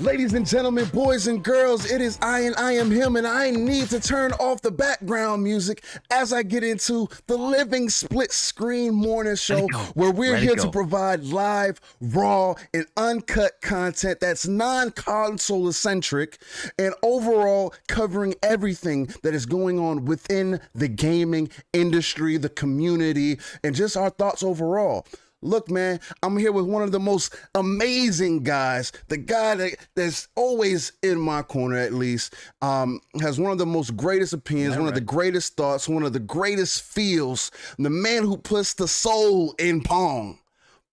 Ladies and gentlemen, boys and girls, it is I and I am him, and I need to turn off the background music as I get into the living split screen morning show where we're here to provide live, raw, and uncut content that's non-console centric and overall covering everything that is going on within the gaming industry, the community, and just our thoughts overall. Look, man, I'm here with one of the most amazing guys, the guy that's always in my corner, at least, has one of the most greatest opinions, one of the greatest thoughts, one of the greatest feels, the man who puts the soul in Pong.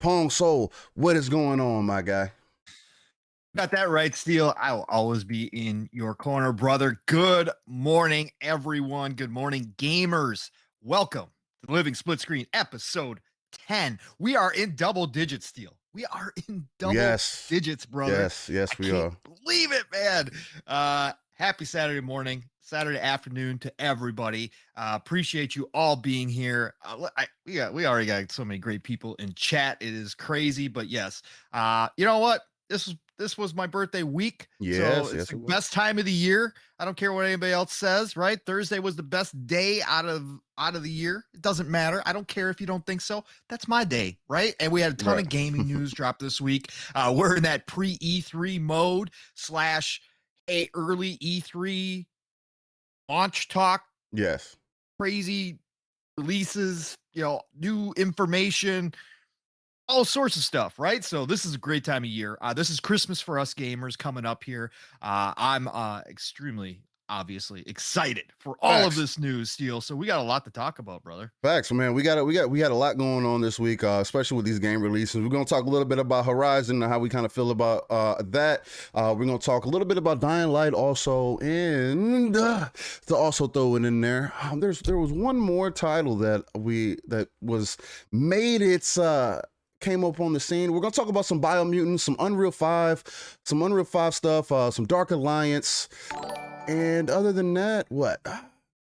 Pong Soul, what is going on, my guy? Got that right, Steele. I will always be in your corner, brother. Good morning, everyone. Good morning, gamers. Welcome to the Living Split Screen episode 10. We are in double digits, Steele. We are in double digits, brother. Yes, we are. Believe it, man. Happy Saturday morning, Saturday afternoon to everybody. Appreciate you all being here. We already got so many great people in chat. It is crazy, but yes. You know what? This was my birthday week. Yes, so it's the best time of the year. I don't care what anybody else says, right? Thursday was the best day out of the year. It doesn't matter. I don't care if you don't think so. That's my day, right? And we had a ton of gaming news drop this week. We're in that pre-E3 mode / a early E3 launch talk. Yes. Crazy releases, new information, all sorts of stuff, right? So this is a great time of year. This is Christmas for us gamers coming up here. I'm extremely, obviously excited for all of this news, Steele. So we got a lot to talk about, brother. Facts, man. We had a lot going on this week, especially with these game releases. We're gonna talk a little bit about Horizon and how we kind of feel about that. We're gonna talk a little bit about Dying Light also, and to also throw it in there. There was one more title that came up on the scene. We're gonna talk about some Biomutant, some Unreal 5 stuff, some Dark Alliance, and other than that,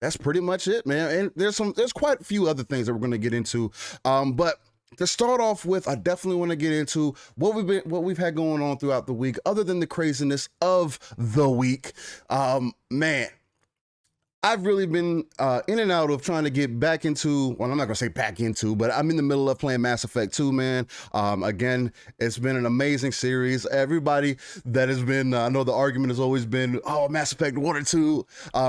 that's pretty much it, man. And there's quite a few other things that we're gonna get into. But to start off with, I definitely want to get into what we've had going on throughout the week, other than the craziness of the week. Man, I've really been in and out of trying to get back into, well, I'm not going to say back into, but I'm in the middle of playing Mass Effect 2, man. Again, it's been an amazing series. Everybody that has been, I know the argument has always been, oh, Mass Effect 1 or 2.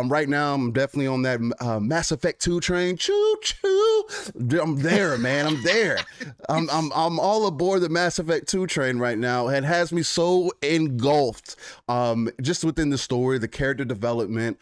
Right now, I'm definitely on that Mass Effect 2 train. Choo-choo. I'm there, man. I'm there. I'm all aboard the Mass Effect 2 train right now. It has me so engulfed just within the story, the character development,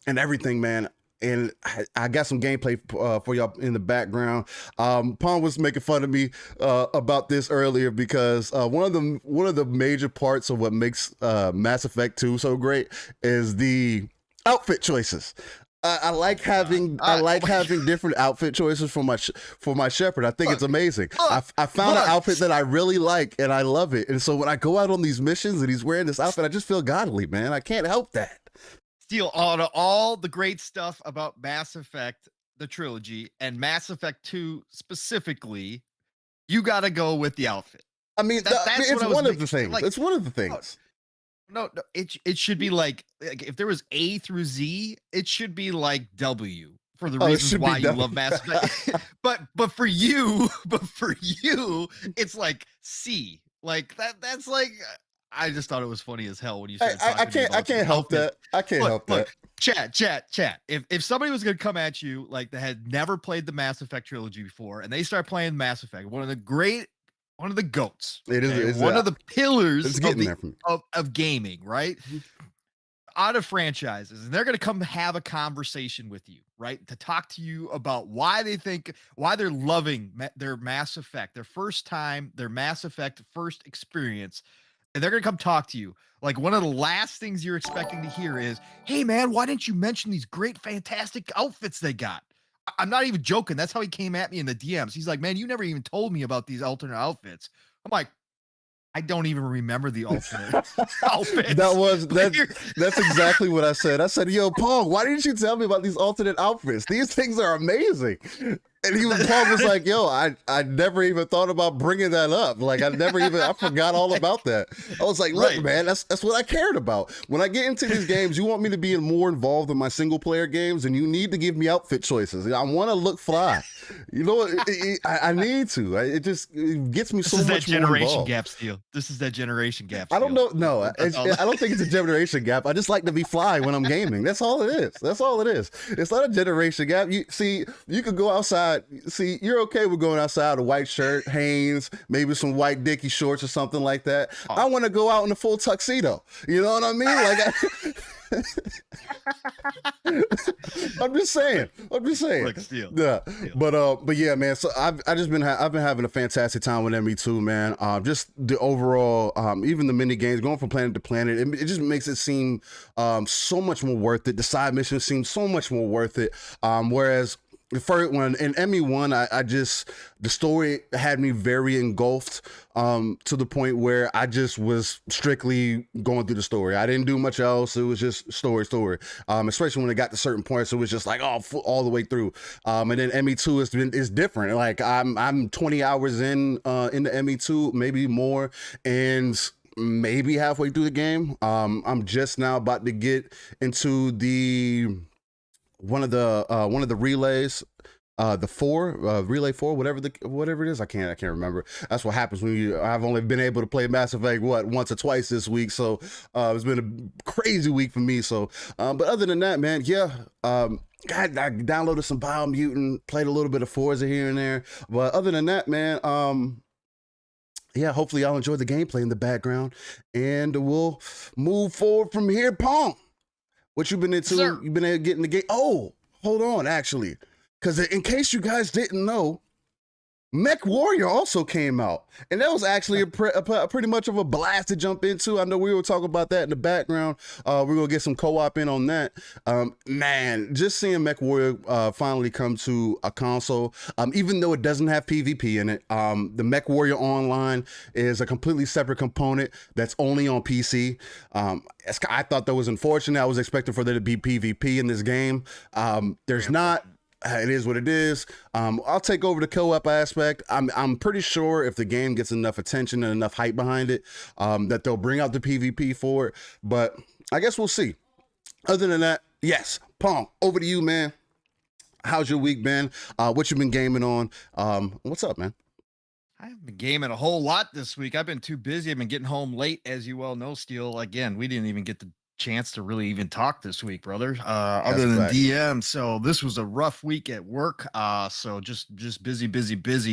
and everything, man. And I got some gameplay for y'all in the background. Pong was making fun of me about this earlier because one of the major parts of what makes Mass Effect 2 so great is the outfit choices. I like having different outfit choices for my Shepherd. I think it's amazing. I found an outfit that I really like and I love it. And so when I go out on these missions and he's wearing this outfit, I just feel godly, man. I can't help that. Steal all the great stuff about Mass Effect, the trilogy, and Mass Effect 2 specifically, you got to go with the outfit. I mean, it's one of the things. It's one of the things. No, it should be like if there was A through Z, it should be like W for the reasons why you love Mass Effect. but for you, it's like C. Like that's like. I just thought it was funny as hell when you said I can't help that. I can't help that. Chat. If somebody was gonna come at you like they had never played the Mass Effect trilogy before and they start playing Mass Effect, one of the goats. It is one of the pillars of gaming, right? Out of franchises, and they're gonna come have a conversation with you, right? To talk to you about why they're loving their Mass Effect, their Mass Effect first experience. And they're going to come talk to you. Like one of the last things you're expecting to hear is, hey, man, why didn't you mention these great, fantastic outfits they got? I'm not even joking. That's how he came at me in the DMs. He's like, man, you never even told me about these alternate outfits. I'm like, I don't even remember the alternate outfits. That's exactly what I said. I said, yo, Paul, why didn't you tell me about these alternate outfits? These things are amazing. And Paul was like, yo, I never even thought about bringing that up. Like, I forgot all about that. I was like, look, man, that's what I cared about. When I get into these games, you want me to be more involved in my single player games, and you need to give me outfit choices. I want to look fly. You know, I need to. It gets me so much more involved. This is that generation gap, Steele. This is that generation gap. I don't know. No, I don't think it's a generation gap. I just like to be fly when I'm gaming. That's all it is. That's all it is. It's not a generation gap. You could go outside. See, you're okay with going outside, a white shirt, Hanes, maybe some white Dickie shorts or something like that. Oh. I want to go out in a full tuxedo. You know what I mean? Like, I'm just saying. Look, Steele. Yeah. But yeah, man. So I've been having a fantastic time with ME2, man. Just the overall, even the mini games, going from planet to planet, it just makes it seem so much more worth it. The side missions seem so much more worth it. Whereas first one in ME1, the story had me very engulfed to the point where I just was strictly going through the story. I didn't do much else. It was just story. Especially when it got to certain points, it was just like all the way through. And then ME2 is different. Like I'm 20 hours into ME2, maybe more, and maybe halfway through the game. I'm just now about to get into one of the relays, relay 4, whatever it is. I can't remember. That's what happens when I've only been able to play Mass Effect once or twice this week, so it's been a crazy week for me. So but other than that, man, yeah, I downloaded some Biomutant, played a little bit of Forza here and there, but other than that, man, yeah, hopefully y'all enjoy the gameplay in the background, and we'll move forward from here. Pong, what you been into? Sir. You've been getting the game. Oh, hold on, actually, because in case you guys didn't know, Mech Warrior also came out, and that was actually a pretty much of a blast to jump into. I know we were talking about that in the background. We're gonna get some co-op in on that. Man, just seeing Mech Warrior finally come to a console, even though it doesn't have PvP in it. The Mech Warrior Online is a completely separate component that's only on PC. I thought that was unfortunate. I was expecting for there to be PvP in this game. There's not. It is what it is. I'll take over the co-op aspect. I'm pretty sure if the game gets enough attention and enough hype behind it, that they'll bring out the PvP for it. But I guess we'll see. Other than that, yes, Pong, over to you, man. How's your week been? What you been gaming on? What's up, man? I've been gaming a whole lot this week. I've been too busy. I've been getting home late, as you well know, Steele. Again, we didn't even get the chance to really even talk this week, brother, other than DM. So this was a rough week at work. So just busy.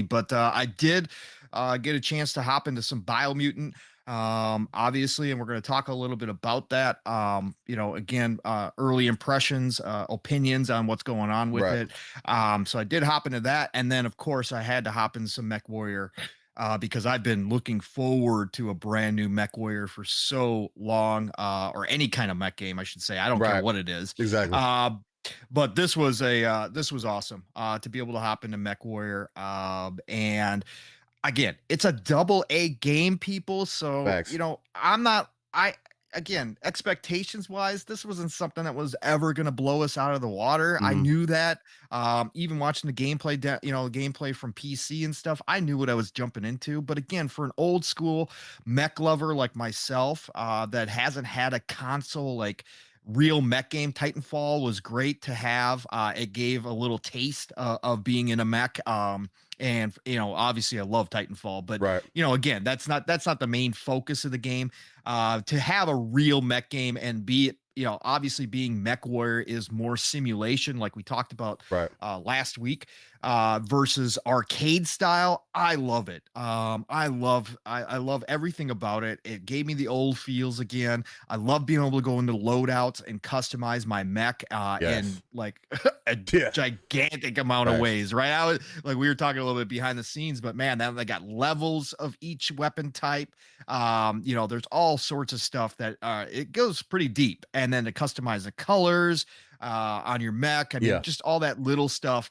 But I did get a chance to hop into some Biomutant, obviously, and we're going to talk a little bit about that. Again, early impressions, opinions on what's going on with it. So I did hop into that, and then of course I had to hop into some Mech Warrior. Because I've been looking forward to a brand new Mech Warrior for so long, or any kind of mech game, I should say. I don't care what it is. Exactly. But this was awesome to be able to hop into Mech Warrior. And again, it's a AA game, people. So Facts. Again, expectations wise, this wasn't something that was ever going to blow us out of the water. I knew that. Even watching the gameplay, gameplay from PC and stuff, I knew what I was jumping into. But again, for an old school mech lover like myself, that hasn't had a console like real mech game, Titanfall was great to have. It gave a little taste of being in a mech. And obviously I love Titanfall, but again, that's not the main focus of the game. To have a real mech game and be, obviously being Mech Warrior is more simulation, like we talked about last week, versus arcade style. I love it. I love everything about it. It gave me the old feels again. I love being able to go into loadouts and customize my mech in like a gigantic amount of ways, right? I was like, we were talking a little bit behind the scenes, but man, they got levels of each weapon type. There's all sorts of stuff that it goes pretty deep, and then to customize the colors on your mech. I mean, just all that little stuff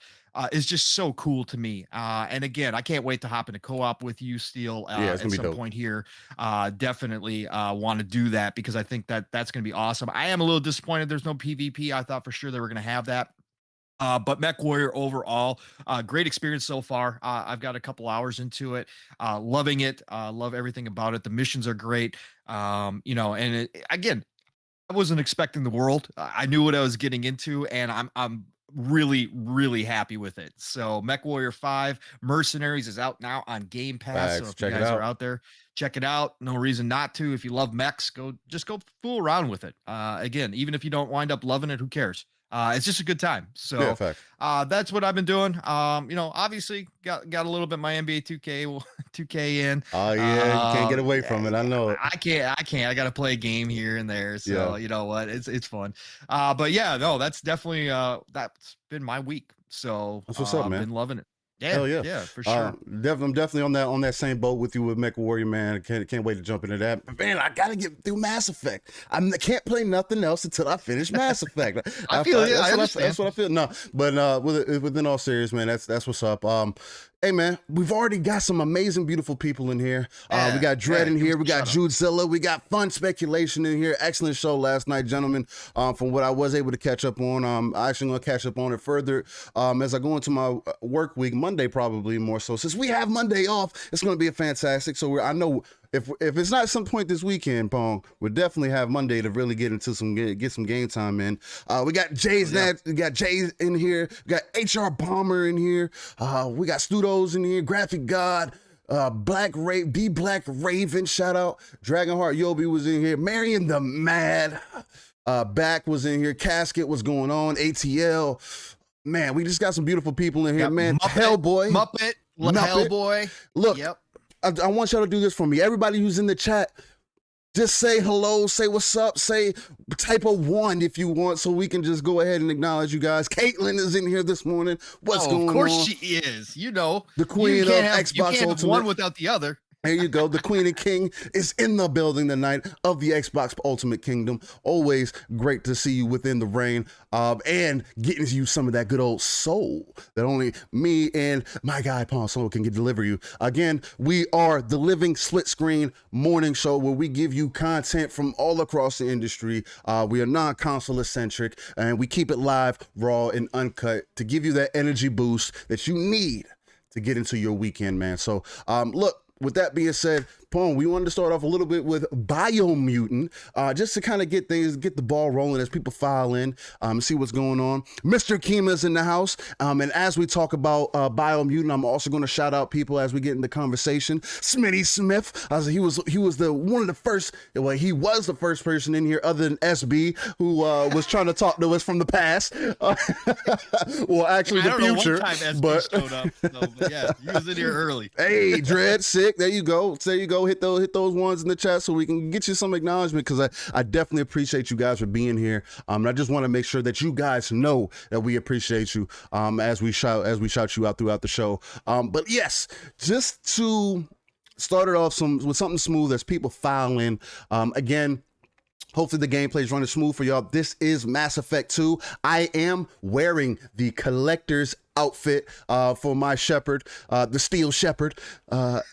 is just so cool to me. And again, I can't wait to hop into co-op with you, Steele, at some point here. Definitely want to do that, because I think that's going to be awesome. I am a little disappointed there's no PvP. I thought for sure they were going to have that. But Mech Warrior overall, great experience so far. I've got a couple hours into it, loving it. Love everything about it. The missions are great. And again, I wasn't expecting the world. I knew what I was getting into, and I'm really really happy with it. So Mech Warrior 5 Mercenaries is out now on Game Pass. So Facts. if you guys are out there, check it out. No reason not to. If you love mechs, go fool around with it. Again, even if you don't wind up loving it, who cares? It's just a good time. So that's what I've been doing. Obviously got a little bit my NBA 2K in. Oh yeah, you can't get away from it. I know it. I can't. I got to play a game here and there. So you know what? It's fun. But yeah, no, that's definitely that's been my week. So that's what's up, man. I've been loving it. Yeah, hell yeah, yeah, for sure. I'm definitely on that same boat with you with Mech Warrior, man. Can't wait to jump into that. But man, I gotta get through Mass Effect. I can't play nothing else until I finish Mass Effect. I feel it. That's what I feel. No, but within all serious, man, that's what's up. Hey man, we've already got some amazing, beautiful people in here. We got Dread in here. We got Judezilla. We got Fun Speculation in here. Excellent show last night, gentlemen. From what I was able to catch up on, I'm actually going to catch up on it further as I go into my work week, Monday probably more so. Since we have Monday off, it's going to be a fantastic. So I know if it's not some point this weekend, Pong, we'll definitely have Monday to really get into get some game time in. We got Jay's we got Jay's in here. We got HR Bomber in here. We got Studos in here. Graphic God. Black Raven, shout out. Dragonheart Yobi was in here. Marion the Mad. Back was in here. Casket, what's going on? ATL. Man, we just got some beautiful people in here, man. Muppet. Hellboy. Look. Yep. I want y'all to do this for me. Everybody who's in the chat, just say hello, say what's up, type a 1 if you want, so we can just go ahead and acknowledge you guys. Caitlin is in here this morning. What's going on? Of course she is. The queen of Xbox you can't Ultimate. Have one without the other. There you go. The Queen and King is in the building tonight of the Xbox Ultimate Kingdom. Always great to see you within the reign and getting you some of that good old soul that only me and my guy Paul Soul can deliver you. Again, we are the living split screen morning show where we give you content from all across the industry. We are non-console centric and we keep it live, raw, and uncut to give you that energy boost that you need to get into your weekend, man. So look, with that being said, Pone, we wanted to start off a little bit with Biomutant, just to kind of get the ball rolling as people file in, see what's going on. Mr. Kima's in the house, and as we talk about Biomutant, I'm also going to shout out people as we get in the conversation. Smitty Smith, he was the first person in here other than SB who was trying to talk to us from the past. Well, actually, the future. Know what time SB showed up, but yeah, he was in here early. Hey, Dread, sick. There you go. Hit those ones in the chat so we can get you some acknowledgement, because I definitely appreciate you guys for being here. And I just want to make sure that you guys know that we appreciate you as we shout you out throughout the show. But yes, just to start it off with something smooth as people file in. Again, hopefully the gameplay is running smooth for y'all. This is Mass Effect 2. I am wearing the collector's outfit for my shepherd, the Steel Shepherd,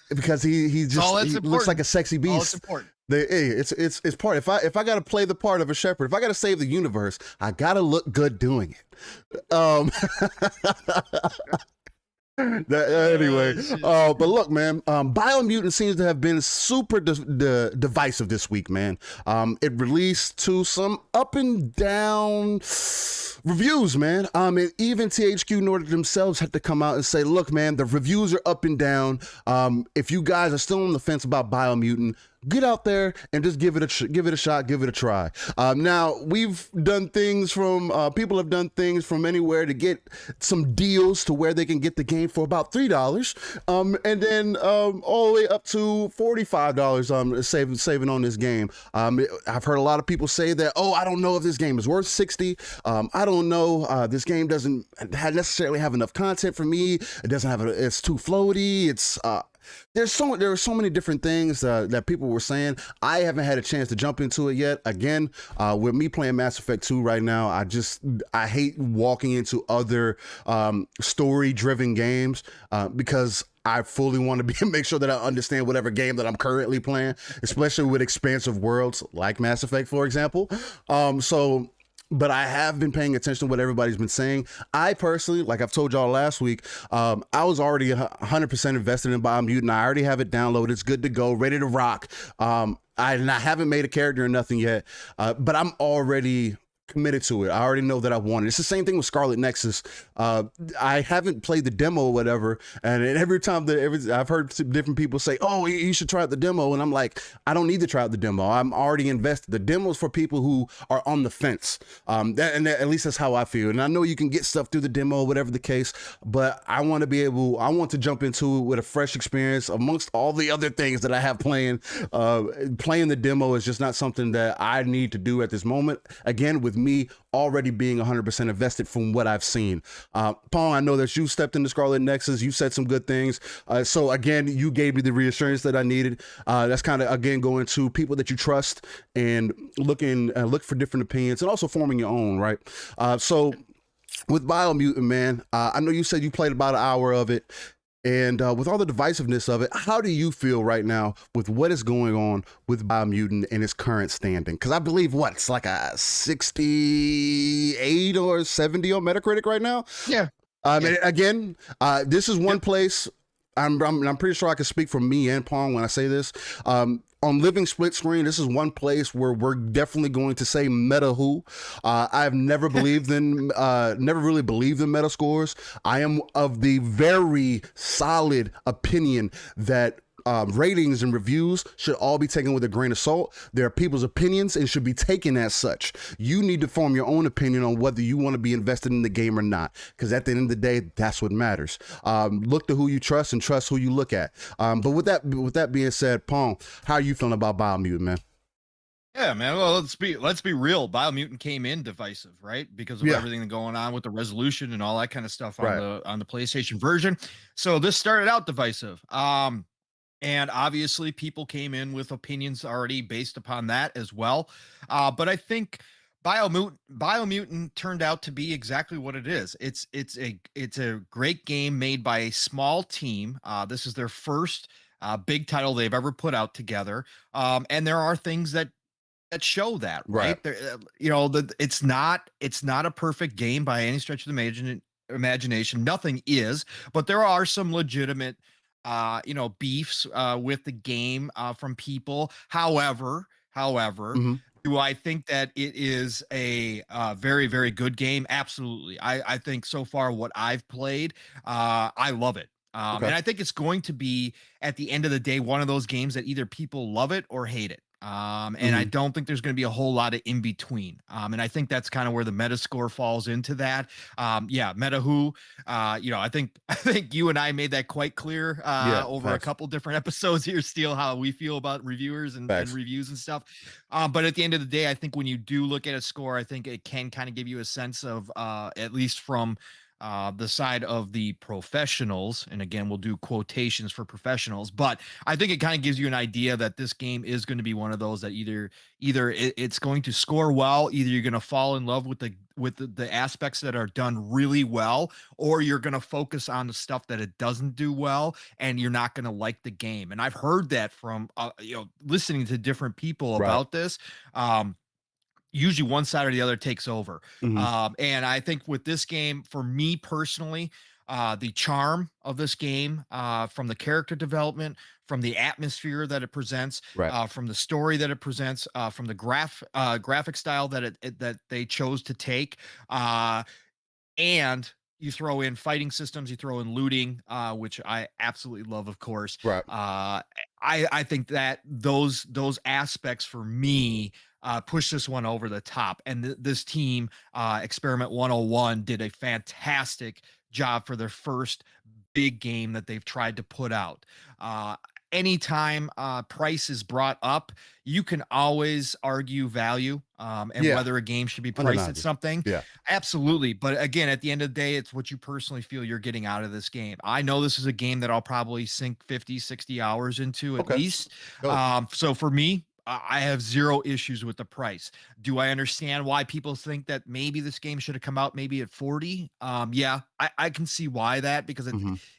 because he looks like a sexy beast. All it's important. It's part. If I got to play the part of a shepherd, if I got to save the universe, I got to look good doing it. Anyway, but look, man, Biomutant seems to have been super divisive this week, man. It released to some up and down reviews, man. And even THQ Nordic themselves had to come out and say, look, man, the reviews are up and down. If you guys are still on the fence about Biomutant, get out there and just give it a shot, give it a try. Now, we've done things from, people have done things from anywhere to get some deals to where they can get the game for about $3, and then all the way up to $45 saving on this game. I've heard a lot of people say that, I don't know if this game is worth $60. I don't know. This game doesn't necessarily have enough content for me. It doesn't have it's too floaty. There are so many different things that people were saying. I haven't had a chance to jump into it yet. Again, with me playing Mass Effect 2 right now, I hate walking into other story-driven games because I fully want to make sure that I understand whatever game that I'm currently playing, especially with expansive worlds like Mass Effect, for example. So but I have been paying attention to what everybody's been saying. I personally, like I've told y'all last week, I was already 100% invested in Biomutant. I already have it downloaded. It's good to go, ready to rock. I haven't made a character or nothing yet, but I'm already committed to it. I already know that I want it. It's the same thing with Scarlet Nexus. I haven't played the demo or whatever, and every time I've heard different people say, "Oh, you should try out the demo," and I'm like, I don't need to try out the demo. I'm already invested. The demo is for people who are on the fence. At least that's how I feel. And I know you can get stuff through the demo, whatever the case, but I want to jump into it with a fresh experience amongst all the other things that I have playing. Playing the demo is just not something that I need to do at this moment. Again, with me already being 100% invested from what I've seen. Paul, I know that you stepped into Scarlet Nexus. You said some good things. So again, you gave me the reassurance that I needed. That's kind of, again, going to people that you trust and look for different opinions and also forming your own, right? So with Biomutant, man, I know you said you played about an hour of it. And with all the divisiveness of it, how do you feel right now with what is going on with Biomutant and its current standing? Because I believe it's like a 68 or 70 on Metacritic right now. Yeah. And again, this is one place. I'm pretty sure I can speak for me and Pong when I say this. On Living Splitscreen, this is one place where we're definitely going to say meta who. I've never never really believed in meta scores. I am of the very solid opinion that ratings and reviews should all be taken with a grain of salt. They're people's opinions and should be taken as such. You need to form your own opinion on whether you want to be invested in the game or not, because at the end of the day, that's what matters. Look to who you trust and trust who you look at. But with that being said, Pong, how are you feeling about Biomutant, man? Yeah, man. Well, let's be real. Biomutant came in divisive, right? Because of everything going on with the resolution and all that kind of stuff on the PlayStation version. So this started out divisive. And obviously people came in with opinions already based upon that as well. But I think Biomutant turned out to be exactly what it is. It's a great game made by a small team. This is their first big title they've ever put out together. And there are things that show that, right? There, it's not a perfect game by any stretch of the imagination. Nothing is, but there are some legitimate beefs with the game from people. However, do I think that it is a very, very good game? Absolutely. I think so far what I've played, I love it. And I think it's going to be, at the end of the day, one of those games that either people love it or hate it. And I don't think there's going to be a whole lot of in between. And I think that's kind of where the meta score falls into that. Meta who, I think you and I made that quite clear over a couple different episodes here, still how we feel about reviewers and reviews and stuff. But at the end of the day, I think when you do look at a score, I think it can kind of give you a sense of, at least from the side of the professionals, and again, we'll do quotations for professionals, but I think it kind of gives you an idea that this game is going to be one of those that either it's going to score well, either you're going to fall in love with the aspects that are done really well, or you're going to focus on the stuff that it doesn't do well, and you're not going to like the game. And I've heard that from listening to different people about this. Usually one side or the other takes over. And I think with this game, for me personally, the charm of this game, from the character development, from the atmosphere that it presents, from the story that it presents, from the graphic style that they chose to take, and you throw in fighting systems, you throw in looting, which I absolutely love, of course. I think that those aspects for me push this one over the top. And this team, Experiment 101, did a fantastic job for their first big game that they've tried to put out. Anytime price is brought up, you can always argue value and whether a game should be priced at something. Absolutely. But again, at the end of the day, it's what you personally feel you're getting out of this game. I know this is a game that I'll probably sink 50, 60 hours into at least. So for me, I have zero issues with the price. Do I understand why people think that maybe this game should have come out maybe at 40? I can see why that, because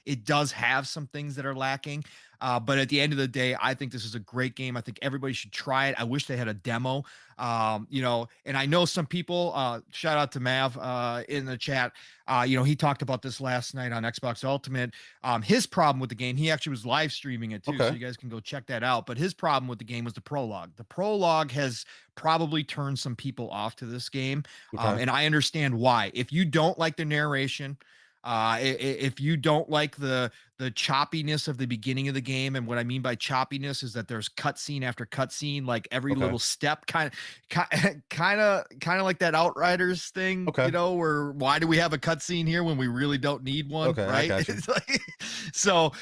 it does have some things that are lacking. But at the end of the day, I think this is a great game. I think everybody should try it. I wish they had a demo. And I know some people, shout out to Mav in the chat. He talked about this last night on Xbox Ultimate. His problem with the game, he actually was live streaming it too, so you guys can go check that out. But his problem with the game was the prologue. The prologue has probably turned some people off to this game. And I understand why. If you don't like the narration, if you don't like the choppiness of the beginning of the game, and what I mean by choppiness is that there's cutscene after cutscene, like every little step, kind of like that Outriders thing, where why do we have a cutscene here when we really don't need one, right? It's like, so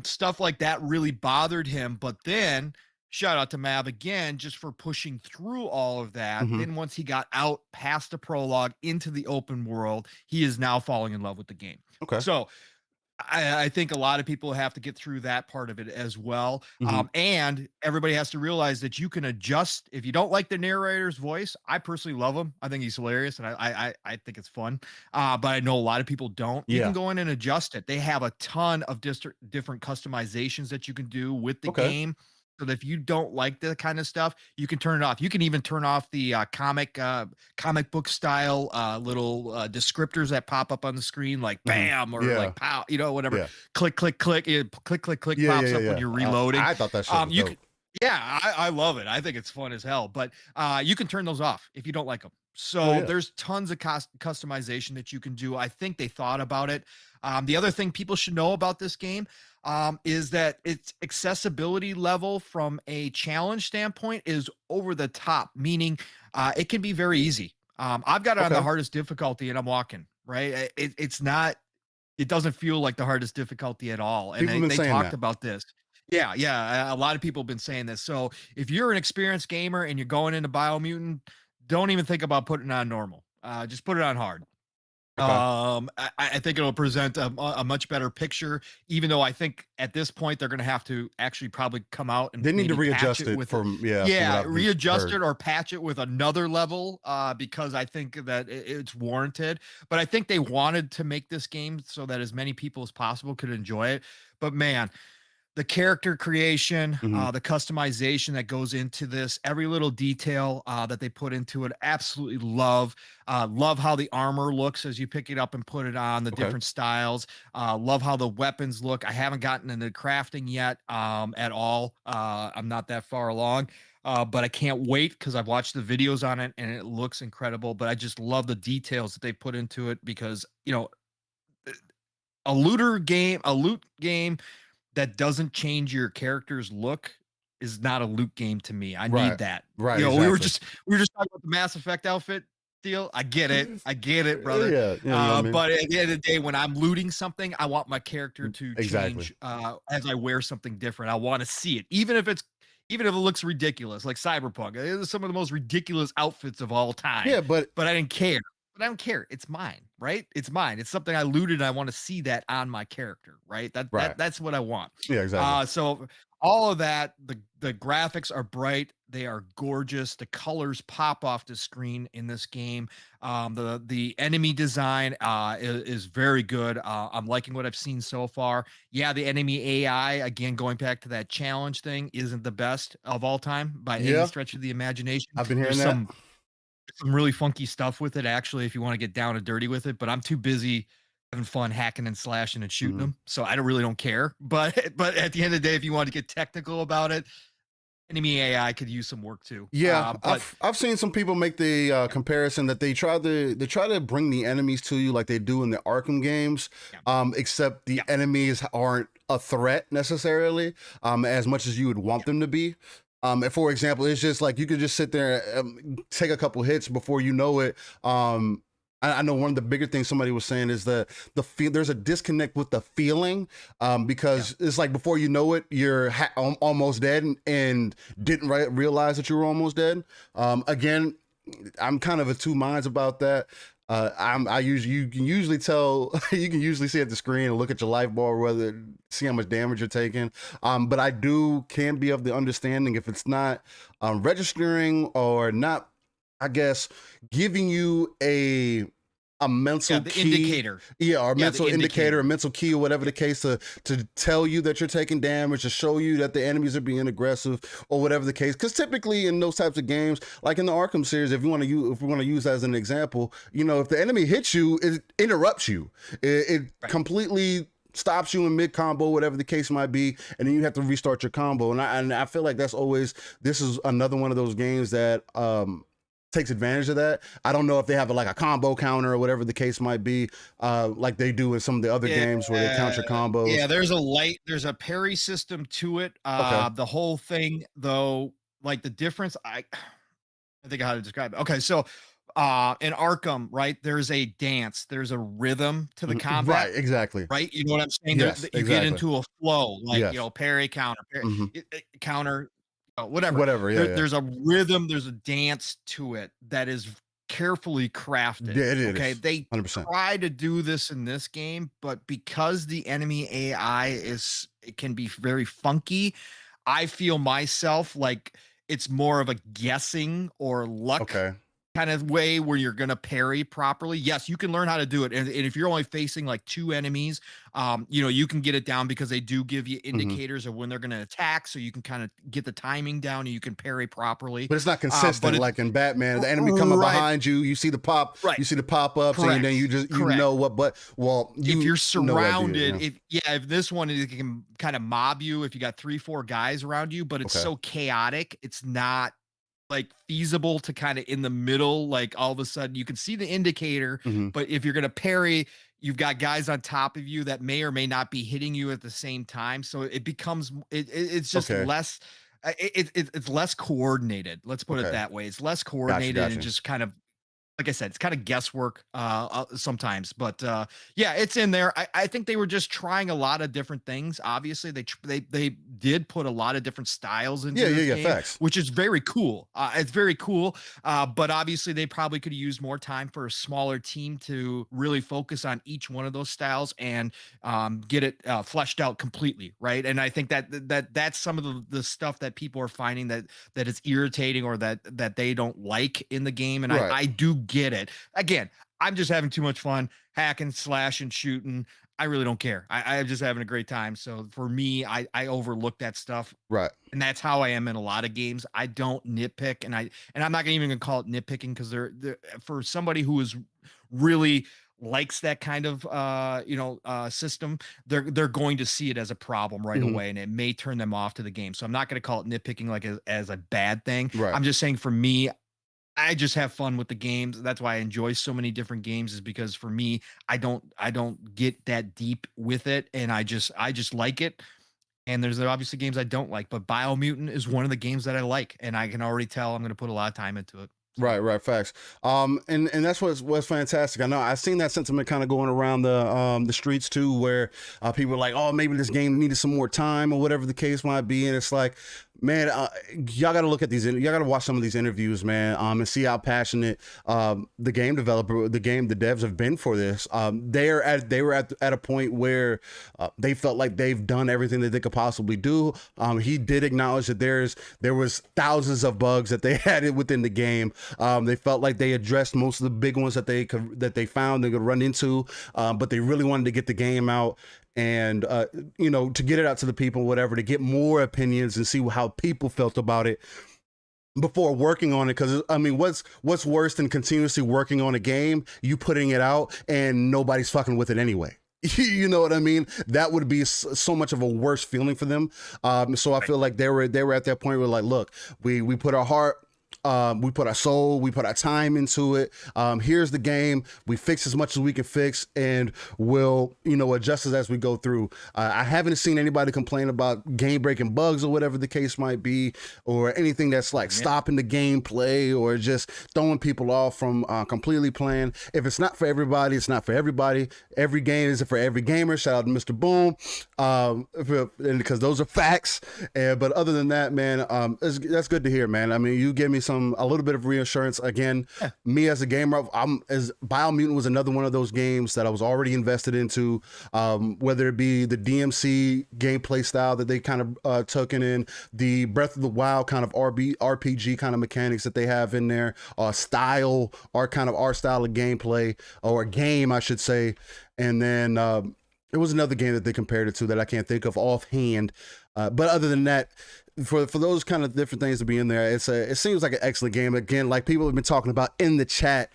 stuff like that really bothered him, but then shout out to Mav again, just for pushing through all of that. Then once he got out past the prologue into the open world, he is now falling in love with the game. So I think a lot of people have to get through that part of it as well. And everybody has to realize that you can adjust. If you don't like the narrator's voice, I personally love him. I think he's hilarious, and I think it's fun. But I know a lot of people don't. You can go in and adjust it. They have a ton of different customizations that you can do with the game. So that if you don't like that kind of stuff, you can turn it off. You can even turn off the comic book style little descriptors that pop up on the screen, like bam or like pow, whatever. Click, click, click, click, click, click pops up when you're reloading. I thought that shit was dope. I love it. I think it's fun as hell. But you can turn those off if you don't like them. So there's tons of customization that you can do. I think they thought about it. The other thing people should know about this game is that its accessibility level from a challenge standpoint is over the top, meaning it can be very easy. I've got it on the hardest difficulty and I'm walking, right? It doesn't feel like the hardest difficulty at all. And they talked about this. Yeah. A lot of people have been saying this. So if you're an experienced gamer and you're going into Biomutant, don't even think about putting it on normal. Just put it on hard. I think it'll present a much better picture, even though I think at this point they're going to have to actually probably come out and they need to readjust it readjust it or patch it with another level because I think that it's warranted. But I think they wanted to make this game so that as many people as possible could enjoy it. But man, the character creation, the customization that goes into this, every little detail that they put into it, absolutely love. Love how the armor looks as you pick it up and put it on, the different styles. Love how the weapons look. I haven't gotten into crafting yet at all. I'm not that far along. But I can't wait because I've watched the videos on it and it looks incredible. But I just love the details that they put into it because, a loot game that doesn't change your character's look is not a loot game to me. I need that. Right. We were just talking about the Mass Effect outfit deal. I get it, brother. But at the end of the day, when I'm looting something, I want my character to change as I wear something different. I want to see it, even if it looks ridiculous, like Cyberpunk. It is some of the most ridiculous outfits of all time. Yeah, but I didn't care. But I don't care. It's mine, right? It's mine. It's something I looted. I want to see that on my character, right? That's what I want. Yeah, exactly. So all of that, the graphics are bright. They are gorgeous. The colors pop off the screen in this game. The enemy design is very good. I'm liking what I've seen so far. Yeah, the enemy AI, again, going back to that challenge thing, isn't the best of all time by any stretch of the imagination. I've been hearing that. Some really funky stuff with it, actually, if you want to get down and dirty with it, but I'm too busy having fun hacking and slashing and shooting them, so I don't care. But at the end of the day, if you want to get technical about it, enemy AI could use some work too. I've seen some people make the comparison that they try to bring the enemies to you like they do in the Arkham games, except the enemies aren't a threat necessarily as much as you would want them to be. And for example, it's just like you could just sit there and take a couple hits before you know it. I know one of the bigger things somebody was saying is the feel. There's a disconnect with the feeling because it's like before you know it, you're almost dead and didn't realize that you were almost dead. Again, I'm kind of of two minds about that. You can usually tell, you can usually see at the screen and look at your life bar, see how much damage you're taking. But I can be of the understanding if it's not registering or not, I guess, giving you a a mental the key, indicator. or mental indicator, indicator. a mental key, or whatever the case, to tell you that you're taking damage, to show you that the enemies are being aggressive, or whatever the case. Because typically in those types of games, like in the Arkham series, if we want to use that as an example, if the enemy hits you, it interrupts you. It completely stops you in mid combo, whatever the case might be, and then you have to restart your combo. And I feel like this is another one of those games that takes advantage of that. I don't know if they have like a combo counter or whatever the case might be, like they do in some of the other games where they count your combos. Yeah, there's a parry system to it. Okay. The whole thing though, like the difference, I think how to describe it. Okay, so in Arkham, right, there's a dance, there's a rhythm to the combat. Right, exactly. Right? You know what I'm saying? Yes, You exactly. get into a flow, like, Yes. parry, counter, counter, whatever. Whatever, yeah, There's a rhythm, there's a dance to it that is carefully crafted. Yeah, it is. Okay, they 100%. try to do this in this game, but because the enemy AI it can be very funky, I feel myself like it's more of a guessing or luck Okay. kind of way where you're going to parry properly. Yes, you can learn how to do it. And if you're only facing like 2 enemies, you can get it down because they do give you indicators of when they're going to attack. So you can kind of get the timing down and you can parry properly. But it's not consistent. Like in Batman, the enemy coming behind you, you see the pop, you see the pop-ups, and then you know what, if you're surrounded, if this one, it can kind of mob you if you got 3-4 guys around you, but it's so chaotic, it's not like feasible to kind of in the middle, like all of a sudden you can see the indicator, but if you're going to parry, you've got guys on top of you that may or may not be hitting you at the same time. So it becomes, it's just less, it's less coordinated. Let's put it that way. It's less coordinated and just kind of, like I said, it's kind of guesswork sometimes, but yeah, it's in there. I think they were just trying a lot of different things. Obviously, they did put a lot of different styles into this game, facts. which is very cool. It's very cool, but obviously they probably could have used more time for a smaller team to really focus on each one of those styles and get it fleshed out completely, right? And I think that's some of the stuff that people are finding that is irritating or that they don't like in the game, and I do get it. Again, I'm just having too much fun hacking, slashing, shooting. I really don't care. I'm just having a great time. So for me, I overlook that stuff. Right. And that's how I am in a lot of games. I don't nitpick, and I'm not even gonna call it nitpicking because they're for somebody who is really likes that kind of system, they're going to see it as a problem right away, and it may turn them off to the game. So I'm not going to call it nitpicking like as a bad thing. Right. I'm just saying for me, I just have fun with the games. That's why I enjoy so many different games, is because for me, I don't get that deep with it, and I just like it. And there's obviously games I don't like, but Biomutant is one of the games that I like, and I can already tell I'm going to put a lot of time into it. Right, facts. And that's what's fantastic. I know I've seen that sentiment kind of going around the streets too, where people are like, oh, maybe this game needed some more time or whatever the case might be. And it's like, man, y'all got to look at these. Y'all got to watch some of these interviews, man, and see how passionate the game developer, the devs have been for this. They were at a point where they felt like they've done everything that they could possibly do. He did acknowledge that there was thousands of bugs that they had within the game. They felt like they addressed most of the big ones that they found they could run into, but they really wanted to get the game out and to get it out to the people, whatever, to get more opinions and see how people felt about it before working on it. Because I mean, what's worse than continuously working on a game, you putting it out and nobody's fucking with it anyway? You know what I mean? That would be so much of a worse feeling for them. So I feel like they were at that point where like, look, we put our heart, we put our soul, we put our time into it. Here's the game. We fix as much as we can fix, and we'll, adjust as we go through. I haven't seen anybody complain about game-breaking bugs or whatever the case might be, or anything that's like stopping the gameplay or just throwing people off from completely playing. If it's not for everybody, it's not for everybody. Every game isn't for every gamer. Shout out to Mr. Boom, because those are facts. But other than that, man, that's good to hear, man. I mean, you give me some a little bit of reassurance. Again, Yeah. me as a gamer, Biomutant was another one of those games that I was already invested into, whether it be the DMC gameplay style that they kind of took in, the Breath of the Wild kind of RPG kind of mechanics that they have in there, style, our style of gameplay, or game, I should say. And then there was another game that they compared it to that I can't think of offhand. But other than that, for those kind of different things to be in there, it seems like an excellent game. Again, like people have been talking about in the chat,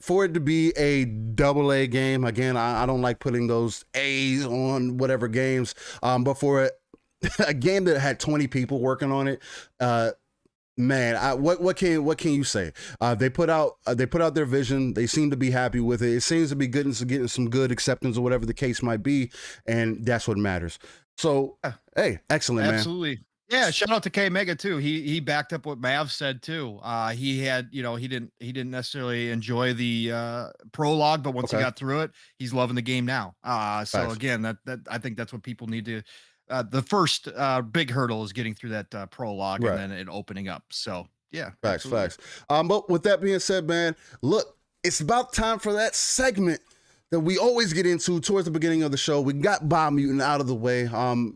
for it to be a AA game. Again, I don't like putting those A's on whatever games, but for a game that had 20 people working on it, man, what can you say? They put out their vision. They seem to be happy with it. It seems to be good and getting some good acceptance or whatever the case might be, and that's what matters. So, hey, excellent, man. Absolutely. Yeah, shout out to K Mega too. He backed up what Mav said too. He had, he didn't necessarily enjoy the prologue, but once he got through it, he's loving the game now. So again, that I think that's what people need to. The first big hurdle is getting through that prologue and then it opening up. So yeah, facts. But with that being said, man, look, it's about time for that segment that we always get into towards the beginning of the show. We got Biomutant out of the way.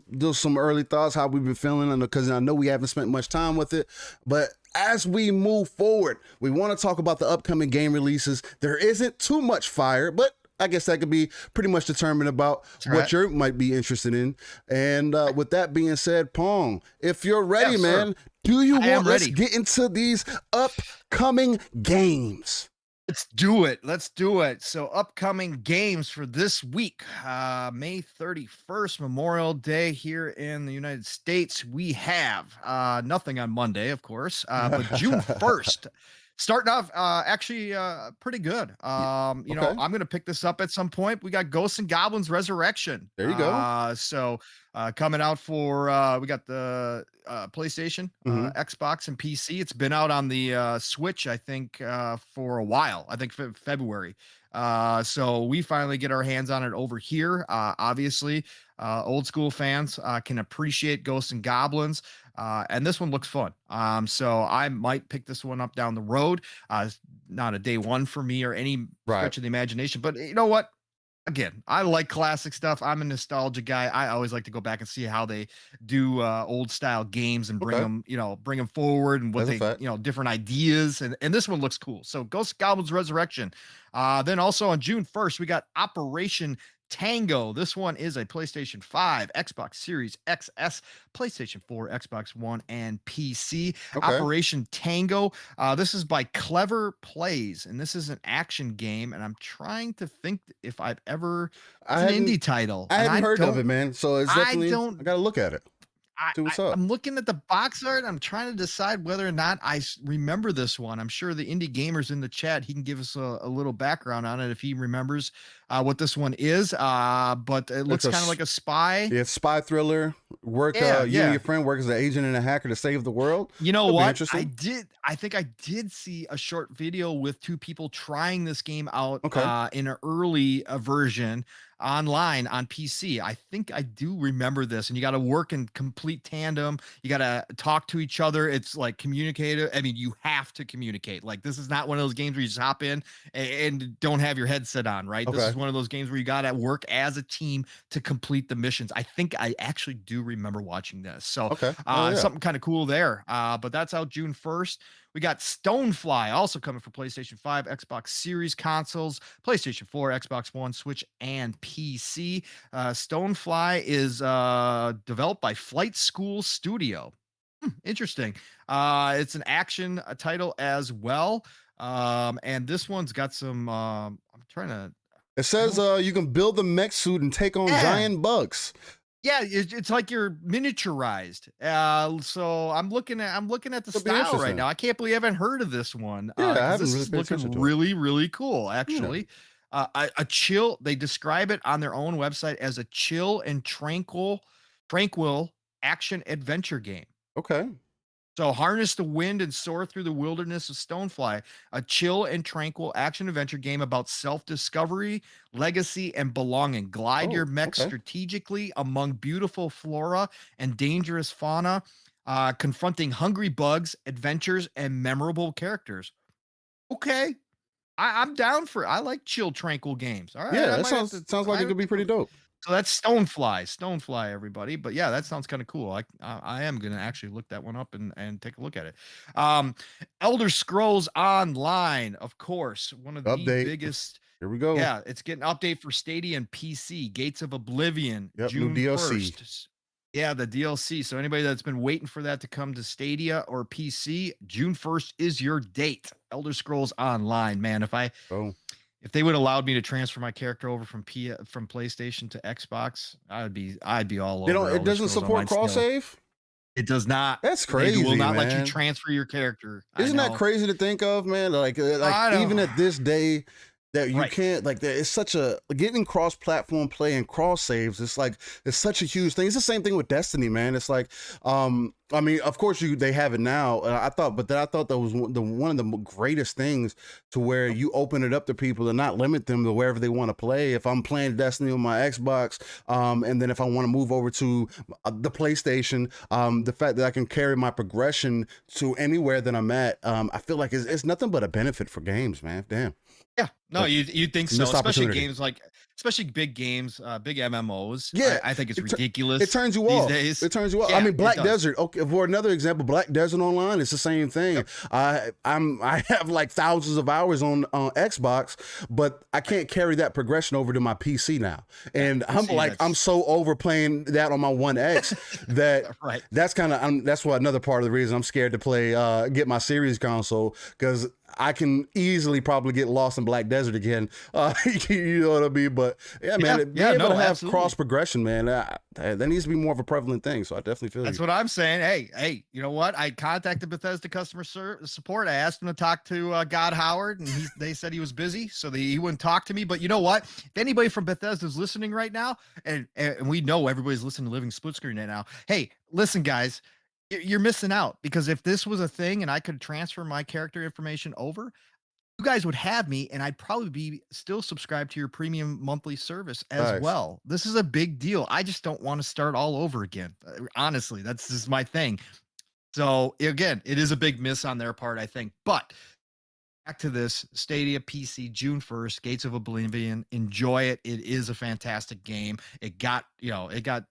There's some early thoughts, how we've been feeling, because I know we haven't spent much time with it. But as we move forward, we want to talk about the upcoming game releases. There isn't too much fire, but I guess that could be pretty much determined about what you might be interested in. And with that being said, Pong, if you're ready, man, do you want us to get into these upcoming games? Let's do it. So upcoming games for this week, May 31st, Memorial Day here in the United States. We have nothing on Monday, of course, but June 1st. Starting off actually pretty good. You know, I'm going to pick this up at some point. We got Ghosts and Goblins Resurrection. There you go. So coming out for, we got the PlayStation, Xbox, and PC. It's been out on the Switch, I think, for a while. I think February. So we finally get our hands on it over here. Obviously, old school fans can appreciate Ghosts and Goblins. And this one looks fun. So I might pick this one up down the road. Not a day one for me or any stretch of the imagination, but you know what? Again, I like classic stuff. I'm a nostalgia guy. I always like to go back and see how they do old style games and bring them forward and what different ideas. And this one looks cool. So Ghost Goblins Resurrection. Then also on June 1st, we got Operation Tango. This one is a PlayStation 5, Xbox Series XS, PlayStation 4, Xbox One, and PC. Operation Tango. This is by Clever Plays, and this is an action game. And I'm trying to think if I've ever an indie title. I haven't heard of it, man. So it's definitely I gotta look at it. I'm looking at the box art. I'm trying to decide whether or not I remember this one. I'm sure the indie gamers in the chat, he can give us a little background on it if he remembers what this one is. But it looks kind of like a spy. Yeah, spy thriller. You and your friend work as an agent and a hacker to save the world. You know what? I think I did see a short video with two people trying this game out in an early version online on PC. I think I do remember this, and you got to work in complete tandem. You got to talk to each other. It's like communicative. I mean, you have to communicate. Like, this is not one of those games where you just hop in and don't have your headset on, right? This is one of those games where you got to work as a team to complete the missions. I think I actually do remember watching this. So something kind of cool there. But that's out June 1st. We got Stonefly also coming for PlayStation 5, Xbox Series consoles, PlayStation 4, Xbox One, Switch, and PC. Stonefly is developed by Flight School Studio. Interesting. It's an action title as well. And this one's got some, I'm trying to. It says you can build the mech suit and take on giant bugs. Yeah, it's like you're miniaturized. So I'm looking at the style right now. I can't believe I haven't heard of this one. Yeah, I haven't this is looking really cool, actually. A chill. They describe it on their own website as a chill and tranquil action adventure game. Okay. So harness the wind and soar through the wilderness of Stonefly, a chill and tranquil action adventure game about self-discovery, legacy, and belonging. Glide your mech strategically among beautiful flora and dangerous fauna. confronting hungry bugs, adventures, and memorable characters. Okay. I'm down for I like chill, tranquil games. All right. Yeah, I that might have to sounds like I it have could be to pretty dope. so that's Stonefly, everybody. But yeah, that sounds kind of cool. I am gonna actually look that one up and take a look at it. Um, Elder Scrolls Online, of course, one of the Update. biggest. Here we go. Yeah, it's getting an update for Stadia and PC. Gates of Oblivion, Yep, new June DLC. 1st. Yeah, the DLC. So anybody that's been waiting for that to come to Stadia or PC, June 1st is your date. Elder Scrolls Online, man. Oh, If they would allowed me to transfer my character over from PlayStation to Xbox, I'd be all over. it Elder doesn't Scrolls support Online cross still. save. It does not. That's They crazy, will not let you man. transfer your character. Isn't that crazy to think of, man? Like even at this day, that you Right. can't it's such a getting cross-platform play and cross saves. It's such a huge thing. It's the same thing with Destiny, man. It's like, I mean, of course they have it now. I thought that was one of the greatest things to where you open it up to people and not limit them to wherever they want to play. If I'm playing Destiny on my Xbox, and then if I want to move over to the PlayStation, the fact that I can carry my progression to anywhere that I'm at, I feel like it's nothing but a benefit for games, man. Damn. Yeah. No, you think so, Missed especially opportunity. games like especially big games, big MMOs. Yeah, I think it's it tur- ridiculous. It turns you these off. days. It turns you off. Yeah, I mean, it Black does. Desert. Okay, for another example, Black Desert Online. It's the same thing. Yep. I have like thousands of hours on Xbox, but I can't carry that progression over to my PC now. And I'm so over playing that on my One X that Right. that's that's why another part of the reason I'm scared to play get my series console, because I can easily probably get lost in Black Desert again. You know what I mean? But yeah, man, being able to have absolutely. cross progression, man, that needs to be more of a prevalent thing. So I definitely feel That's you. what I'm saying. Hey, you know what? I contacted Bethesda customer support. I asked him to talk to God Howard, and they said he was busy, so he wouldn't talk to me. But you know what? If anybody from Bethesda is listening right now, and we know everybody's listening to Living Splitscreen right now. Hey, listen, guys, you're missing out, because if this was a thing and I could transfer my character information over, you guys would have me, and I'd probably be still subscribed to your premium monthly service as Nice. well. This is a big deal. I just don't want to start all over again. Honestly, that's just my thing. So again, it is a big miss on their part, I think. But back to this Stadia PC, June 1st, Gates of Oblivion. Enjoy it. It is a fantastic game. It got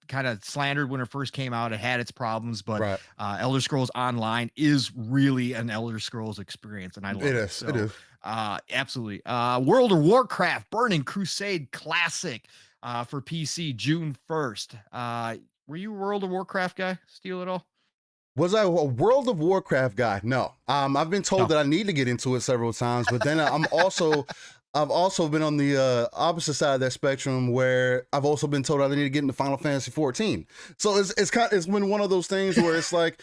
kind of slandered when it first came out. It had its problems, but Right. Elder Scrolls Online is really an Elder Scrolls experience, and I love it. It is. So, It is. absolutely. World of Warcraft Burning Crusade Classic for PC, June 1st. Were you a World of Warcraft guy, Steel, at all? Was I a World of Warcraft guy? No. I've been told No. that I need to get into it several times, but then I've also been on the opposite side of that spectrum, where I've also been told I need to get into Final Fantasy 14. So it's been one of those things where it's like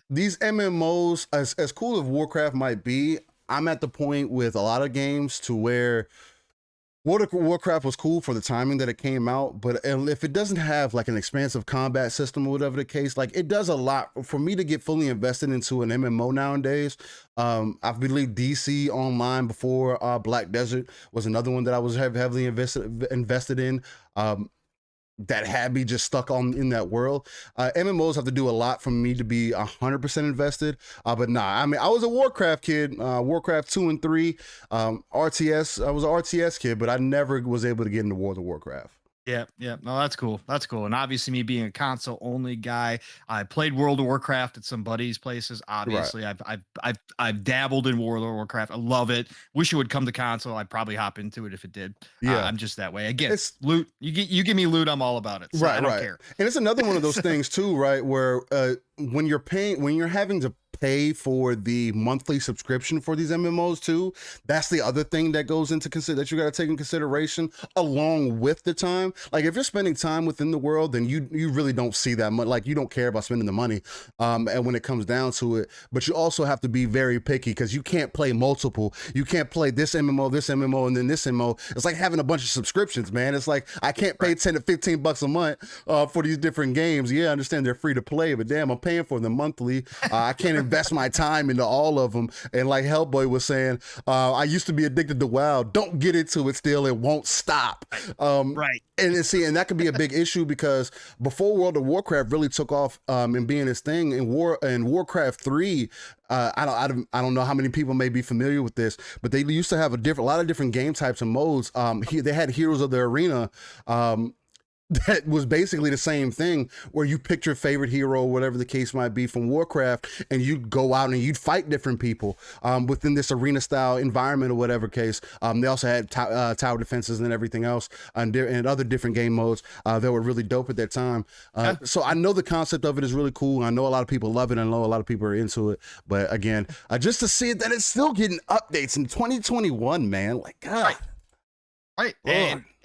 these MMOs, as cool as Warcraft might be, I'm at the point with a lot of games to where World of Warcraft was cool for the timing that it came out, but if it doesn't have like an expansive combat system or whatever the case, like it does a lot for me to get fully invested into an MMO nowadays. I believe DC Online before Black Desert was another one that I was heavily invested in. That had me just stuck on in that world. MMOs have to do a lot for me to be 100% invested. But nah, I mean, I was a Warcraft kid, Warcraft 2 and 3, RTS. I was an RTS kid, but I never was able to get into World of Warcraft. Yeah. No, that's cool. That's cool. And obviously, me being a console only guy, I played World of Warcraft at some buddies' places. Obviously, right. I've dabbled in World of Warcraft. I love it. Wish it would come to console. I'd probably hop into it if it did. Yeah, I'm just that way. Again, it's loot. You give me loot, I'm all about it. So right, I don't care. And it's another one of those things too, right? Where when you're having to pay for the monthly subscription for these MMOs too, that's the other thing that goes into that you got to take in consideration along with the time. Like if you're spending time within the world, then you really don't see that much. Like you don't care about spending the money. And when it comes down to it, but you also have to be very picky, because you can't play multiple. You can't play this MMO, and then this MMO. It's like having a bunch of subscriptions, man. It's like I can't pay 10 to 15 bucks a month for these different games. Yeah, I understand they're free to play, but damn, I'm paying for them monthly. I can't invest my time into all of them. And like Hellboy was saying, I used to be addicted to WoW. Don't get into it still. It won't stop. Right. And see, and that could be a big issue because before World of Warcraft really took off and being this thing in Warcraft 3, I don't know how many people may be familiar with this, but they used to have a lot of different game types and modes. They had Heroes of the Arena. That was basically the same thing where you picked your favorite hero or whatever the case might be from Warcraft, and you'd go out and you'd fight different people within this arena style environment or whatever case. They also had tower defenses and everything else and other different game modes that were really dope at that time. So I know the concept of it is really cool. I know a lot of people love it, and I know a lot of people are into it. But again, just to see that it's still getting updates in 2021, man, like God. Right.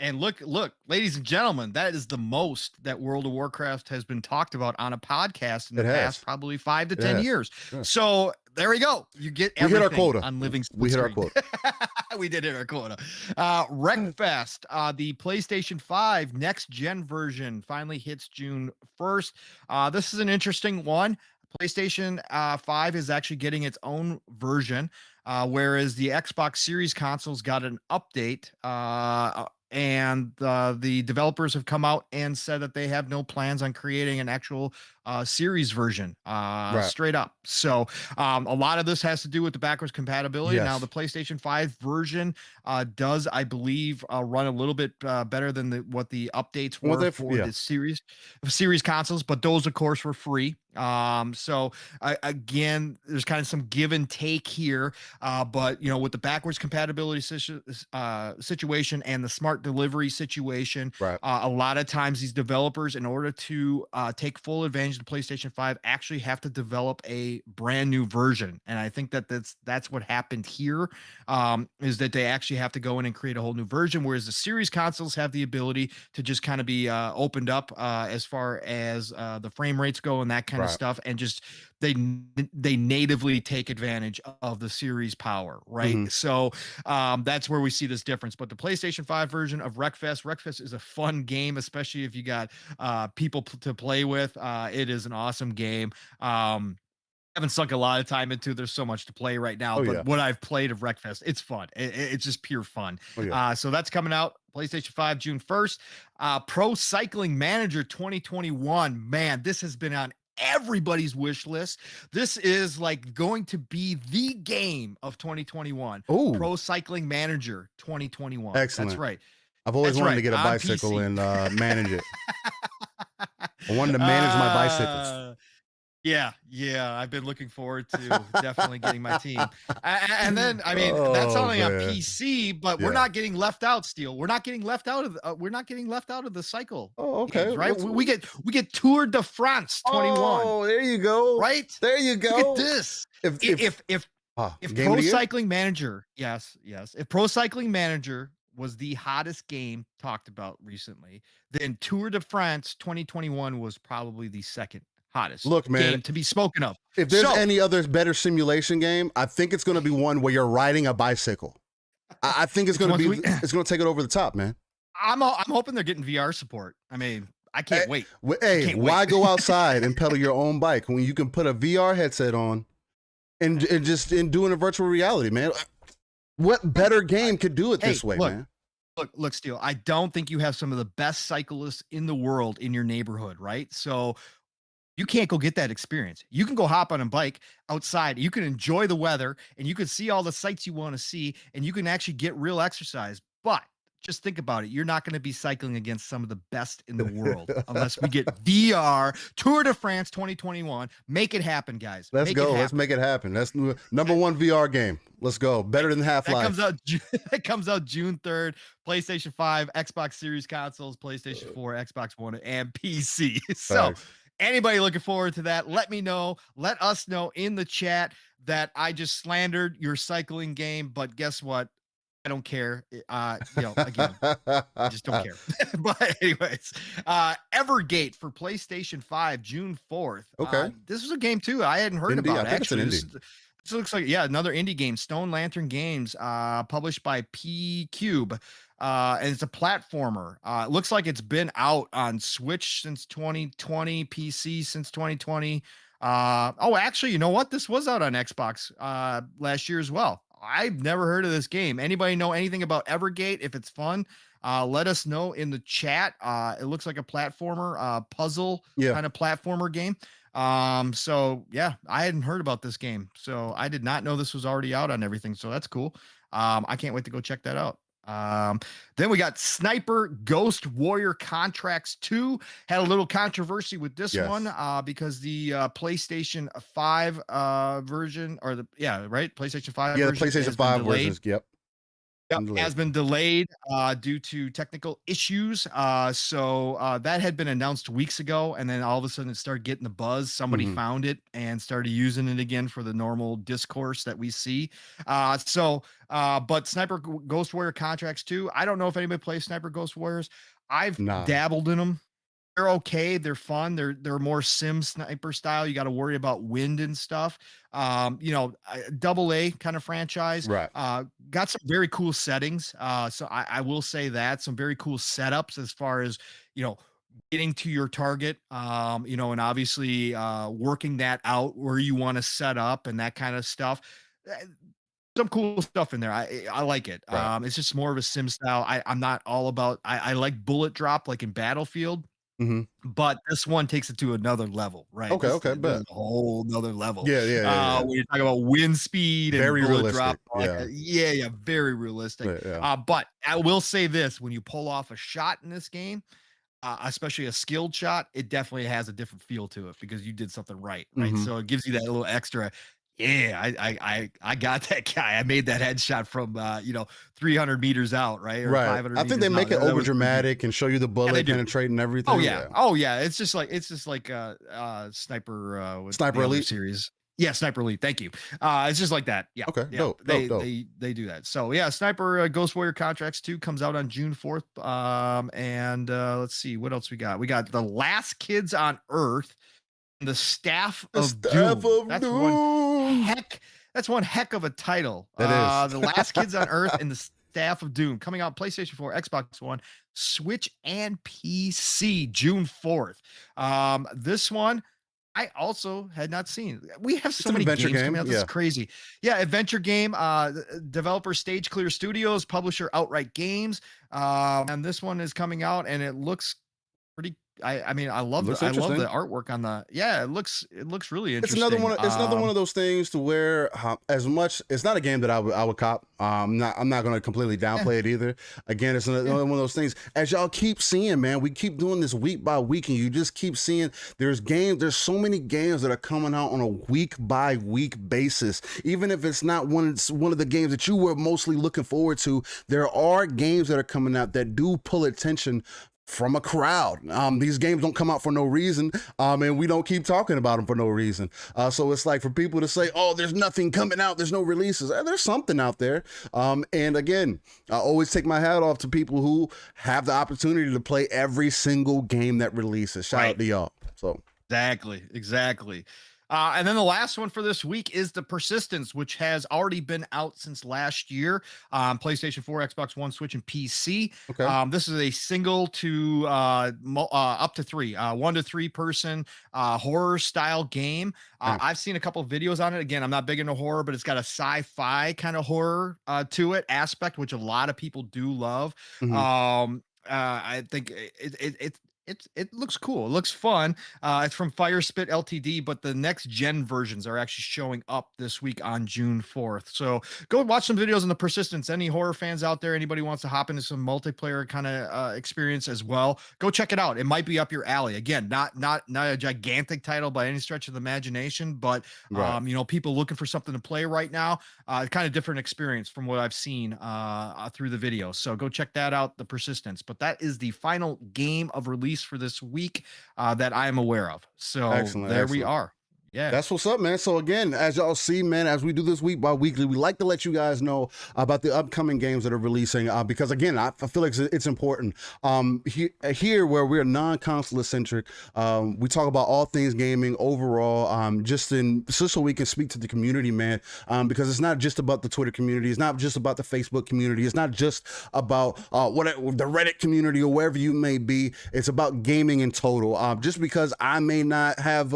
And look, ladies and gentlemen, that is the most that World of Warcraft has been talked about on a podcast in the past probably 5 to 10 years. Yeah. So there we go. You get everything. We hit our quota on living. We hit our quota. We did hit our quota. Wreckfest, the PlayStation 5 next gen version finally hits June 1st. This is an interesting one. PlayStation 5 is actually getting its own version, whereas the Xbox Series consoles got an update, and the developers have come out and said that they have no plans on creating an actual series version, straight up. So a lot of this has to do with the backwards compatibility. Yes. Now the PlayStation 5 version does, I believe, run a little bit better than what the updates were for the series consoles, but those of course were free. So again, there's kind of some give and take here, but you know, with the backwards compatibility situation and the smart delivery situation, a lot of times these developers, in order to take full advantage of the PlayStation 5, actually have to develop a brand new version. And I think that that's what happened here, is that they actually have to go in and create a whole new version, whereas the series consoles have the ability to just kind of be opened up as far as the frame rates go and that kind of stuff, and just they natively take advantage of the series power, right? Mm-hmm. So that's where we see this difference. But the PlayStation 5 version of Wreckfest is a fun game, especially if you got people to play with. It is an awesome game. Haven't sunk a lot of time into. There's so much to play right now, but what I've played of Wreckfest, it's fun. It's just pure fun. So that's coming out PlayStation 5 June 1st. Pro Cycling Manager 2021. Man, this has been on everybody's wish list. This is like going to be the game of 2021. Ooh. Pro Cycling Manager 2021. Excellent. That's right. I've always wanted to get a bicycle and manage it. I wanted to manage my bicycles. Yeah, I've been looking forward to definitely getting my team. And then, I mean, that's only on PC, but we're not getting left out, Steel. We're not getting left out of the cycle. Oh, okay. Games, right? We get Tour de France 21. Oh, there you go. Right? There you go. Look at this. If Pro Cycling Manager, if Pro Cycling Manager was the hottest game talked about recently, then Tour de France 2021 was probably the second hottest game to be spoken of. If there's any other better simulation game, I think it's going to be one where you're riding a bicycle. I think it's going to be it's going to take it over the top, man. I'm hoping they're getting VR support. I mean, I can't wait. Why go outside and pedal your own bike when you can put a VR headset on and just doing a virtual reality, man? What better game could do it this way, man? Look, Steel, I don't think you have some of the best cyclists in the world in your neighborhood, right? So you can't go get that experience. You can go hop on a bike outside. You can enjoy the weather and you can see all the sights you want to see, and you can actually get real exercise. But just think about it. You're not going to be cycling against some of the best in the world unless we get VR Tour de France 2021. Make it happen, guys. Let's go. Let's make it happen. That's number one VR game. Let's go. Better than Half-Life. That comes out June 3rd. PlayStation 5, Xbox Series consoles, PlayStation 4, Xbox One, and PC. So anybody looking forward to that, let me know. Let us know in the chat that I just slandered your cycling game, but guess what? I don't care. Again, I just don't care. But anyways, Evergate for PlayStation 5, June 4th. Okay. This was a game too I hadn't heard about. Actually, this looks like another indie game. Stone Lantern Games, published by P Cube. And it's a platformer. It looks like it's been out on Switch since 2020, PC since 2020. Oh, actually, you know what? This was out on Xbox last year as well. I've never heard of this game. Anybody know anything about Evergate? If it's fun, let us know in the chat. It looks like a platformer, puzzle Yeah. kind of platformer game. So yeah, I hadn't heard about this game. So I did not know this was already out on everything. So that's cool. I can't wait to go check that out. Then we got Sniper Ghost Warrior Contracts 2. Had a little controversy with this Yes. one because the PlayStation 5 version, or the PlayStation 5 Yeah, the version PlayStation has been 5 delayed. versions. Yep. Yep, has been delayed due to technical issues. So that had been announced weeks ago, and then all of a sudden it started getting the buzz. Somebody found it and started using it again for the normal discourse that we see. But Sniper Ghost Warrior Contracts 2, I don't know if anybody plays Sniper Ghost Warriors. I've dabbled in them. They're okay. They're fun. They're more sim sniper style. You got to worry about wind and stuff. Double A kind of franchise. Right. Got some very cool settings. So I will say that some very cool setups as far as, getting to your target, and obviously working that out where you want to set up and that kind of stuff. Some cool stuff in there. I like it. Right. It's just more of a sim style. I'm not all about, I like bullet drop like in Battlefield. But this one takes it to another level, right? Okay, this, okay, this is a whole nother level. Yeah. When you talk about wind speed and very bullet realistic. drop, very realistic. But I will say this: when you pull off a shot in this game, especially a skilled shot, it definitely has a different feel to it because you did something right? So it gives you that little extra. Yeah, I got that guy. I made that headshot from 300 meters out, right? Or Right. 500 I think they make it over dramatic and show you the bullet do. penetrating and everything. Oh yeah. It's just like Sniper with Sniper the other Elite series. Yeah, Sniper Elite. Thank you. It's just like that. Yeah. Okay. Yeah. Dope. They do that. So yeah, Sniper Ghost Warrior Contracts 2 comes out on June 4th. And let's see what else we got. We got The Last Kids on Earth. The Staff of Doom. That's one heck of a title. That is. The Last Kids on Earth and the Staff of Doom coming out PlayStation 4, Xbox One, Switch, and PC June 4th. This one I also had not seen. We have so many games coming out. This is crazy. Yeah, adventure game. Developer Stage Clear Studios, publisher Outright Games. And this one is coming out, and it looks pretty. I love the artwork on the. Yeah, it looks really interesting. It's another one of those things to where as much it's not a game that I would cop. I'm not going to completely downplay it either. Again, it's another one of those things. As y'all keep seeing, man, we keep doing this week by week, and you just keep seeing there's so many games that are coming out on a week by week basis. Even if it's not one of the games that you were mostly looking forward to, there are games that are coming out that do pull attention from a crowd. These games don't come out for no reason, and we don't keep talking about them for no reason. So it's like for people to say, oh, there's nothing coming out, there's no releases. There's something out there. And again, I always take my hat off to people who have the opportunity to play every single game that releases. Shout out to y'all. So exactly. And then the last one for this week is The Persistence, which has already been out since last year. PlayStation 4, Xbox One, Switch, and PC. Okay. This is a single to up to 3, 1 to 3 person horror style game. I've seen a couple of videos on it. Again, I'm not big into horror, but it's got a sci-fi kind of horror to it aspect, which a lot of people do love. I think it looks cool. It looks fun. It's from Firespit Ltd, but the next gen versions are actually showing up this week on June 4th. So go watch some videos on The Persistence. Any horror fans out there, anybody wants to hop into some multiplayer kind of experience as well, go check it out. It might be up your alley. Again, not a gigantic title by any stretch of the imagination, but people looking for something to play right now. Kind of different experience from what I've seen through the video. So go check that out, The Persistence. But that is the final game of release for this week that I am aware of. So excellent. We are. Yeah, that's what's up, man. So again, as y'all see, man, as we do this week by weekly, we like to let you guys know about the upcoming games that are releasing because again, I feel like it's important. Here where we're non-console centric, we talk about all things gaming overall, just so we can speak to the community, man. Because it's not just about the Twitter community, it's not just about the Facebook community, it's not just about the Reddit community or wherever you may be. It's about gaming in total. Just because I may not have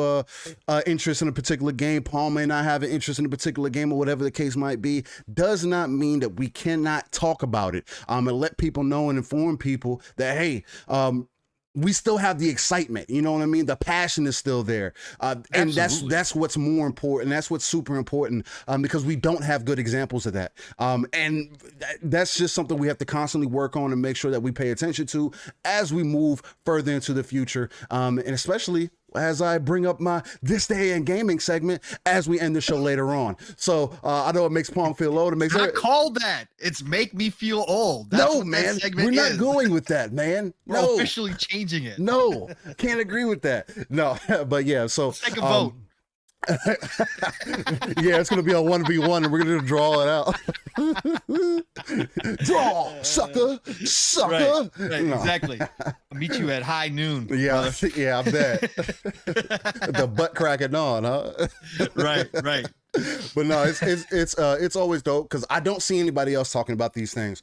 interest interest in a particular game, Paul may not have an interest in a particular game, or whatever the case might be, does not mean that we cannot talk about it and let people know and inform people that, hey, we still have the excitement, you know what I mean? The passion is still there. And that's what's more important. That's what's super important, because we don't have good examples of that. And that's just something we have to constantly work on and make sure that we pay attention to as we move further into the future. And especially as I bring up my This Day in Gaming segment as we end the show later on. So I know it makes Palm feel old. It makes I called that. It's make me feel old. That's no, man, we're not going with that, man. We're officially changing it. No, can't agree with that. No, but yeah, so let's take a vote. Yeah, it's gonna be a 1v1 and we're gonna draw it out. Draw, sucker. Right, no. Exactly. I'll meet you at high noon. Yeah, yeah, I bet. The butt cracking on, huh? Right. But no, it's always dope because I don't see anybody else talking about these things.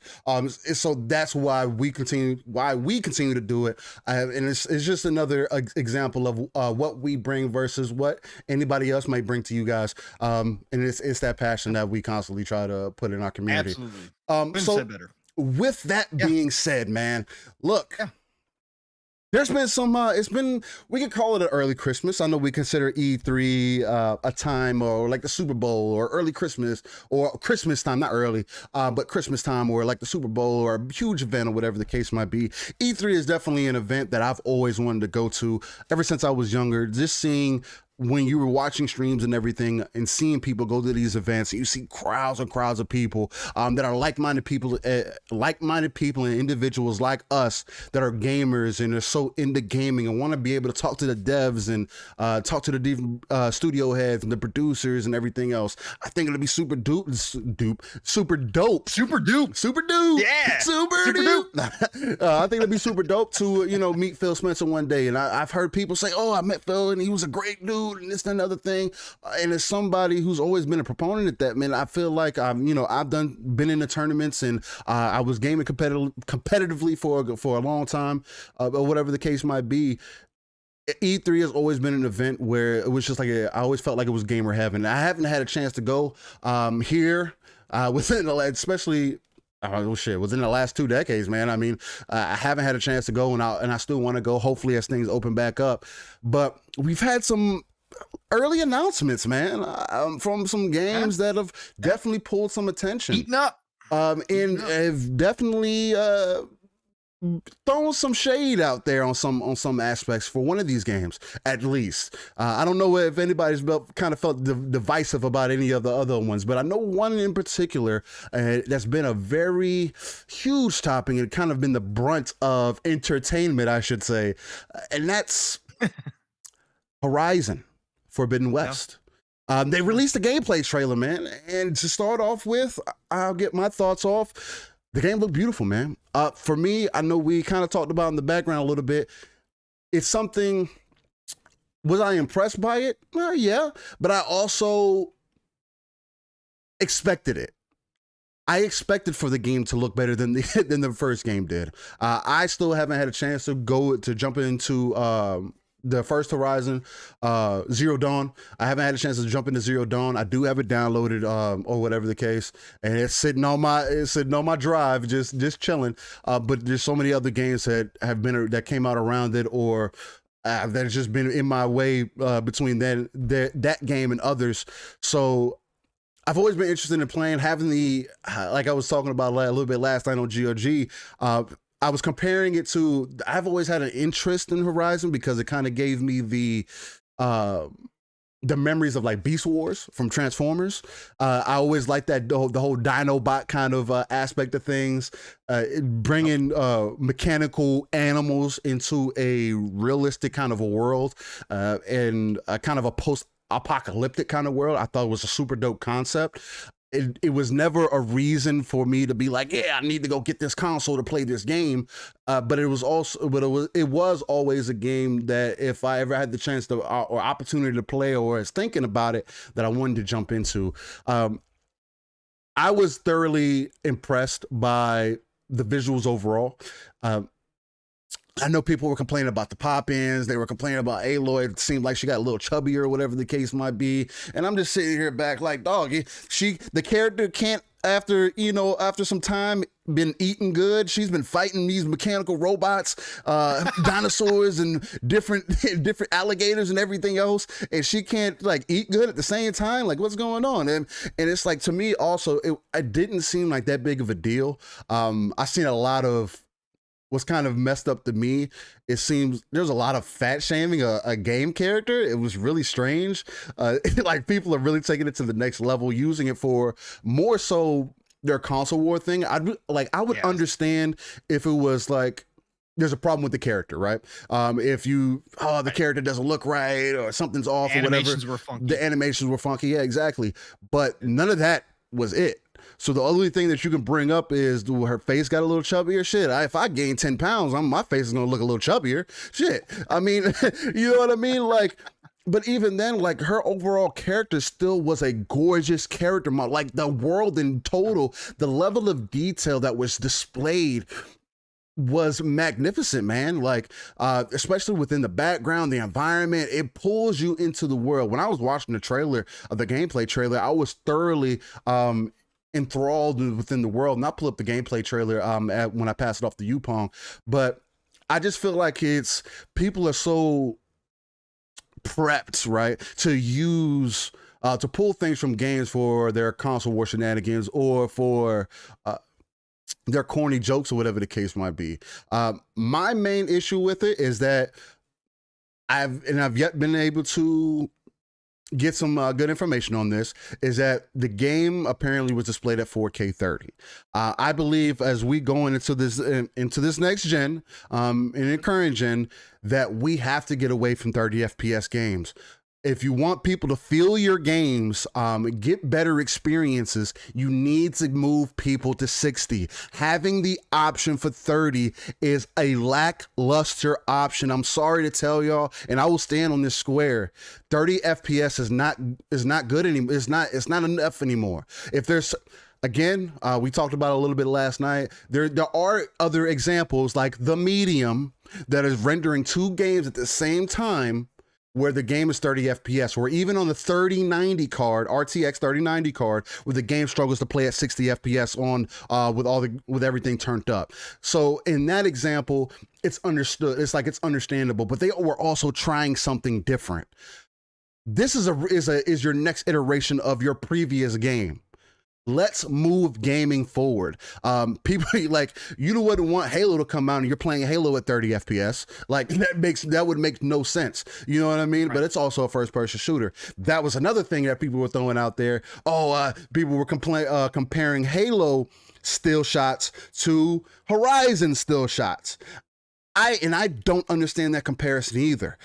So that's why we continue to do it, and it's just another example of what we bring versus what anybody else might bring to you guys. And it's that passion that we constantly try to put in our community. Absolutely. So with that being said, man, look. Yeah. There's been some, we could call it an early Christmas. I know we consider E3 a time, or like the Super Bowl, or early Christmas, or Christmas time, not early, but Christmas time, or like the Super Bowl, or a huge event, or whatever the case might be. E3 is definitely an event that I've always wanted to go to ever since I was younger. Just seeing when you were watching streams and everything and seeing people go to these events, and you see crowds and crowds of people that are like-minded people and individuals like us that are gamers and are so into gaming and want to be able to talk to the devs and talk to the studio heads and the producers and everything else. I think it'll be super dope. Yeah. Super dope. I think it'll be super dope to, meet Phil Spencer one day. And I've heard people say, oh, I met Phil and he was a great dude and this and another thing. And as somebody who's always been a proponent of that, man, I feel like I've been in the tournaments and I was gaming competitively for a long time, or whatever the case might be. E3 has always been an event where it was just like I always felt like it was gamer heaven. I haven't had a chance to go here within especially within the last 2 decades, man. I mean, I haven't had a chance to go, and I still want to go, hopefully, as things open back up. But we've had some early announcements, man, from some games that have definitely pulled some attention. Eating up. And have definitely throwing some shade out there on some aspects for one of these games, at least. I don't know if anybody's kind of felt divisive about any of the other ones, but I know one in particular that's been a very huge topic and kind of been the brunt of entertainment, I should say, and that's Horizon Forbidden West. They released a gameplay trailer, man, and to start off with, I'll get my thoughts off. The game looked beautiful, man. For me, I know we kind of talked about in the background a little bit. It's something, was I impressed by it? Yeah, but I also expected it. I expected for the game to look better than the first game did. I still haven't had a chance to jump into the first Horizon, Zero Dawn. I haven't had a chance to jump into Zero Dawn. I do have it downloaded, or whatever the case, and it's sitting on my drive, just chilling. But there's so many other games that came out around it, or that's just been in my way between that game and others. So I've always been interested in playing, having like I was talking about a little bit last night on GOG. I was comparing it to, I've always had an interest in Horizon because it kind of gave me the memories of like Beast Wars from Transformers. I always liked the whole Dinobot kind of aspect of things, bringing mechanical animals into a realistic kind of a world, and a kind of a post-apocalyptic kind of world. I thought it was a super dope concept. It was never a reason for me to be like, yeah, I need to go get this console to play this game. But it was always a game that if I ever had the chance to or opportunity to play, or was thinking about it, that I wanted to jump into. I was thoroughly impressed by the visuals overall. I know people were complaining about the pop-ins. They were complaining about Aloy. It seemed like she got a little chubbier or whatever the case might be. And I'm just sitting here back like, dog, the character can't, after some time, been eating good. She's been fighting these mechanical robots, dinosaurs and different alligators and everything else. And she can't like eat good at the same time. Like, what's going on? And it's like, to me also, it didn't seem like that big of a deal. I've seen a lot of, what's kind of messed up to me, it seems there's a lot of fat shaming a game character. It was really strange. Like, people are really taking it to the next level, using it for more so their console war thing. I would understand if it was like, there's a problem with the character, right? If the character doesn't look right or something's off or whatever. The animations were funky. Yeah, exactly. But none of that was it. So the only thing that you can bring up is, her face got a little chubbier? Shit, if I gain 10 pounds, my face is going to look a little chubbier. Shit. I mean, you know what I mean? Like, but even then, like, her overall character still was a gorgeous character model. Like, the world in total, the level of detail that was displayed was magnificent, man. Like, especially within the background, the environment, it pulls you into the world. When I was watching the gameplay trailer, I was thoroughly, enthralled within the world. And I'll pull up the gameplay trailer when I pass it off to Yupong. But I just feel like people are so prepped, right, to use to pull things from games for their console war shenanigans or for their corny jokes or whatever the case might be. My main issue with it is that I've yet been able to get some good information on this, is that the game apparently was displayed at 4K 30. I believe as we go into this next gen, in the current gen, that we have to get away from 30 FPS games. If you want people to feel your games, get better experiences, you need to move people to 60. Having the option for 30 is a lackluster option. I'm sorry to tell y'all, and I will stand on this square. 30 FPS is not good anymore. It's not enough anymore. If there's, again, we talked about it a little bit last night. There are other examples like The Medium that is rendering two games at the same time, where the game is 30 FPS, or even on the 3090 card, RTX 3090 card, where the game struggles to play at 60 FPS on with everything turned up. So in that example, it's understood. It's like, it's understandable, but they were also trying something different. This is your next iteration of your previous game. Let's move gaming forward. People like, you wouldn't want Halo to come out and you're playing Halo at 30 FPS. Like, that would make no sense. You know what I mean? Right. But it's also a first-person shooter. That was another thing that people were throwing out there. People were comparing Halo still shots to Horizon still shots. I don't understand that comparison either.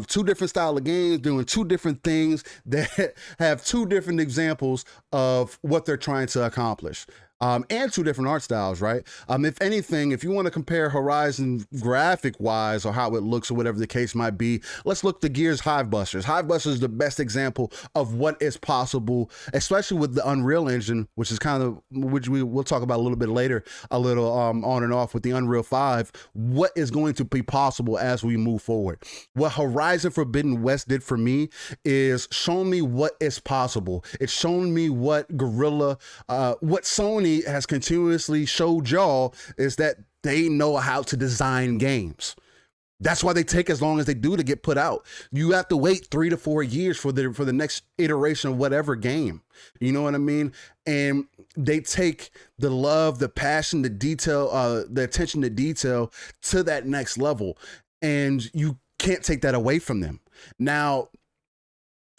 Two different style of games doing two different things that have two different examples of what they're trying to accomplish. And two different art styles, right? If anything, if you want to compare Horizon graphic wise or how it looks or whatever the case might be, let's look to Gears Hivebusters. Hivebusters is the best example of what is possible, especially with the Unreal Engine, which we'll talk about a little bit later, a little on and off with the Unreal 5, what is going to be possible as we move forward. What Horizon Forbidden West did for me is shown me what is possible. It's shown me what what Sony has continuously showed y'all, is that they know how to design games. That's why they take as long as they do to get put out. You have to wait 3 to 4 years for the next iteration of whatever game. You know what I mean? And they take the love, the passion, the detail, the attention to detail to that next level. And you can't take that away from them. Now,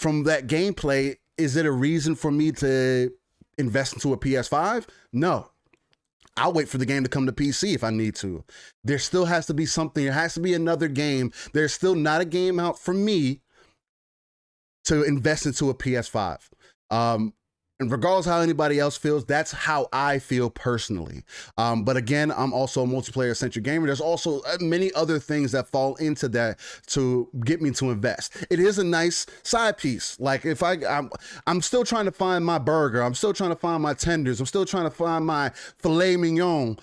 from that gameplay, is it a reason for me to invest into a PS5? No. I'll wait for the game to come to PC if I need to. There still has to be something. There has to be another game. There's still not a game out for me to invest into a PS5. And regardless of how anybody else feels, that's how I feel personally. But again, I'm also a multiplayer-centric gamer. There's also many other things that fall into that to get me to invest. It is a nice side piece. Like, if I'm still trying to find my burger. I'm still trying to find my tenders. I'm still trying to find my filet mignon.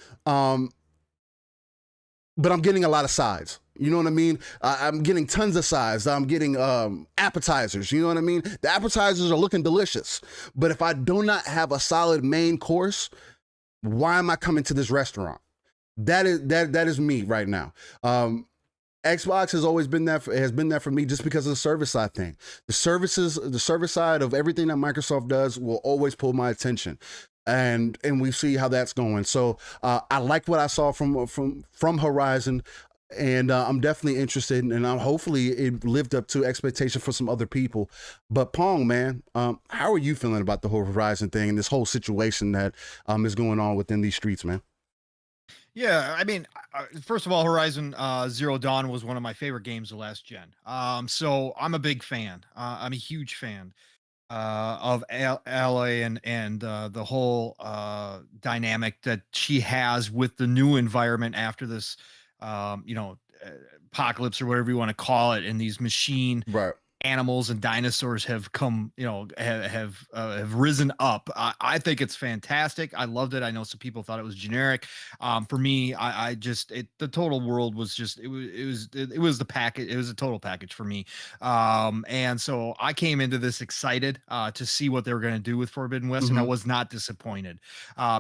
but I'm getting a lot of sides. You know what I mean? I'm getting tons of sides. I'm getting appetizers. You know what I mean? The appetizers are looking delicious, but if I do not have a solid main course, why am I coming to this restaurant? That is me right now. Xbox has always been there for me just because of the service side thing. The service side of everything that Microsoft does will always pull my attention, and we see how that's going. So I like what I saw from Horizon, and I'm definitely interested, and hopefully it lived up to expectation for some other people. But Pong, man, how are you feeling about the whole Horizon thing and this whole situation that is going on within these streets, man? Yeah, I mean, first of all, Horizon Zero Dawn was one of my favorite games of last gen. So I'm a big fan. I'm a huge fan of LA and the whole dynamic that she has with the new environment after this, you know, apocalypse or whatever you want to call it, and these machine Right. animals and dinosaurs have come, have risen up. I think it's fantastic. I loved it. I know some people thought it was generic. For me, I just the total world was just it was the package. It was a total package for me. And so I came into this excited to see what they were going to do with Forbidden West, and I Mm-hmm. was not disappointed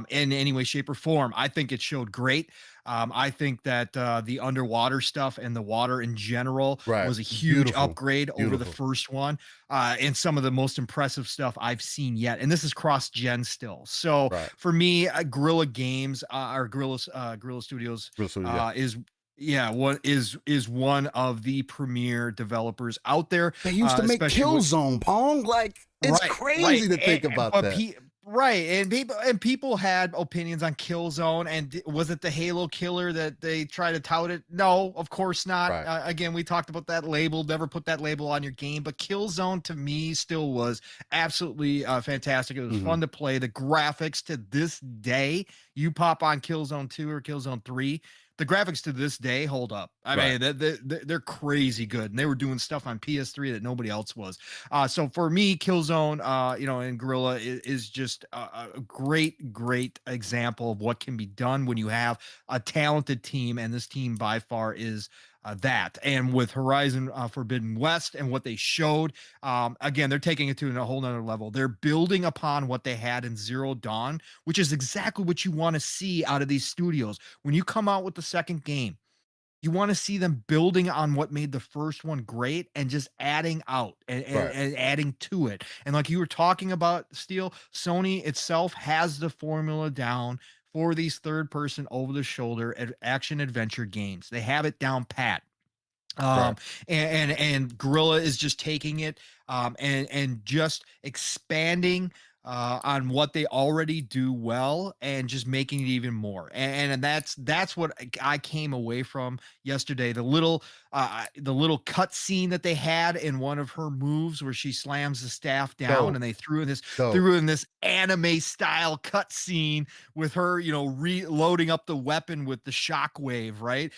in any way, shape, or form. I think it showed great. I think that the underwater stuff and the water in general Right. was a huge Beautiful. upgrade over the Beautiful. first one, and some of the most impressive stuff I've seen yet. And this is cross-gen still. So Right. for me, Guerrilla Games or Guerrilla Studios Yeah. is what is one of the premier developers out there, They used to make especially with Killzone, Pong. Like, it's right, right, crazy to think about but that. right, and people had opinions on Killzone, and was it the Halo killer that they try to tout it? No, of course not. Right. Again, we talked about that label. Never put that label on your game, but Killzone to me still was absolutely fantastic. It was Hmm. fun to play. The graphics to this day, you pop on Killzone 2 or Killzone 3. The graphics to this day hold up. I Right. mean, they're crazy good, and they were doing stuff on PS3 that nobody else was. So for me, Killzone, and Gorilla is just a great, great example of what can be done when you have a talented team, and this team by far is that. And with Horizon Forbidden West and what they showed, again, they're taking it to a whole nother level. They're building upon what they had in Zero Dawn, which is exactly what you want to see out of these studios. When you come out with the second game, you want to see them building on what made the first one great and just adding out Right. and adding to it. And like you were talking about, Steel, Sony itself has the formula down for these third person over the shoulder action adventure games. They have it down pat. Right. um and Gorilla is just taking it and just expanding on what they already do well and just making it even more. And that's what I came away from yesterday. The little cut scene that they had in one of her moves where she slams the staff down, Dope. and they threw in this Dope. anime style cut scene with her, reloading up the weapon with the shockwave, right?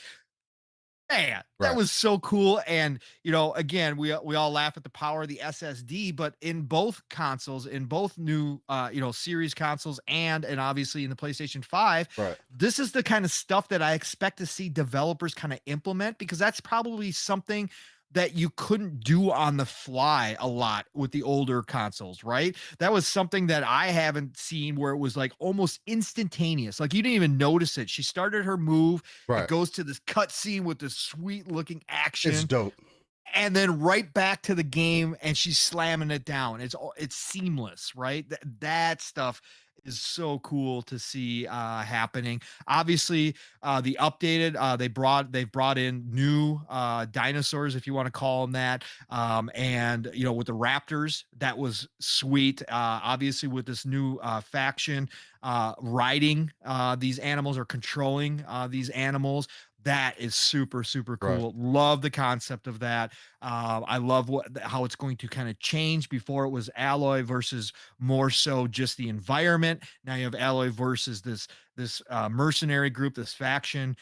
Man, that Right. was so cool. And again, we all laugh at the power of the SSD, but in both consoles, in both new series consoles, and obviously in the PlayStation 5, Right. this is the kind of stuff that I expect to see developers kind of implement, because that's probably something that you couldn't do on the fly a lot with the older consoles, right? That was something that I haven't seen, where it was like almost instantaneous. Like you didn't even notice it. She started her move, it Right. goes to this cut scene with this sweet looking It's action, dope. and then right back to the game, and she's slamming it down. It's seamless, right? That stuff is so cool to see happening. Obviously, the updated they've brought in new dinosaurs, if you want to call them that. And with the raptors, that was sweet. Obviously, with this new faction riding these animals or controlling these animals, that is super, super Right. cool. Love the concept of that. I love how it's going to kind of change. Before it was Alloy versus more so just the environment. Now you have Alloy versus this mercenary group, this faction,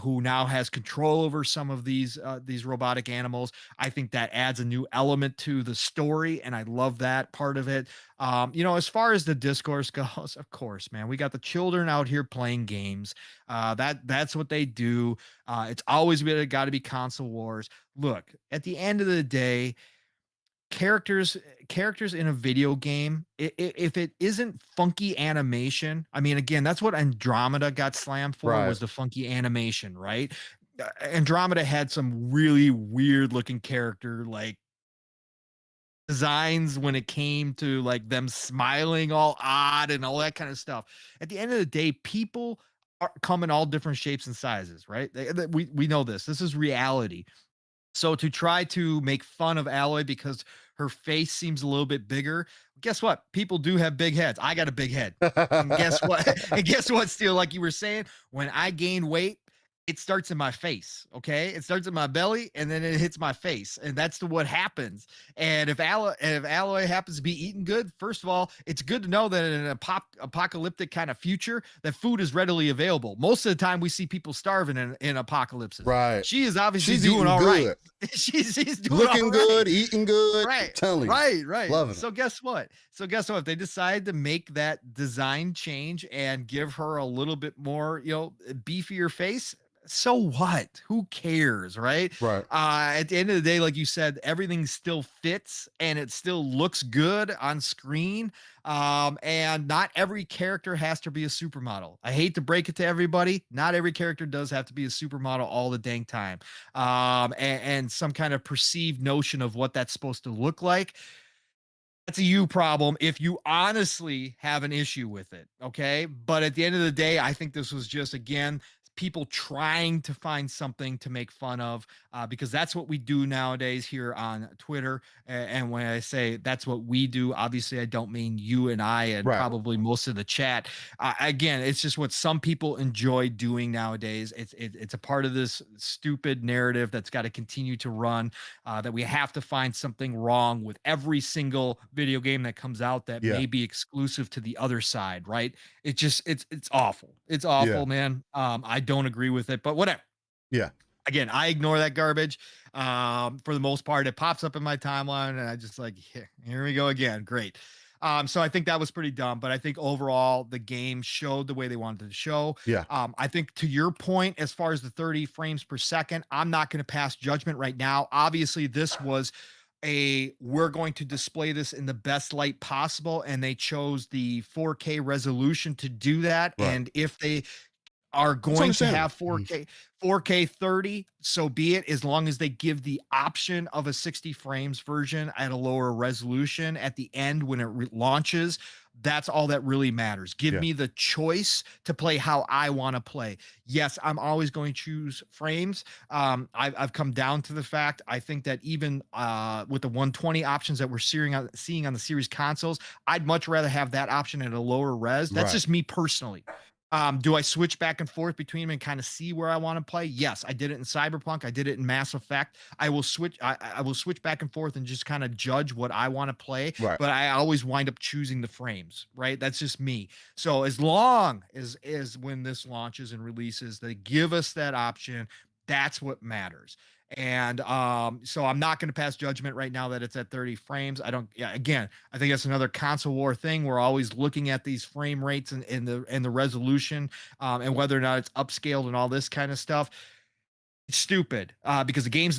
who now has control over some of these robotic animals. I think that adds a new element to the story, and I love that part of it. As far as the discourse goes, of course, man, we got the children out here playing games. That's what they do. It's always got to be console wars. Look, at the end of the day, characters in a video game, if it isn't funky animation, I mean, again, that's what Andromeda got slammed for, Right. was the funky animation, right? Andromeda had some really weird looking character like designs when it came to like them smiling all odd and all that kind of stuff. At the end of the day, people come in all different shapes and sizes, right? We know this. This is reality. So to try to make fun of Alloy because her face seems a little bit bigger, guess what? People do have big heads. I got a big head. And guess what? And guess what, Steele? Like you were saying, when I gain weight, it starts in my face. Okay. It starts in my belly and then it hits my face. And that's what happens. And if Alloy happens to be eating good, first of all, it's good to know that in an apocalyptic kind of future, that food is readily available. Most of the time we see people starving in apocalypses. Right. She is obviously She's doing eating all right. good. she's doing Looking all good, right. eating good. Right. Telling you. Right. Loving it. So guess what? If they decide to make that design change and give her a little bit more, beefier face, so what? Who cares, right? Right. At the end of the day, like you said, everything still fits and it still looks good on screen. And not every character has to be a supermodel. I hate to break it to everybody. Not every character does have to be a supermodel all the dang time. And some kind of perceived notion of what that's supposed to look like, that's a you problem if you honestly have an issue with it. Okay. But at the end of the day, I think this was just, again, people trying to find something to make fun of, because that's what we do nowadays here on Twitter. And when I say that's what we do, obviously I don't mean you and I and Right. probably most of the chat. Again, it's just what some people enjoy doing nowadays. It's a part of this stupid narrative that's got to continue to run, that we have to find something wrong with every single video game that comes out that Yeah. may be exclusive to the other side, right? It's awful. It's awful, Yeah. man. I don't agree with it, but whatever. Yeah. Again, I ignore that garbage. For the most part, it pops up in my timeline, and I just like, here we go again. Great. So I think that was pretty dumb, but I think overall the game showed the way they wanted to show. Yeah. I think to your point, as far as the 30 frames per second, I'm not going to pass judgment right now. Obviously, this was we're going to display this in the best light possible, and they chose the 4K resolution to do that. Right. And if they are going to have 4K 30, so be it, as long as they give the option of a 60 frames version at a lower resolution at the end when it launches. That's all that really matters. Give me the choice to play how I want to play. Yes, I'm always going to choose frames. I've come down to the fact, I think that even with the 120 options that we're seeing on the series consoles, I'd much rather have that option at a lower res. That's just me personally. Do I switch back and forth between them and kind of see where I want to play? Yes, I did it in Cyberpunk. I did it in Mass Effect. I will switch. I will switch back and forth and just kind of judge what I want to play. Right. But I always wind up choosing the frames. Right. That's just me. So as long as when this launches and releases, they give us that option. That's what matters. And so I'm not going to pass judgment right now that it's at 30 frames. Again, I think that's another console war thing. We're always looking at these frame rates and the resolution, and whether or not it's upscaled and all this kind of stuff. It's stupid, because the game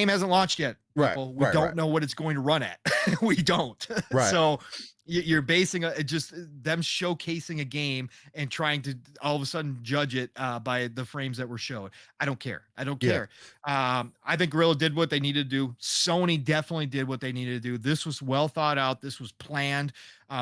hasn't launched yet. People. We don't know what it's going to run at. We don't. Right. So you're basing just them showcasing a game and trying to all of a sudden judge it by the frames that were showed. I don't care. I think Guerrilla did what they needed to do. Sony definitely did what they needed to do. This was well thought out. This was planned.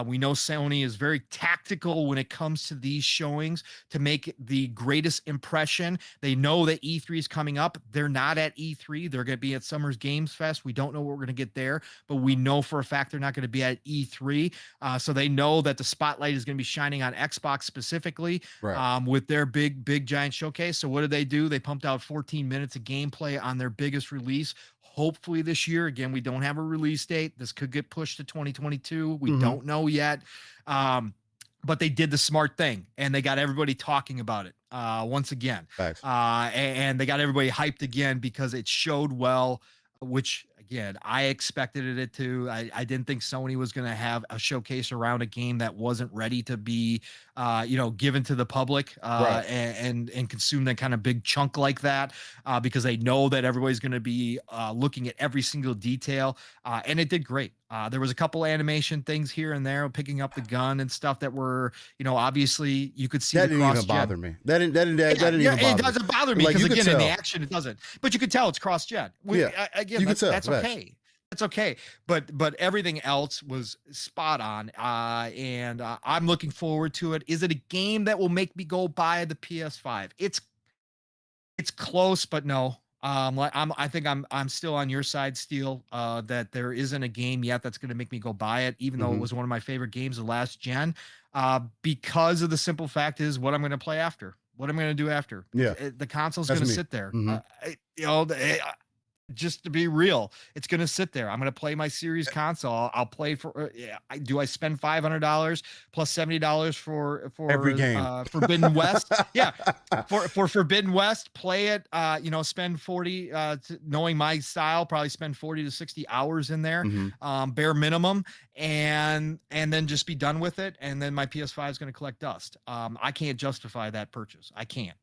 We know Sony is very tactical when it comes to these showings to make the greatest impression. They know that E3 is coming up. They're not at E3. They're going to be at Summer's Games Fest. We don't know what we're going to get there, but we know for a fact they're not going to be at E3. So they know that the spotlight is going to be shining on Xbox specifically, with their big giant showcase. So what did they do? They pumped out 14 minutes of gameplay on their biggest release. hopefully this year. Again, we don't have a release date. This could get pushed to 2022. We don't know yet. But they did the smart thing and they got everybody talking about it once again. And they got everybody hyped again because it showed well, which again, I expected it to. I didn't think Sony was going to have a showcase around a game that wasn't ready to be, given to the public and consume that kind of big chunk like that because they know that everybody's going to be looking at every single detail. And it did great. There was a couple animation things here and there, picking up the gun and stuff that were, obviously you could see that didn't even bother me. That didn't even bother me. It doesn't bother me because again, in the action, it doesn't. But you could tell it's cross-gen. Again, that's okay. That's okay. But everything else was spot on. And I'm looking forward to it. Is it a game that will make me go buy the PS5? It's close, but no. I think I'm still on your side, Steel, that there isn't a game yet that's going to make me go buy it, even though it was one of my favorite games of last gen, because of the simple fact is what I'm going to play after, what I'm going to do after. The console's going to sit there. Just to be real, it's going to sit there. I'm going to play my series console. I'll play for, do I spend $500 plus $70 for every game? Forbidden West. For Forbidden West, play it, spend 40, knowing my style, probably spend 40 to 60 hours in there, bare minimum, and then just be done with it. And then my PS5 is going to collect dust. I can't justify that purchase. I can't.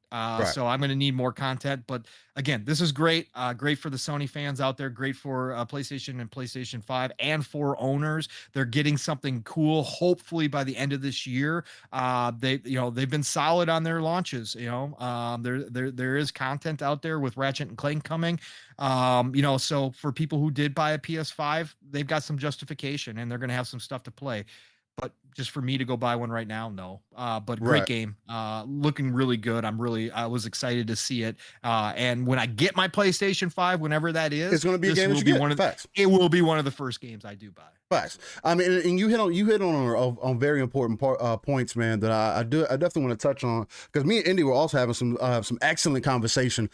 So I'm going to need more content, but again, this is great. Great for the Sony fans out there. Great for PlayStation and PlayStation 5 and for owners. They're getting something cool. Hopefully by the end of this year, they've been solid on their launches. There is content out there with Ratchet and Clank coming. So for people who did buy a PS5, they've got some justification and they're going to have some stuff to play. But just for me to go buy one right now, no. But great game, looking really good. I was excited to see it. And when I get my PlayStation 5, whenever that is, it's going to be a game that you get. Facts. It will be one of the first games I do buy. Facts. I mean, and you hit on very important points, man. That I definitely want to touch on because me and Indy were also having some excellent conversation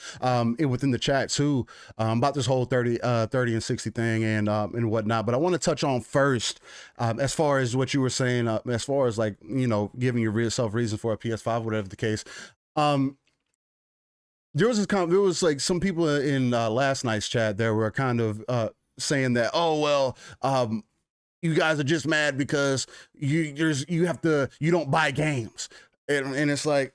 within the chat too about this whole 30 and 60 thing and whatnot. But I want to touch on first as far as what you were saying, as far as like giving yourself reason for a PS5, whatever the case. There was like some people in last night's chat there were kind of saying that, oh well, you guys are just mad because you don't buy games, and it's like,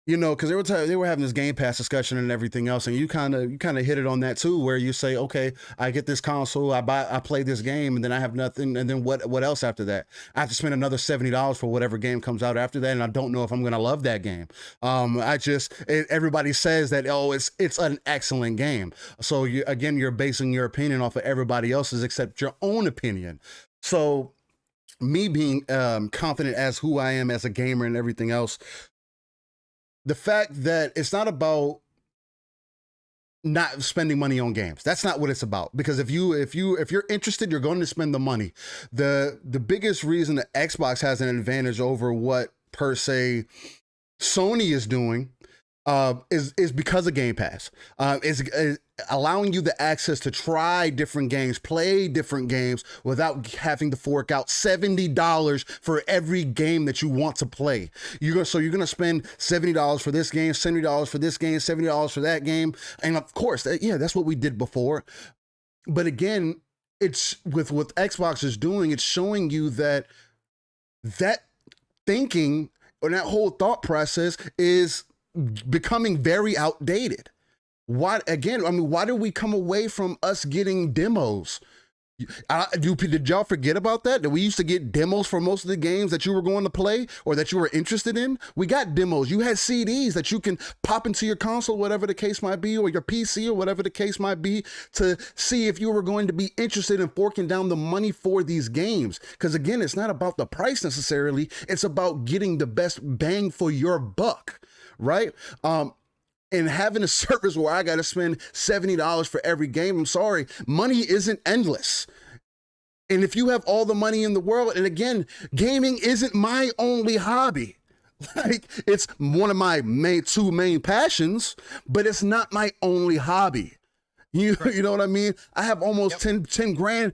because they were having this Game Pass discussion and everything else, and you kind of hit it on that too, where you say, okay, I get this console, I play this game, and then I have nothing, and then what else after that? I have to spend another $70 for whatever game comes out after that, and I don't know if I'm gonna love that game. Everybody says that, oh, it's an excellent game, so you're basing your opinion off of everybody else's except your own opinion. So me being confident as who I am as a gamer and everything else, the fact that it's not about not spending money on games. That's not what it's about. Because if you're interested, you're going to spend the money. The biggest reason that Xbox has an advantage over what per se Sony is doing is because of Game Pass. Is allowing you the access to try different games, play different games without having to fork out $70 for every game that you want to play. You're going to spend $70 for this game, $70 for this game, $70 for that game. And of course, that's what we did before. But again, it's with what Xbox is doing, it's showing you that thinking or that whole thought process is becoming very outdated. Why did we come away from us getting demos? Did y'all forget about that? That we used to get demos for most of the games that you were going to play or that you were interested in? We got demos. You had CDs that you can pop into your console, whatever the case might be, or your PC or whatever the case might be, to see if you were going to be interested in forking down the money for these games. Because again, it's not about the price necessarily. It's about getting the best bang for your buck, right? And having a service where I got to spend $70 for every game, I'm sorry, money isn't endless. And if you have all the money in the world, and again, gaming isn't my only hobby. Like, it's one of my two main passions, but it's not my only hobby. You know what I mean? I have almost 10 grand,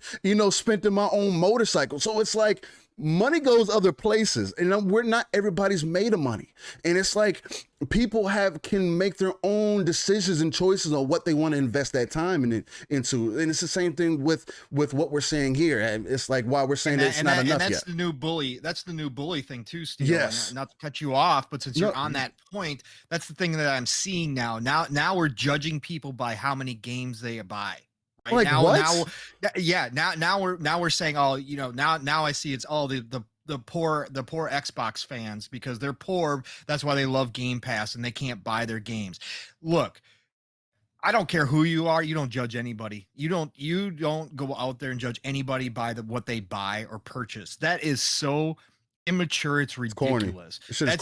spent in my own motorcycle. So it's like money goes other places, and we're not everybody's made of money. And it's like people can make their own decisions and choices on what they want to invest that time into. And it's the same thing with what we're saying here. And it's like why we're saying it's not enough yet. That's the new bully. That's the new bully thing too, Steve. Yes. Not to cut you off, but since you're on that point, that's the thing that I'm seeing now. Now we're judging people by how many games they buy. Right? Like what? Now we're saying, oh, now I see it's all the poor Xbox fans because they're poor. That's why they love Game Pass and they can't buy their games. Look, I don't care who you are. You don't judge anybody. You don't go out there and judge anybody by what they buy or purchase. That is so immature. It's ridiculous. That's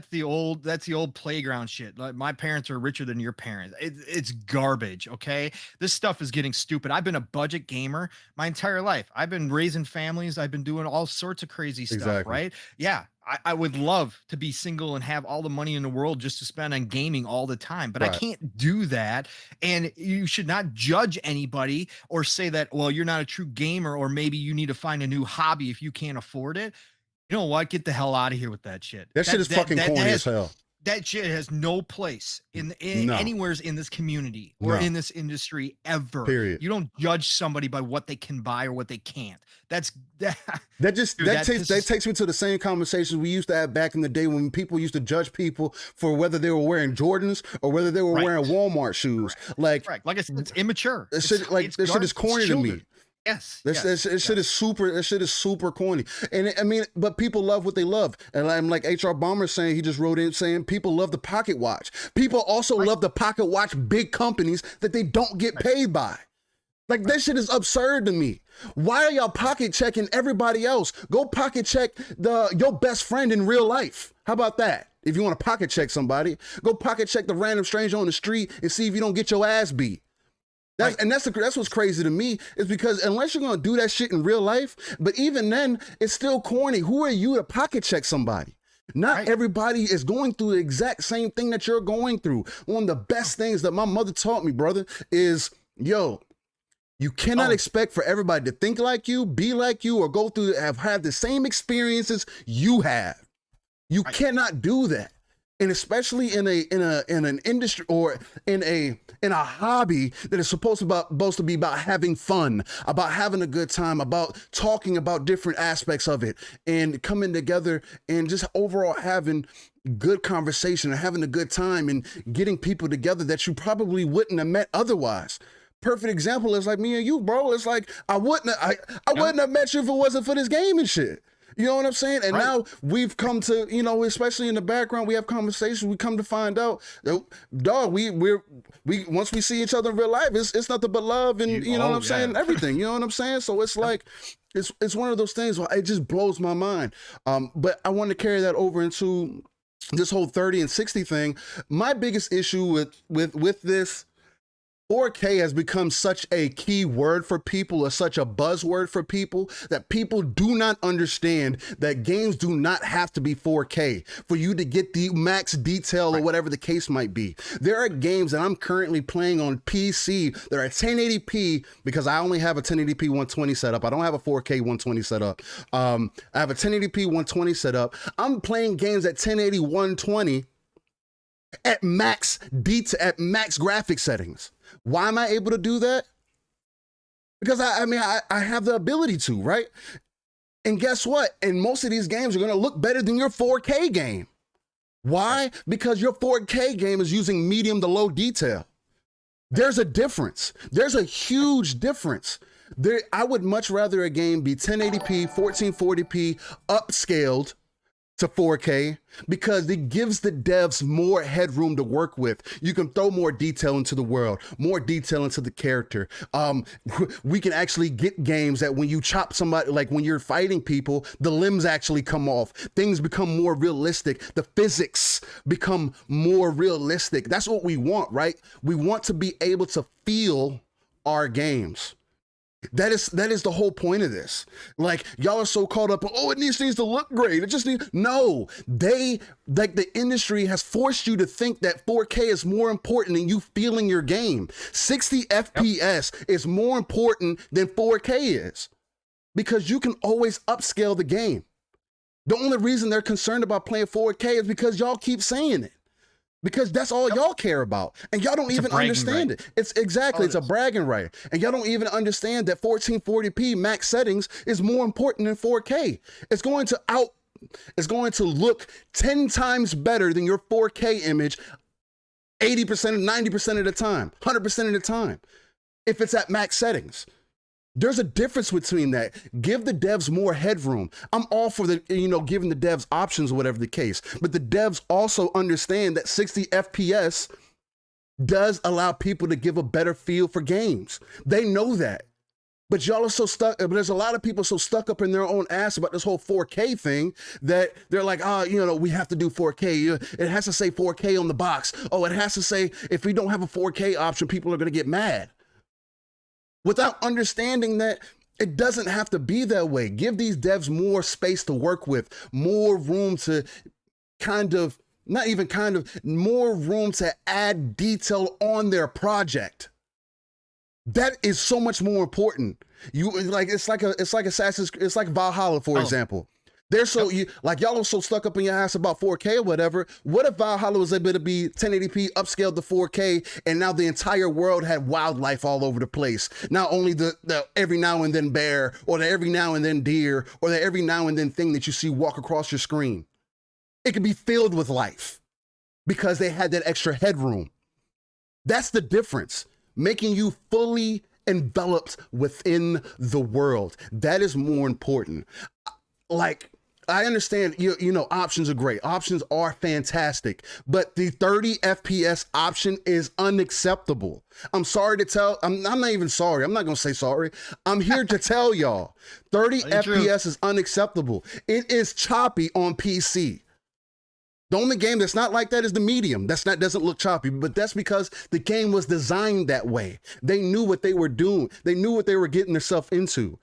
the old playground shit. Like, my parents are richer than your parents. It's garbage. Okay. This stuff is getting stupid. I've been a budget gamer my entire life. I've been raising families. I've been doing all sorts of crazy stuff. Right. Yeah. I would love to be single and have all the money in the world just to spend on gaming all the time, but I can't do that. And you should not judge anybody or say that, well, you're not a true gamer, or maybe you need to find a new hobby if you can't afford it. You know what? Get the hell out of here with that shit. That shit is fucking corny as hell. That shit has no place anywhere in this community or in this industry ever. Period. You don't judge somebody by what they can buy or what they can't. That takes me to the same conversations we used to have back in the day when people used to judge people for whether they were wearing Jordans or whether they were wearing Walmart shoes. Like I said, it's immature. This shit is corny to me. Yes. That shit is super corny. And I mean, but people love what they love. And I'm like HR Bomber saying, he just wrote in saying people love the pocket watch. People also love the pocket watch big companies that they don't get paid by. Like that shit is absurd to me. Why are y'all pocket checking everybody else? Go pocket check your best friend in real life. How about that? If you want to pocket check somebody, go pocket check the random stranger on the street and see if you don't get your ass beat. That's what's crazy to me, is because unless you're gonna do that shit in real life, but even then, it's still corny. Who are you to pocket check somebody? Not everybody is going through the exact same thing that you're going through. One of the best things that my mother taught me, brother, is you cannot expect for everybody to think like you, be like you, or go through have the same experiences you have. You cannot do that. And especially in an industry or in a hobby that is supposed to be about having fun, about having a good time, about talking about different aspects of it, and coming together and just overall having good conversation and having a good time and getting people together that you probably wouldn't have met otherwise. Perfect example is like me and you, bro. It's like I wouldn't have met you if it wasn't for this game and shit. You know what I'm saying? And now we've come to, especially in the background, we have conversations. We come to find out that, dog, we once we see each other in real life, it's nothing but love and you know what I'm saying, everything. You know what I'm saying? So it's like it's one of those things where it just blows my mind. But I want to carry that over into this whole 30 and 60 thing. My biggest issue with this, 4K has become such a key word for people, or such a buzzword for people, that people do not understand that games do not have to be 4K for you to get the max detail or whatever the case might be. There are games that I'm currently playing on PC that are 1080p because I only have a 1080p 120 setup. I don't have a 4K 120 setup. I have a 1080p 120 setup. I'm playing games at 1080 120 at max graphic settings. Why am I able to do that? Because I have the ability to, right? And guess what? And most of these games are going to look better than your 4K game. Why? Because your 4K game is using medium to low detail. There's a difference. There's a huge difference. I would much rather a game be 1080p, 1440p, upscaled to 4K, because it gives the devs more headroom to work with. You can throw more detail into the world, more detail into the character. We can actually get games that when you chop somebody, like when you're fighting people, the limbs actually come off. Things become more realistic. The physics become more realistic. That's what we want, right? We want to be able to feel our games. That is the whole point of this. Like, y'all are so caught up, oh, it needs to look great. It just needs, no, like the industry has forced you to think that 4K is more important than you feeling your game. 60 FPS is more important than 4K is, because you can always upscale the game. The only reason they're concerned about playing 4K is because y'all keep saying it. Because that's all y'all care about. And y'all don't even understand it. It's exactly, it's a bragging right. And y'all don't even understand that 1440p max settings is more important than 4K. It's going to look 10 times better than your 4K image 80%, 90% of the time, 100% of the time, if it's at max settings. There's a difference between that. Give the devs more headroom. I'm all for giving the devs options, whatever the case. But the devs also understand that 60 FPS does allow people to give a better feel for games. They know that. But y'all are so stuck. But there's a lot of people so stuck up in their own ass about this whole 4K thing that they're like, we have to do 4K. It has to say 4K on the box. Oh, it has to say, if we don't have a 4K option, people are going to get mad. Without understanding that it doesn't have to be that way. Give these devs more space to work with, more room to more room to add detail on their project. That is so much more important. It's like Valhalla, for example. They're so y'all are so stuck up in your ass about 4K or whatever. What if Valhalla was able to be 1080p upscaled to 4K, and now the entire world had wildlife all over the place? Not only the every now and then bear, or the every now and then deer, or the every now and then thing that you see walk across your screen. It could be filled with life because they had that extra headroom. That's the difference, making you fully enveloped within the world. That is more important. Like, I understand, options are great. Options are fantastic, but the 30 FPS option is unacceptable. I'm sorry to tell, I'm not even sorry. I'm not going to say sorry. I'm here to tell y'all, 30 FPS is unacceptable. It is choppy on PC. The only game that's not like that is the Medium. Doesn't look choppy, but that's because the game was designed that way. They knew what they were doing. They knew what they were getting themselves into.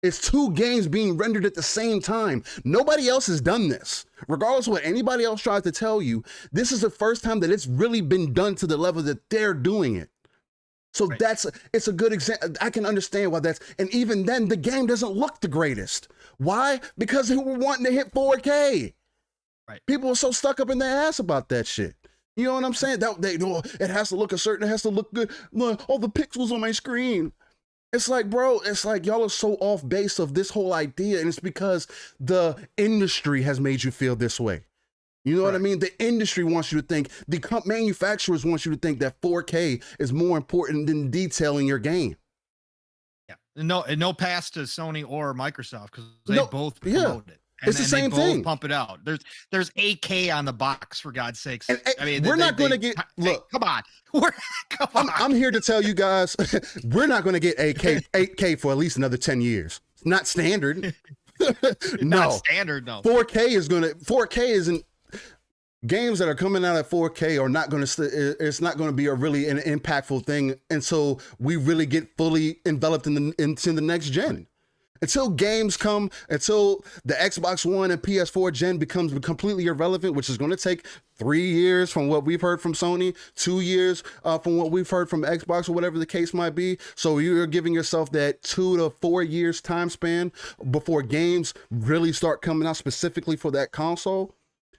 It's two games being rendered at the same time. Nobody else has done this. Regardless of what anybody else tries to tell you, this is the first time that it's really been done to the level that they're doing it. So it's a good example. I can understand why and even then the game doesn't look the greatest. Why? Because they were wanting to hit 4K. Right. People are so stuck up in their ass about that shit. You know what I'm saying? It has to look it has to look good. Look, all the pixels on my screen. It's like, bro, y'all are so off base of this whole idea, and it's because the industry has made you feel this way. You know what I mean? The industry wants you to think, the manufacturers want you to think that 4K is more important than detailing your game. Yeah, no pass to Sony or Microsoft, because they both promote it. And it's the same thing. Pump it out. There's 8K on the box, for God's sakes. And we're not going to get. Look, come on. I'm here to tell you guys, we're not going to get 8K for at least another 10 years. It's not standard. Not standard, no. 4K isn't. Games that are coming out at 4K are not going to. It's not going to be an impactful thing until we really get fully enveloped into the next gen. Until games come, until the Xbox One and PS4 gen becomes completely irrelevant, which is going to take 3 years from what we've heard from Sony, 2 years from what we've heard from Xbox, or whatever the case might be. So you're giving yourself that 2 to 4 years time span before games really start coming out specifically for that console.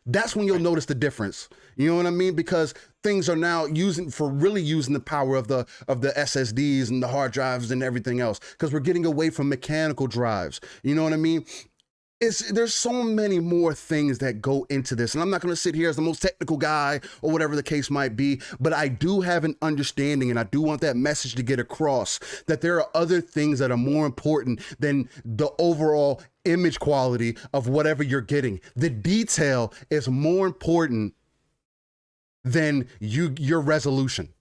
That's when you'll notice the difference. You know what I mean? Because things are now using the power of the SSDs and the hard drives and everything else. Because we're getting away from mechanical drives. You know what I mean? There's so many more things that go into this, and I'm not going to sit here as the most technical guy or whatever the case might be, but I do have an understanding, and I do want that message to get across that there are other things that are more important than the overall image quality of whatever you're getting. The detail is more important than your resolution.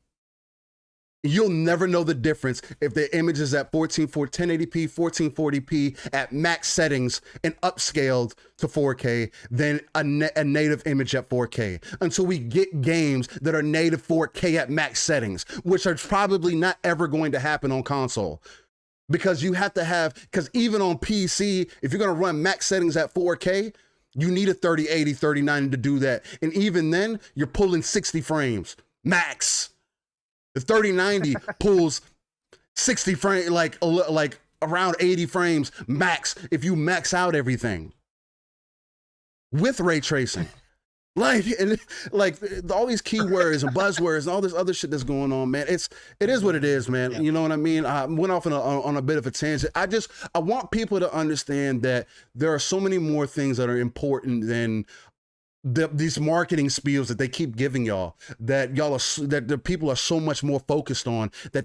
You'll never know the difference if the image is at 1080p, 1440p at max settings and upscaled to 4K than a native image at 4K until we get games that are native 4K at max settings, which are probably not ever going to happen on console. because you have to have, because even on PC, if you're going to run max settings at 4K, you need a 3080, 3090 to do that. And even then, you're pulling 60 frames max. The 3090 pulls 60 frames, like around 80 frames max if you max out everything with ray tracing. Like all these keywords and buzzwords and all this other shit that's going on, man. It is what it is, man. Yeah. You know what I mean? I went off on a bit of a tangent. I want people to understand that there are so many more things that are important than these marketing spiels that they keep giving y'all, that the people are so much more focused on, that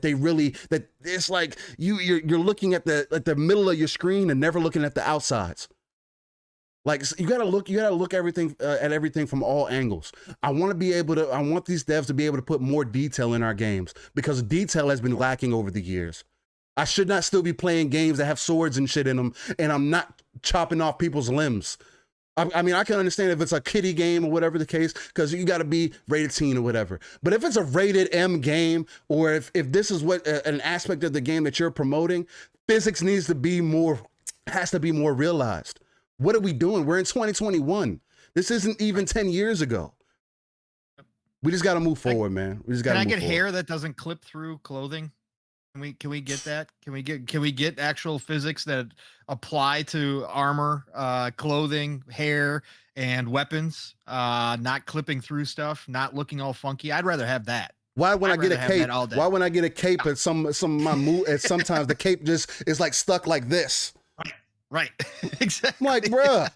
it's like you're looking at the middle of your screen and never looking at the outsides. Like, you gotta look everything at everything from all angles. I want these devs to be able to put more detail in our games, because detail has been lacking over the years. I should not still be playing games that have swords and shit in them, and I'm not chopping off people's limbs. I mean, I can understand if it's a kiddie game or whatever the case, because you got to be rated teen or whatever. But if it's a rated M game, or if this is what an aspect of the game that you're promoting, physics has to be more realized. What are we doing? We're in 2021. This isn't even 10 years ago. We just got to move forward, man. We just got to move forward. Can I get hair that doesn't clip through clothing? Can we get that? Can we get actual physics that apply to armor, clothing, hair, and weapons, not clipping through stuff, not looking all funky? I'd rather have that. Why when I get a cape? Why when I get a cape at some of my move? Sometimes the cape just is like stuck like this. Right. Exactly. I'm like, bruh,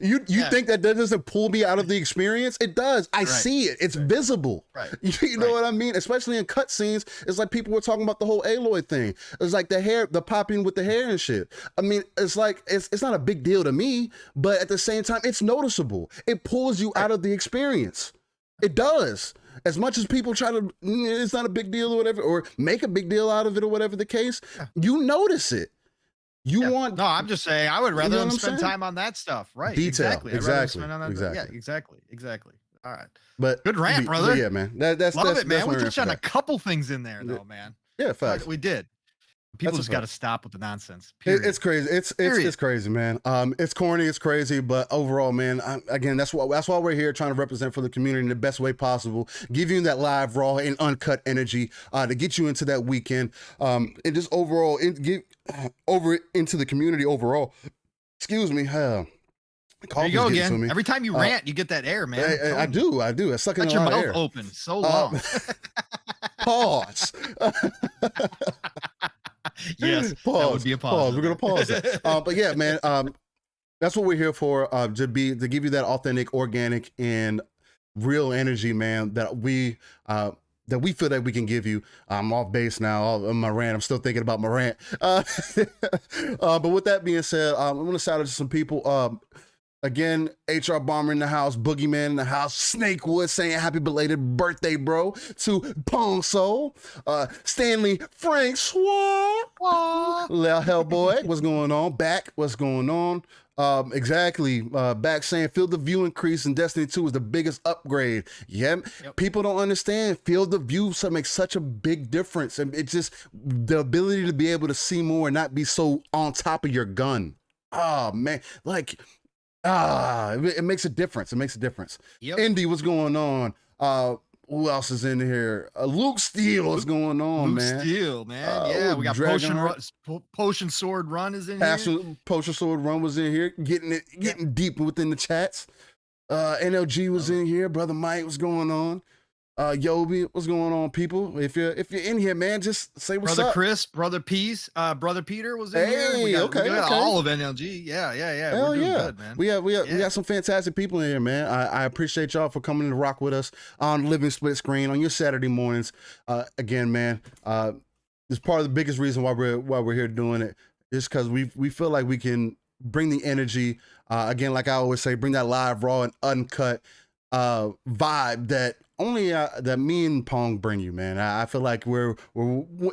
you think that doesn't pull me out of the experience? It does. I see it. It's visible. Right. You know what I mean? Especially in cutscenes. It's like people were talking about the whole Aloy thing. It's like the popping with the hair and shit. I mean, it's like, it's not a big deal to me, but at the same time, it's noticeable. It pulls you out of the experience. It does. As much as people try to, it's not a big deal or whatever, or make a big deal out of it or whatever the case, you notice it. No, I'm just saying, I would rather spend time on that stuff. Right. Detail. Exactly. Yeah, exactly. All right. But good rant, brother. Yeah, man. That's it, man. We touched touched on a couple things in there, though, man. Yeah, facts. We did. People just got to stop with the nonsense. It's crazy. It's crazy, man. It's corny. It's crazy. But overall, man, again, that's why we're here, trying to represent for the community in the best way possible, give you that live, raw, and uncut energy to get you into that weekend, and just overall get over into the community overall. Excuse me. There you go again. Every time you rant, you get that air, man. I do. I suck in a lot of air. Your mouth open so long. Pause. Yes, pause. That would be a pause. We're gonna pause that. But yeah, man, that's what we're here for. To give you that authentic, organic, and real energy, man. That we feel that we can give you. I'm off base now. My rant. I'm still thinking about my rant. But with that being said, I'm gonna shout out to some people. Again, HR Bomber in the house, Boogeyman in the house, Snakewood saying happy belated birthday, bro, to Pong Soul, Stanley Francois, Lil Hellboy, what's going on? Back, what's going on? Exactly. Back saying field of view increase in Destiny 2 is the biggest upgrade. Yep. People don't understand field of view makes such a big difference, and it's just the ability to be able to see more and not be so on top of your gun. Oh man, like. It makes a difference. It makes a difference. Yep. Indy, what's going on? Who else is in here? Luke Steele, what's going on, man? Luke Steele, man. Yeah, we got Potion Sword Run is in here. Potion Sword Run was in here, getting deep within the chats. NLG was in here. Brother Mike, what's going on? Yobi, what's going on, people? If you're in here, man, just say what's Brother up. Chris, Brother Peace, Brother Peter was in here. We got all of NLG. Yeah. Hell We're doing yeah. good, man. We got some fantastic people in here, man. I appreciate y'all for coming to rock with us on Living Split Screen on your Saturday mornings. Again, man, it's part of the biggest reason why we're here doing it is because we feel like we can bring the energy. Again, like I always say, bring that live, raw, and uncut vibe that only that me and Pong bring you, man. I feel like we're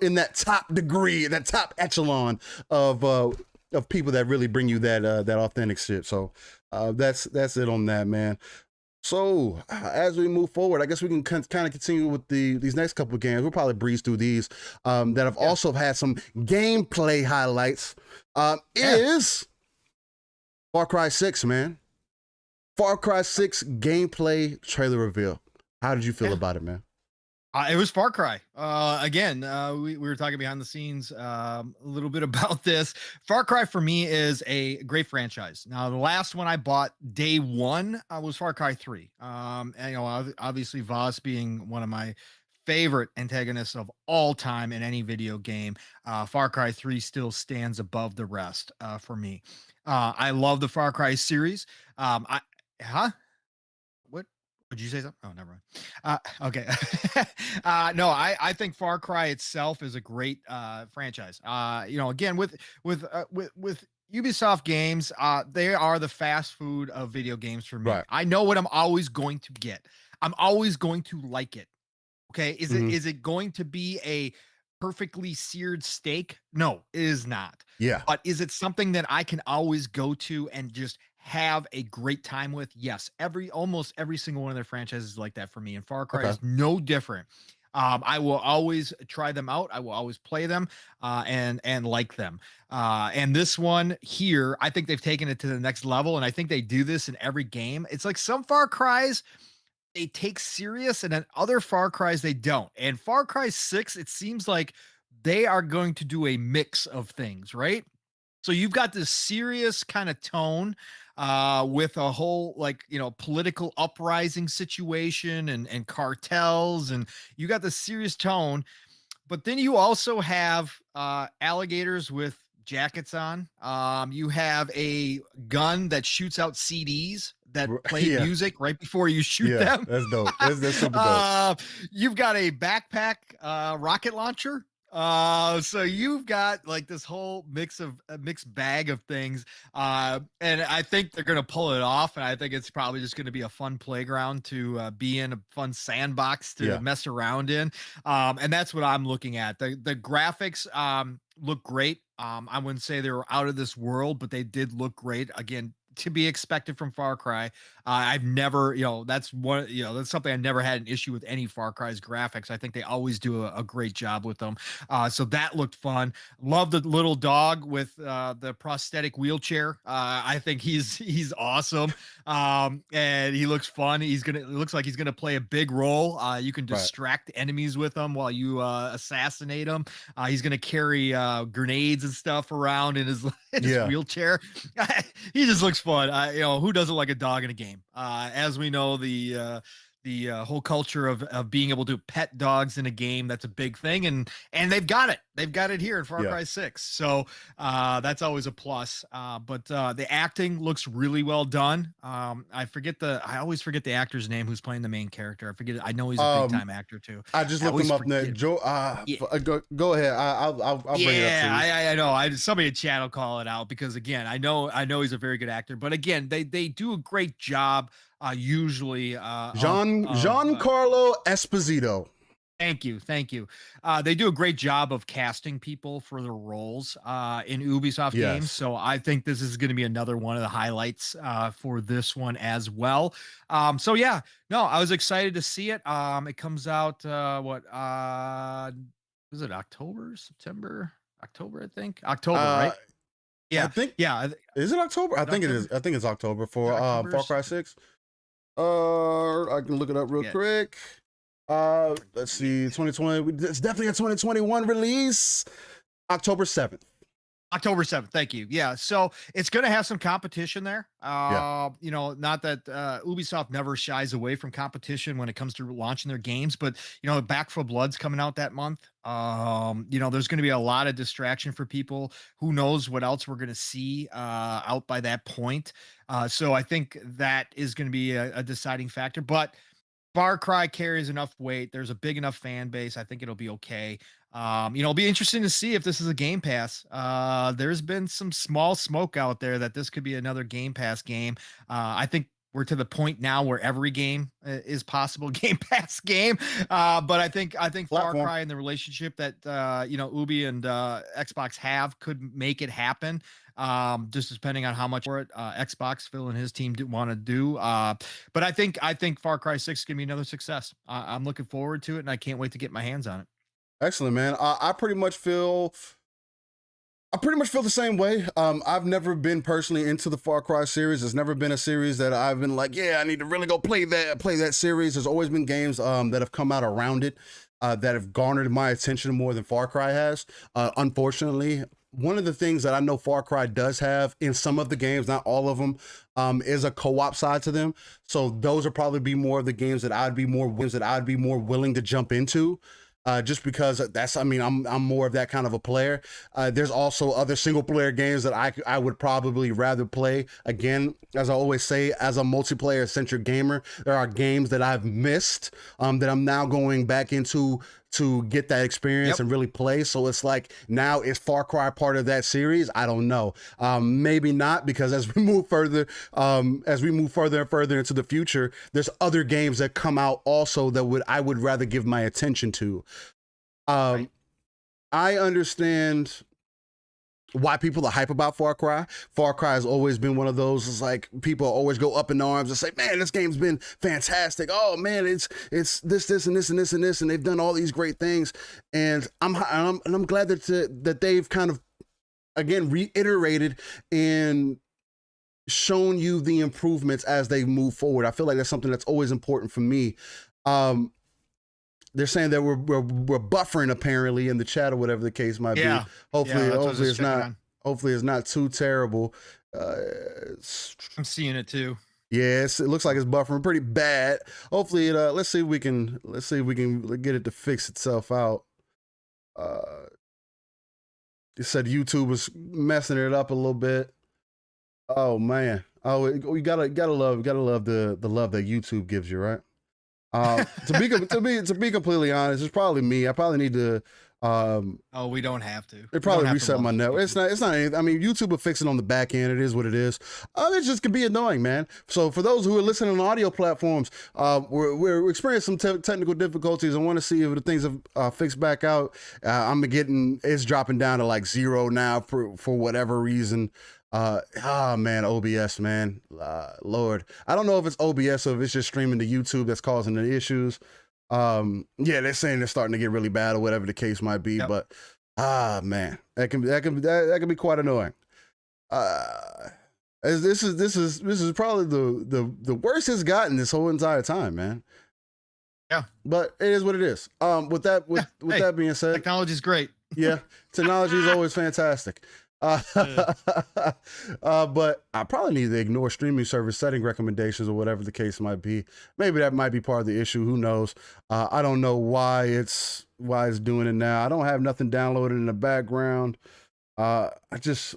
in that top degree, that top echelon of people that really bring you that authentic shit. So that's it on that, man. So as we move forward, I guess we can kind of continue with these next couple of games. We'll probably breeze through these that have also had some gameplay highlights. Is Far Cry 6, man. Far Cry 6 gameplay trailer reveal. How did you feel about it, man? It was Far Cry. Again, we were talking behind the scenes a little bit about this. Far Cry for me is a great franchise. Now, the last one I bought day one was Far Cry 3. And, obviously Voss being one of my favorite antagonists of all time in any video game. Far Cry 3 still stands above the rest for me. I love the Far Cry series. Huh? What? Would you say something? Oh, never mind. Okay. No, I think Far Cry itself is a great franchise. Again with Ubisoft games, they are the fast food of video games for me. Right. I know what I'm always going to get. I'm always going to like it. Okay. Is it going to be a perfectly seared steak? No, it is not. Yeah. But is it something that I can always go to and just have a great time with? Yes. Almost every single one of their franchises is like that for me. And Far Cry is no different. I will always try them out. I will always play them and like them. And this one here, I think they've taken it to the next level. And I think they do this in every game. It's like some Far Cries they take serious, and then other Far Cries they don't. And Far Cry 6, it seems like they are going to do a mix of things, right? So you've got this serious kind of tone with a whole political uprising situation and cartels, and you got the serious tone, but then you also have alligators with jackets on. You have a gun that shoots out CDs that play music right before you shoot them. That's dope. That's super dope. You've got a backpack rocket launcher. So you've got like this whole mixed bag of things. And I think they're gonna pull it off. And I think it's probably just gonna be a fun playground to be in, a fun sandbox to mess around in. And that's what I'm looking at. The graphics look great. I wouldn't say they were out of this world, but they did look great. Again, to be expected from Far Cry. I've never, that's something I never had an issue with any Far Cry's graphics. I think they always do a great job with them. So that looked fun. Love the little dog with the prosthetic wheelchair. I think he's awesome. And he looks fun. It looks like he's gonna play a big role. You can distract enemies with him while you assassinate him. He's gonna carry grenades and stuff around in his wheelchair. He just looks fun. Who doesn't like a dog in a game? As we know, the whole culture of being able to pet dogs in a game, that's a big thing, and they've got it here in Far Cry 6. So that's always a plus. But the acting looks really well done. I always forget the actor's name who's playing the main character. I know he's a big time actor too. I just looked him up now. Joe, go ahead. I'll bring it up to you. I know. Somebody in chat will call it out, because again, I know he's a very good actor, but again, they do a great job. Usually Giancarlo Esposito. Thank you. They do a great job of casting people for their roles in Ubisoft games. So I think this is going to be another one of the highlights for this one as well. I was excited to see it. It comes out is it October, I think October, right? Yeah, Is it October? I think it is. I think it's October for Far Cry 6. I can look it up real quick. Let's see, 2020. It's definitely a 2021 release. October 7th. October 7th. Thank you. Yeah. So it's going to have some competition there. Not that Ubisoft never shies away from competition when it comes to launching their games, but Back 4 Blood's coming out that month. There's going to be a lot of distraction for people. Who knows what else we're going to see out by that point. So I think that is going to be a deciding factor, but Far Cry carries enough weight. There's a big enough fan base. I think it'll be okay. It'll be interesting to see if this is a Game Pass. There's been some small smoke out there that this could be another Game Pass game. I think we're to the point now where every game is possible Game Pass game. But I think Far Cry and the relationship that Ubi and Xbox have could make it happen. just depending on how much for it Xbox Phil and his team want to do. But I think Far Cry 6 is gonna be another success. I'm looking forward to it, and I can't wait to get my hands on it. Excellent, man. I pretty much feel the same way. I've never been personally into the Far Cry series. It's never been a series that I've been like, yeah, I need to really go play that series. There's always been games that have come out around it that have garnered my attention more than Far Cry has. Unfortunately, one of the things that I know Far Cry does have in some of the games, not all of them, is a co-op side to them. So those are probably be more of the games that I'd be more willing to jump into. Just because I'm more of that kind of a player. There's also other single player games that I would probably rather play. Again, as I always say, as a multiplayer centric gamer, there are games that I've missed that I'm now going back into to get that experience and really play. So it's like, now is Far Cry part of that series? I don't know. Maybe not, because as we move further and further into the future, there's other games that come out also that I would rather give my attention to. I understand why people are hype about Far Cry. Far Cry has always been one of those, it's like people always go up in arms and say, man, this game's been fantastic. Oh man, it's this and this and this and this, and they've done all these great things. And I'm glad that they've kind of, again, reiterated and shown you the improvements as they move forward. I feel like that's something that's always important for me. They're saying that we're buffering apparently in the chat or whatever the case might be. Hopefully it's not too terrible. I'm seeing it too. Yes, it looks like it's buffering pretty bad. Hopefully let's see if we can get it to fix itself out. It said YouTube was messing it up a little bit. Oh man. Oh, you gotta love the love that YouTube gives you, right? To be completely honest, it's probably me. I probably need to. We don't have to. It probably reset my network. It's not anything. I mean, YouTube will fix it on the back end. It is what it is. It just can be annoying, man. So for those who are listening on audio platforms, we're experiencing some technical difficulties. I want to see if the things have fixed back out. It's dropping down to like 0 now for whatever reason. Man, OBS, man, Lord, I don't know if it's OBS or if it's just streaming to YouTube that's causing the issues. Yeah, they're saying they're starting to get really bad or whatever the case might be, but man, that can be quite annoying. This is probably the worst it's gotten this whole entire time, man. Yeah, but it is what it is. With that being said, technology is great. Yeah, technology is always fantastic. But I probably need to ignore streaming service setting recommendations or whatever the case might be. Maybe that might be part of the issue. Who knows? I don't know why it's doing it now. I don't have nothing downloaded in the background. I just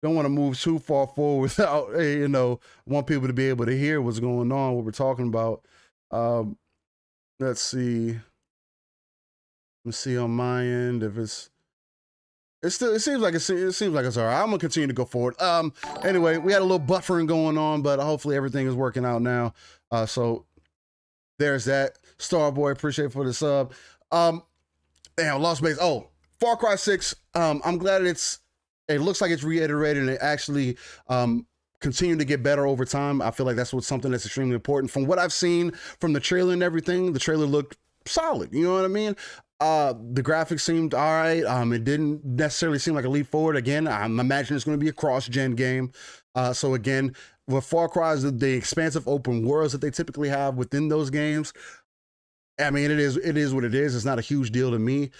don't want to move too far forward without, want people to be able to hear what's going on, what we're talking about. Let's see. Let's see on my end if it's. It seems like it's all right. I'm gonna continue to go forward. Anyway, we had a little buffering going on, but hopefully everything is working out now. So there's that. Starboy, appreciate for the sub. Damn, lost base. Oh, Far Cry 6. I'm glad it looks like it's reiterated and it actually continue to get better over time. I feel like that's something that's extremely important. From what I've seen from the trailer and everything, the trailer looked solid. You know what I mean? The graphics seemed all right. It didn't necessarily seem like a leap forward. Again, I'm imagining it's going to be a cross-gen game. So again, with Far Cry, the expansive open worlds that they typically have within those games, I mean, it is what it is. It's not a huge deal to me.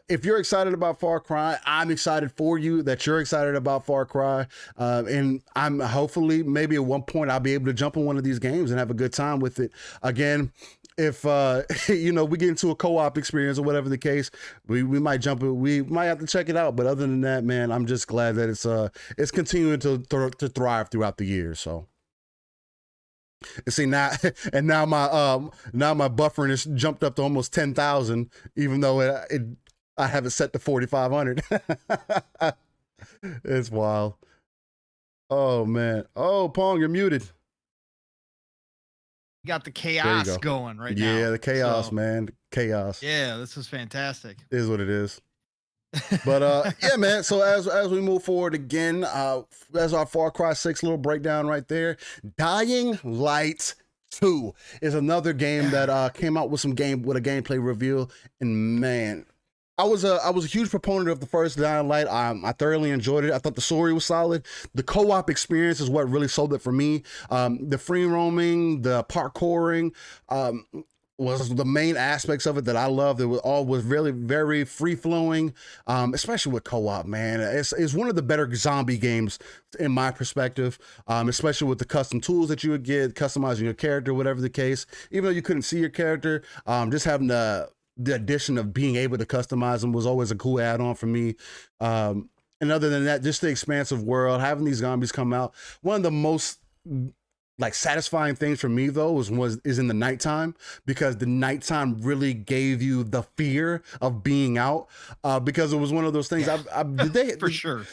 If you're excited about Far Cry, I'm excited for you that you're excited about Far Cry. And I'm hopefully maybe at one point I'll be able to jump in one of these games and have a good time with it. Again, if we get into a co-op experience or whatever the case, we might jump it. We might have to check it out. But other than that, man, I'm just glad that it's continuing to thrive throughout the years. So. And see now my buffering has jumped up to almost 10,000, even though I have it set to 4,500. It's wild. Oh man. Oh, Pong, you're muted. Got the chaos going right now. Yeah, the chaos, man. Chaos. Yeah, this is fantastic. It is what it is. But yeah, man. So as we move forward again, that's our Far Cry 6 little breakdown right there. Dying Light 2 is another game that came out with a gameplay reveal, and man, I was a huge proponent of the first Dying Light. I thoroughly enjoyed it. I thought the story was solid. The co-op experience is what really sold it for me. The free roaming, the parkouring, was the main aspects of it that I loved. It was really very free flowing, especially with co-op. Man, it's one of the better zombie games in my perspective, especially with the custom tools that you would get, customizing your character, whatever the case. Even though you couldn't see your character, just having the addition of being able to customize them was always a cool add-on for me. And other than that, just the expansive world, having these zombies come out. One of the most like satisfying things for me though is in the nighttime, because the nighttime really gave you the fear of being out, because it was one of those things. For sure.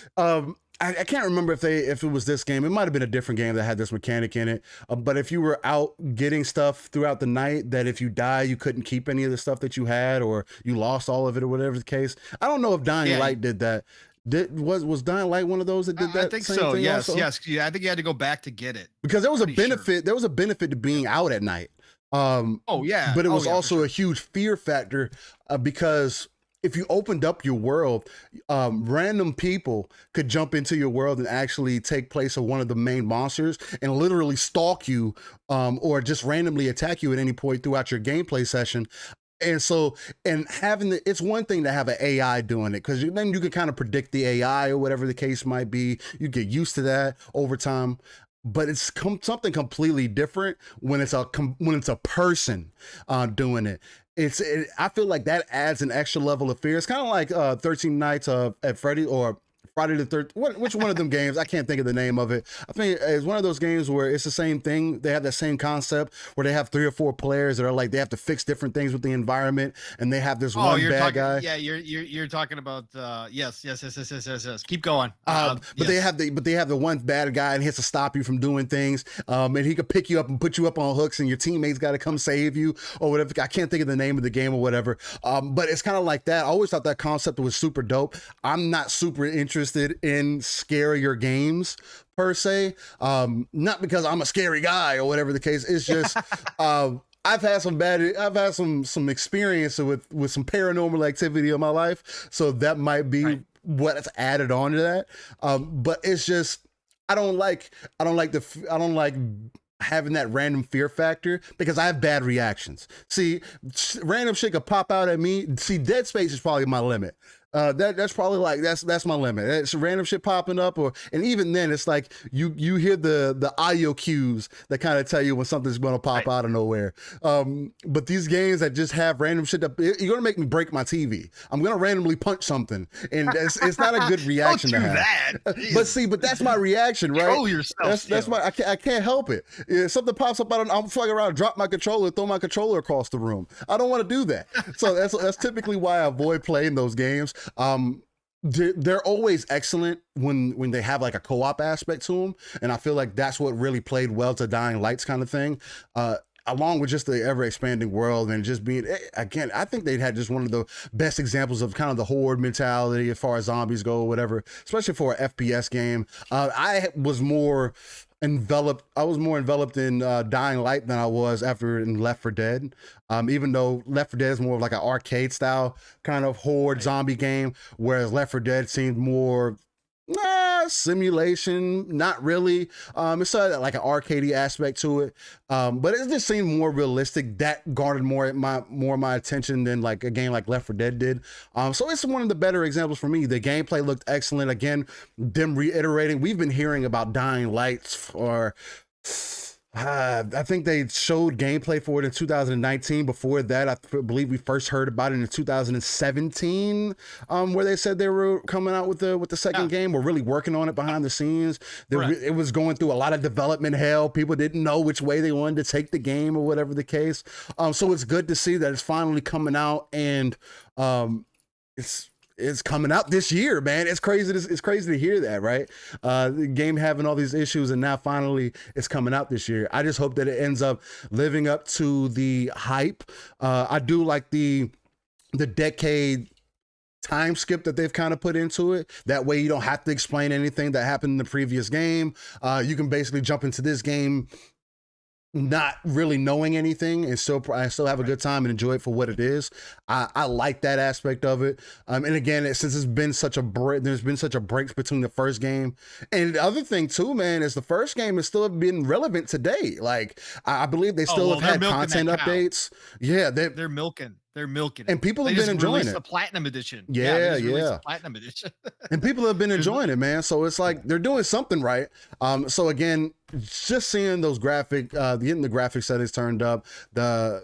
I can't remember if it was this game. It might have been a different game that had this mechanic in it. But if you were out getting stuff throughout the night, that if you die, you couldn't keep any of the stuff that you had, or you lost all of it, or whatever the case. I don't know if Dying Light did that. Was Dying Light one of those that did that? I think so. Yes. Yeah, I think you had to go back to get it. Because there was a benefit. Sure. There was a benefit to being out at night. Oh yeah. But it was also a huge fear factor, because if you opened up your world, random people could jump into your world and actually take place of one of the main monsters and literally stalk you, or just randomly attack you at any point throughout your gameplay session. And so, it's one thing to have an AI doing it, because then you can kind of predict the AI or whatever the case might be. You get used to that over time. But it's something completely different when it's a person doing it. I feel like that adds an extra level of fear. It's kind of like 13 Nights at Freddy, or Friday the 13th. Which one of them games? I can't think of the name of it. I think it's one of those games where it's the same thing. They have that same concept where they have 3 or 4 players that are like, they have to fix different things with the environment, and they have this one bad guy. Yeah, you're talking about yes. Keep going. But yes. they have the one bad guy, and he has to stop you from doing things. And he could pick you up and put you up on hooks, and your teammates got to come save you or whatever. I can't think of the name of the game or whatever. But it's kind of like that. I always thought that concept was super dope. I'm not super interested in scarier games per se, not because I'm a scary guy or whatever the case. It's just I've had some experience with some paranormal activity in my life, so that might be what's added on to that. But it's just I don't like having that random fear factor, because I have bad reactions. See, random shit could pop out at me. See, Dead Space is probably my limit. That's probably like that's my limit. It's random shit popping up, and even then, it's like you hear the audio cues that kind of tell you when something's going to pop out of nowhere. But these games that just have random shit, you're going to make me break my TV. I'm going to randomly punch something, and it's not a good reaction Don't to do have. That. But that's my reaction, right? Control yourself. That's my I can't help it. If something pops up, I'm fucking around, drop my controller, throw my controller across the room. I don't want to do that. So that's typically why I avoid playing those games. They're always excellent when they have like a co-op aspect to them, and I feel like that's what really played well to Dying Lights kind of thing, along with just the ever-expanding world, and just being, again, I think they had just one of the best examples of kind of the horde mentality as far as zombies go or whatever, especially for an FPS game. I was more enveloped in Dying Light than I was in Left 4 Dead. Even though Left 4 Dead is more of like an arcade style kind of horde zombie game, whereas Left 4 Dead seemed more simulation, not really. It's sort of like an arcadey aspect to it, but it just seemed more realistic. That garnered more of my attention than like a game like Left 4 Dead did. So it's one of the better examples for me. The gameplay looked excellent. Again, them reiterating, we've been hearing about Dying Lights for I think they showed gameplay for it in 2019. Before that, I believe we first heard about it in 2017, where they said they were coming out with the second game. We're really working on it behind the scenes. It was going through a lot of development hell. People didn't know which way they wanted to take the game or whatever the case. So it's good to see that it's finally coming out, and it's coming out this year, man. It's crazy to hear that, right? The game having all these issues, and now finally it's coming out this year. I just hope that it ends up living up to the hype. I do like the decade time skip that they've kind of put into it. That way you don't have to explain anything that happened in the previous game. You can basically jump into this game not really knowing anything and still have a good time and enjoy it for what it is. I like that aspect of it. And again, since it's been such a break, there's been such a break between the first game and the other thing too, man, is the first game has still been relevant today. Like I believe they still have had content updates. Yeah, they're milking. They're milking it. And people have been enjoying it. The platinum edition. Yeah. The platinum edition. And people have been enjoying it, man. So it's like they're doing something right. So again, just seeing those getting the graphic settings turned up,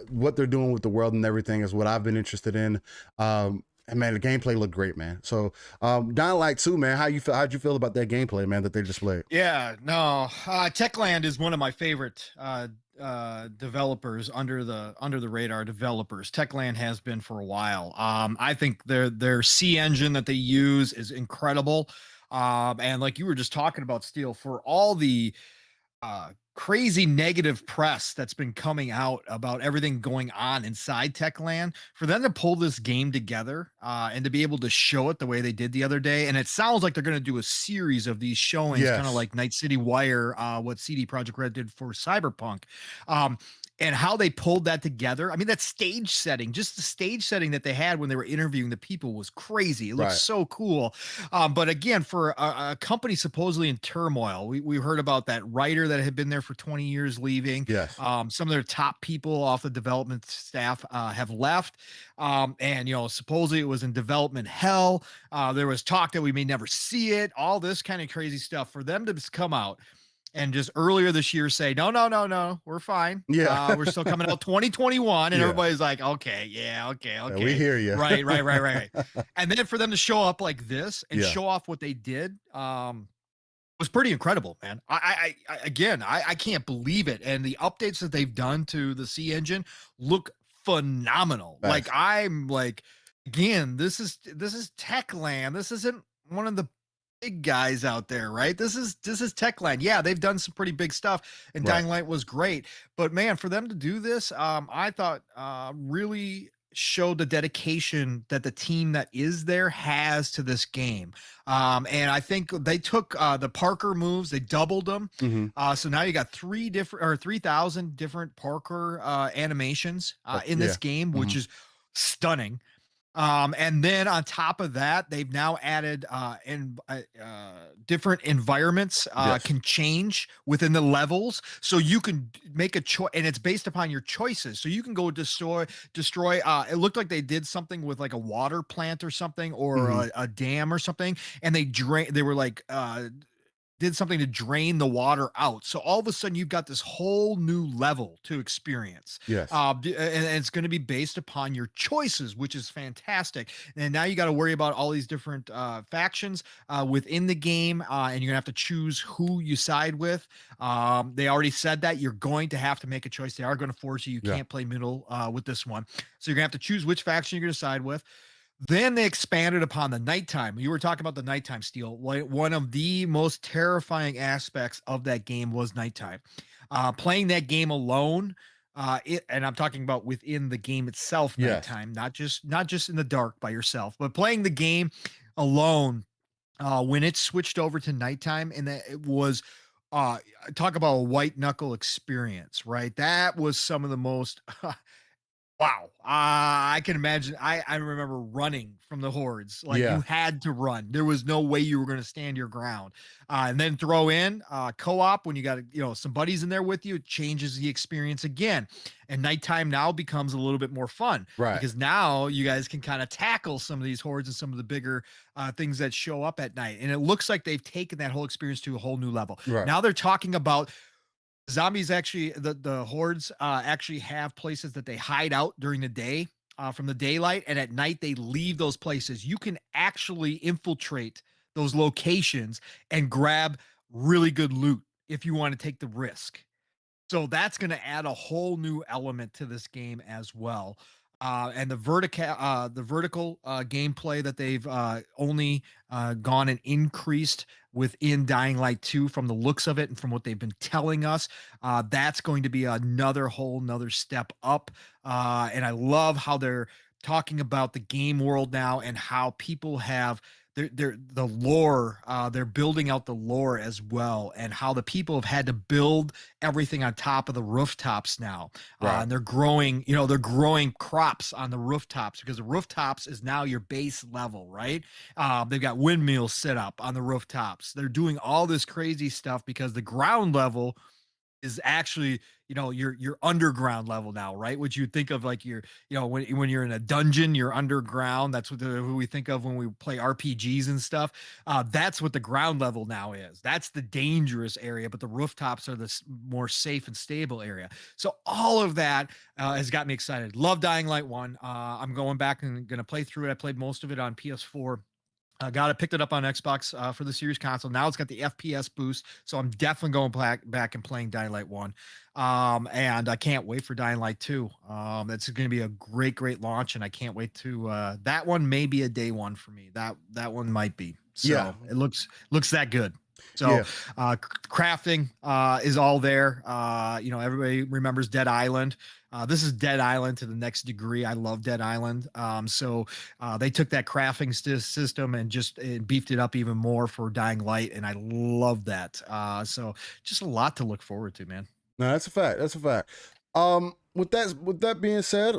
what they're doing with the world and everything is what I've been interested in. And man, the gameplay looked great, man. So Dying Light 2, man, how'd you feel about that gameplay, man, that they just played? Yeah, no, Techland is one of my favorite developers, under the radar developers. Techland has been for a while. I think their C engine that they use is incredible. And like you were just talking about, Steel, for all the crazy negative press that's been coming out about everything going on inside Techland, for them to pull this game together and to be able to show it the way they did the other day. And it sounds like they're going to do a series of these showings, kind of like Night City Wire, what CD Projekt Red did for Cyberpunk. And how they pulled that together. I mean, that stage setting, just the stage setting that they had when they were interviewing the people was crazy. It looked so cool. But again, for a company supposedly in turmoil, we heard about that writer that had been there for 20 years leaving. Yes. Some of their top people off the development staff have left. And, supposedly it was in development hell. There was talk that we may never see it, all this kind of crazy stuff. For them to just come out and just earlier this year say, no, we're fine. Yeah. We're still coming out 2021. And everybody's like, okay. Yeah, we hear you. Right. And then for them to show up like this and show off what they did, was pretty incredible, man. I can't believe it. And the updates that they've done to the C engine look phenomenal. Nice. Like, I'm like, again, this is Techland. This isn't one of the big guys out there, right? This is Techland. Yeah, they've done some pretty big stuff, and Dying Light was great. But man, for them to do this, I thought really showed the dedication that the team that is there has to this game. And I think they took the Parker moves, they doubled them. So now you got 3,000 different Parker animations in this game, which is stunning. And then on top of that, they've now added different environments can change within the levels, so you can make a choice, and it's based upon your choices. So you can go destroy. It looked like they did something with like a water plant or something, or a dam or something, and they were like did something to drain the water out. So all of a sudden you've got this whole new level to experience. Yes. And it's going to be based upon your choices, which is fantastic. And now you got to worry about all these different factions within the game. And you're gonna have to choose who you side with. They already said that you're going to have to make a choice. They are going to force you. You can't play middle with this one. So you're gonna have to choose which faction you're going to side with. Then they expanded upon the nighttime. You were talking about the nighttime, Steel. One of the most terrifying aspects of that game was nighttime. Playing that game alone, and I'm talking about within the game itself, nighttime, not just in the dark by yourself, but playing the game alone. When it switched over to nighttime, and that it was talk about a white knuckle experience, right? That was some of the most wow. I can imagine. I remember running from the hordes. Like, you had to run. There was no way you were going to stand your ground. And then throw in co-op when you got some buddies in there with you. It changes the experience again. And nighttime now becomes a little bit more fun, right? Because now you guys can kind of tackle some of these hordes and some of the bigger things that show up at night. And it looks like they've taken that whole experience to a whole new level. Right. Now they're talking about zombies. Actually, the hordes actually have places that they hide out during the day from the daylight, and at night they leave those places. You can actually infiltrate those locations and grab really good loot if you want to take the risk. So that's going to add a whole new element to this game as well. And the vertical gameplay that they've only gone and increased within Dying Light 2 from the looks of it and from what they've been telling us, that's going to be another step up. And I love how they're talking about the game world now and how people have the lore, they're building out the lore as well, and how the people have had to build everything on top of the rooftops now. Right. And they're growing, they're growing crops on the rooftops, because the rooftops is now your base level, right? They've got windmills set up on the rooftops. They're doing all this crazy stuff because the ground level is actually, your underground level now, right? What you think of like when you're in a dungeon, you're underground. That's who we think of when we play RPGs and stuff. That's what the ground level now is. That's the dangerous area, but the rooftops are the more safe and stable area. So all of that has got me excited. Love Dying Light 1. I'm going back and going to play through it. I played most of it on PS4. Picked it up on Xbox for the Series console. Now it's got the FPS boost, so I'm definitely going back and playing Dying Light 1. And I can't wait for Dying Light 2. That's going to be a great launch, and I can't wait to. That one may be a day one for me. That one might be. So Yeah. it looks that good. So crafting is all there. Everybody remembers Dead Island. This is Dead Island to the next degree. I love Dead Island. So they took that crafting system and just beefed it up even more for Dying Light, and I love that. So just a lot to look forward to, man. No, that's a fact. That's a fact. With that being said,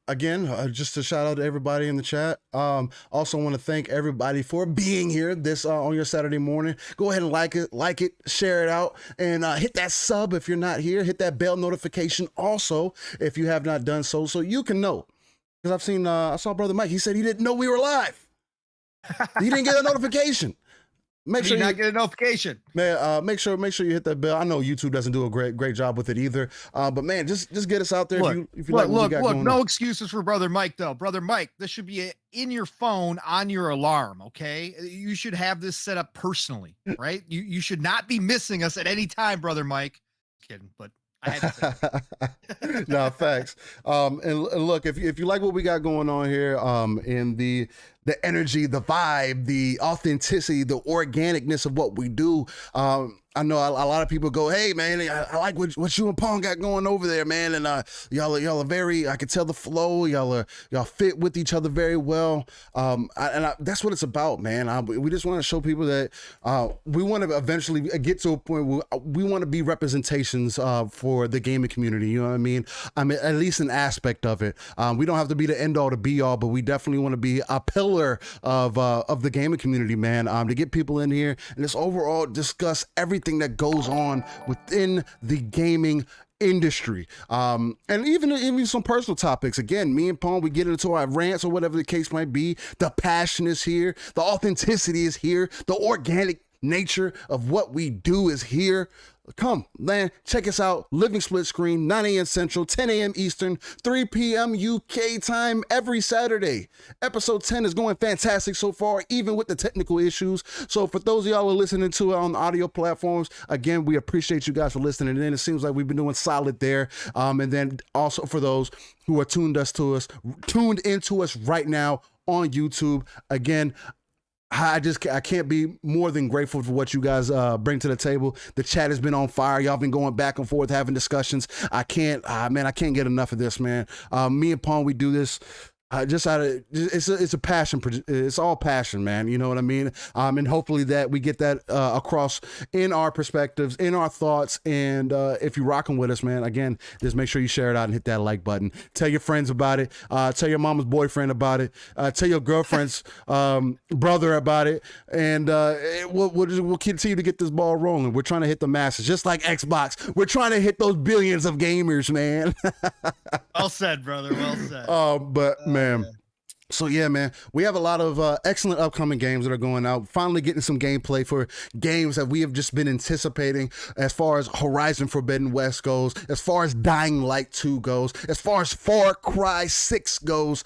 again, just a shout out to everybody in the chat. Also want to thank everybody for being here this on your Saturday morning. Go ahead and like it, share it out, and hit that sub if you're not here. Hit that bell notification also if you have not done so you can know. Because I saw Brother Mike. He said he didn't know we were live. He didn't get a notification. Make sure you not get a notification. Man, make sure you hit that bell. I know YouTube doesn't do a great job with it either. But man, just get us out there. If you like what we got going no on. excuses for Brother Mike though. Brother Mike, this should be in your phone on your alarm. Okay, you should have this set up personally, right? You should not be missing us at any time, Brother Mike. Kidding, but I had to say. No, facts. And look, if you like what we got going on here, in the energy, the vibe, the authenticity, the organicness of what we do, I know a lot of people go, hey man, I like what you and Pong got going over there, man, and y'all are very, I can tell the flow, y'all fit with each other very well, that's what it's about, man. We just want to show people that we want to eventually get to a point where we want to be representations for the gaming community. You know what I mean? I mean, at least an aspect of it. We don't have to be the end all to be all, but we definitely want to be a pillar of the gaming community, man. To get people in here and just overall discuss everything that goes on within the gaming industry, and even some personal topics. Again, me and Pong, we get into our rants or whatever the case might be. The passion is here, the authenticity is here, the organic nature of what we do is here. Come, man, check us out. Living Split Screen, 9 a.m. Central, 10 a.m. Eastern, 3 p.m. UK time every Saturday. Episode 10 is going fantastic so far, even with the technical issues. So for those of y'all who are listening to it on the audio platforms, again, we appreciate you guys for listening in. It seems like we've been doing solid there. And then also for those who are tuned into us right now on YouTube, again, I can't be more than grateful for what you guys bring to the table. The chat has been on fire. Y'all been going back and forth, having discussions. I can't get enough of this, man. Me and Pong, we do this just out of, it's a passion. It's all passion, man. You know what I mean? And hopefully that we get that across in our perspectives, in our thoughts. And if you're rocking with us, man, again, just make sure you share it out and hit that like button. Tell your friends about it. Tell your mama's boyfriend about it. Tell your girlfriend's brother about it. And we'll continue to get this ball rolling. We're trying to hit the masses, just like Xbox. We're trying to hit those billions of gamers, man. Well said, brother. Well said. But man. So yeah, man, we have a lot of excellent upcoming games that are going out. Finally getting some gameplay for games that we have just been anticipating, as far as Horizon Forbidden West goes, as far as Dying Light 2 goes, as far as Far Cry 6 goes.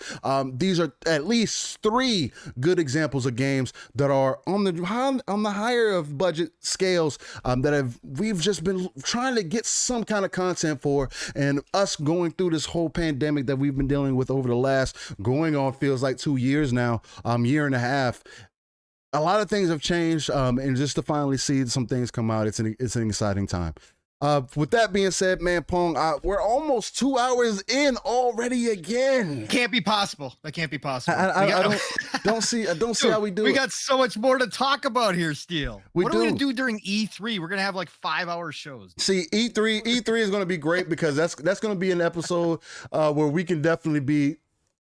These are at least 3 good examples of games that are on the higher of budget scales, that we've just been trying to get some kind of content for, and us going through this whole pandemic that we've been dealing with over the last going on feels like 2 years now, year and a half. A lot of things have changed, and just to finally see some things come out, it's an exciting time. With that being said, man, Pong, we're almost 2 hours in already again. Can't be possible. That can't be possible. I don't see how we do it. We got so much more to talk about here, Steele. What are we gonna do during E3? We're gonna have like 5-hour shows. See, E3 is gonna be great because that's gonna be an episode where we can definitely be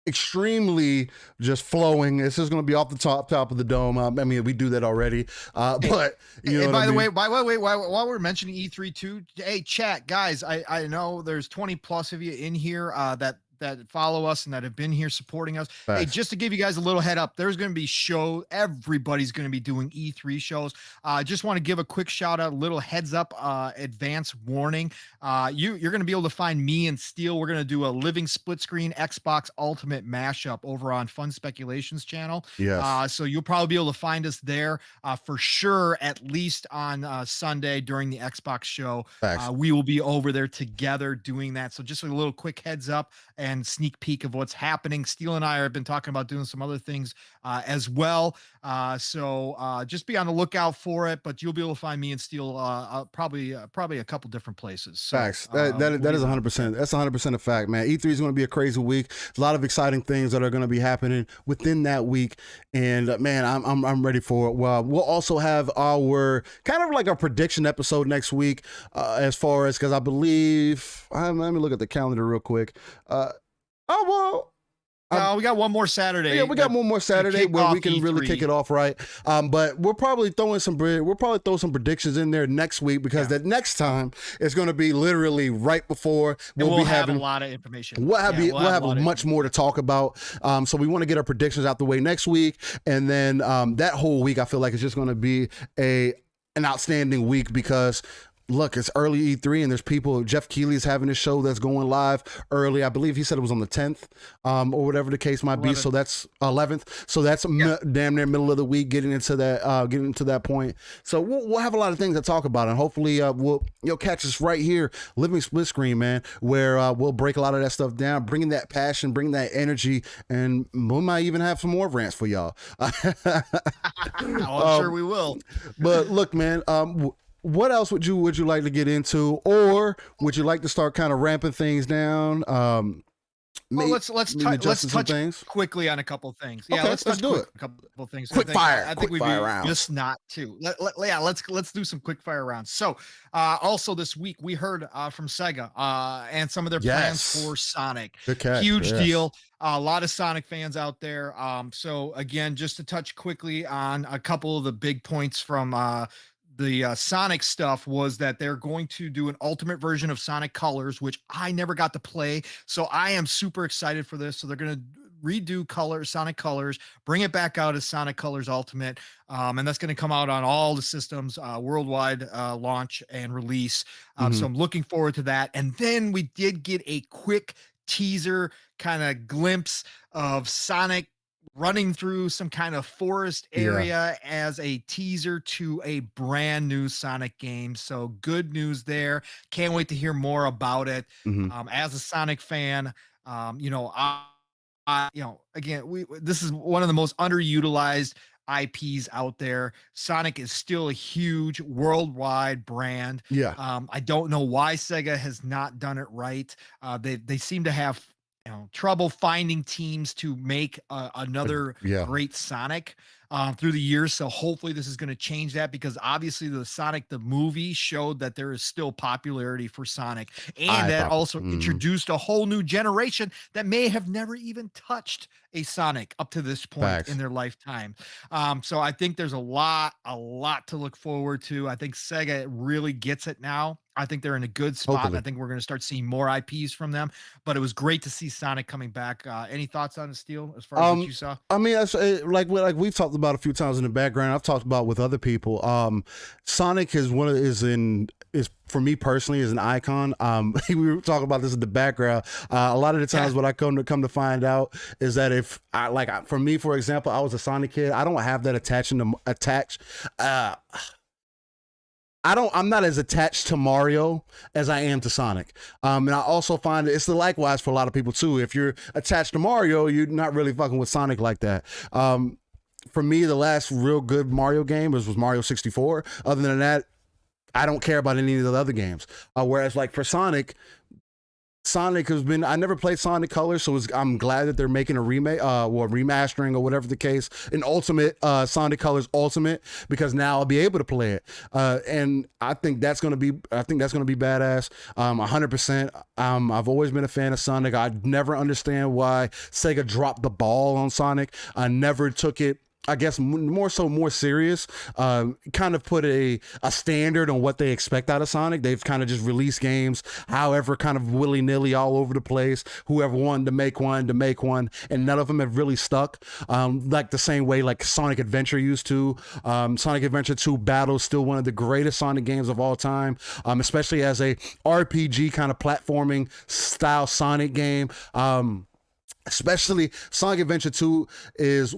extremely just flowing. This is going to be off the top of the dome. I mean, we do that already, but you know. And by the way, while we're mentioning E3 too, hey, chat guys, I know there's 20 plus of you in here that follow us and that have been here supporting us. Hey, just to give you guys a little head up, there's going to be everybody's going to be doing E3 shows. Just want to give a quick shout out, a little heads up, advance warning. You're going to be able to find me and Steele. We're going to do a living split screen Xbox Ultimate mashup over on Fun Speculations channel. Yes. So you'll probably be able to find us there for sure, at least on Sunday during the Xbox show. We will be over there together doing that. So just a little quick heads up and sneak peek of what's happening. Steele and I have been talking about doing some other things as well. So just be on the lookout for it, but you'll be able to find me and Steele probably a couple different places. So, Facts. That is 100%. That's 100% a fact, man. E3 is going to be a crazy week. A lot of exciting things that are going to be happening within that week. And man, I'm ready for it. Well, we'll also have our kind of like our prediction episode next week, as far as, because I believe, let me look at the calendar real quick. We got one more Saturday. Yeah, we got one more Saturday where we can E3. Really kick it off right. But we'll probably throw some predictions in there next week, because that next time is going to be literally right before we'll be having a lot of information. We'll have much more to talk about. So we want to get our predictions out the way next week, and then that whole week I feel like it's just going to be an outstanding week, because look, it's early E3 and there's people. Jeff Keighley's having a show that's going live early. I believe he said it was on the 10th, or whatever the case might 11th. Be. So that's 11th. So that's damn near middle of the week, getting into that point. So we'll have a lot of things to talk about, and hopefully you'll catch us right here, Living Split Screen, man, where we'll break a lot of that stuff down, bringing that passion, bringing that energy, and we might even have some more rants for y'all. I'm sure we will. But look, man, what else would you like to get into, or would you like to start kind of ramping things down? Let's touch things quickly on a couple of things. Yeah, okay, let's do it. A couple of things. Quick fire. I think we'd be rounds. just not to. Let's do some quick fire rounds. So, also this week we heard from Sega and some of their plans for Sonic. Huge deal. A lot of Sonic fans out there. So again, just to touch quickly on a couple of the big points from the Sonic stuff, was that they're going to do an ultimate version of Sonic Colors, which I never got to play. So I am super excited for this. So they're going to redo Sonic Colors, bring it back out as Sonic Colors Ultimate. And that's going to come out on all the systems, worldwide launch and release. So I'm looking forward to that. And then we did get a quick teaser kind of glimpse of Sonic running through some kind of forest area as a teaser to a brand new Sonic game. So good news there. Can't wait to hear more about it. As a Sonic fan, again, this is one of the most underutilized IPs out there. Sonic is still a huge worldwide brand. I don't know why Sega has not done it right. They seem to have trouble finding teams to make another great Sonic through the years. So hopefully this is going to change that, because obviously the Sonic the movie showed that there is still popularity for Sonic, and that also introduced a whole new generation that may have never even touched a Sonic up to this point in their lifetime. So I think there's a lot to look forward to. I think Sega really gets it now. I think they're in a good spot. Hopefully. I think we're going to start seeing more IPs from them, but it was great to see Sonic coming back. Any thoughts on it, Steel, as far as what you saw? I mean, like we've talked about a few times in the background. I've talked about with other people. Sonic is for me personally is an icon. We were talking about this in the background. A lot of the times what I come to find out is that if for me, for example, I was a Sonic kid, I don't have that I'm not as attached to Mario as I am to Sonic. And I also find it's the likewise for a lot of people too. If you're attached to Mario, you're not really fucking with Sonic like that. For me, the last real good Mario game was Mario 64. Other than that, I don't care about any of the other games. Whereas like for Sonic has been, I never played Sonic Colors, so I'm glad that they're making a remake, or remastering or whatever the case, an Ultimate, Sonic Colors Ultimate, because now I'll be able to play it. And I think that's going to be badass. 100%. I've always been a fan of Sonic. I never understand why Sega dropped the ball on Sonic. I never took it, I guess, more serious, kind of put a standard on what they expect out of Sonic. They've kind of just released games, however, kind of willy-nilly all over the place. Whoever wanted to make one, and none of them have really stuck. Like the same way like Sonic Adventure used to. Sonic Adventure 2 Battle is still one of the greatest Sonic games of all time, especially as a RPG kind of platforming style Sonic game. Especially Sonic Adventure 2 is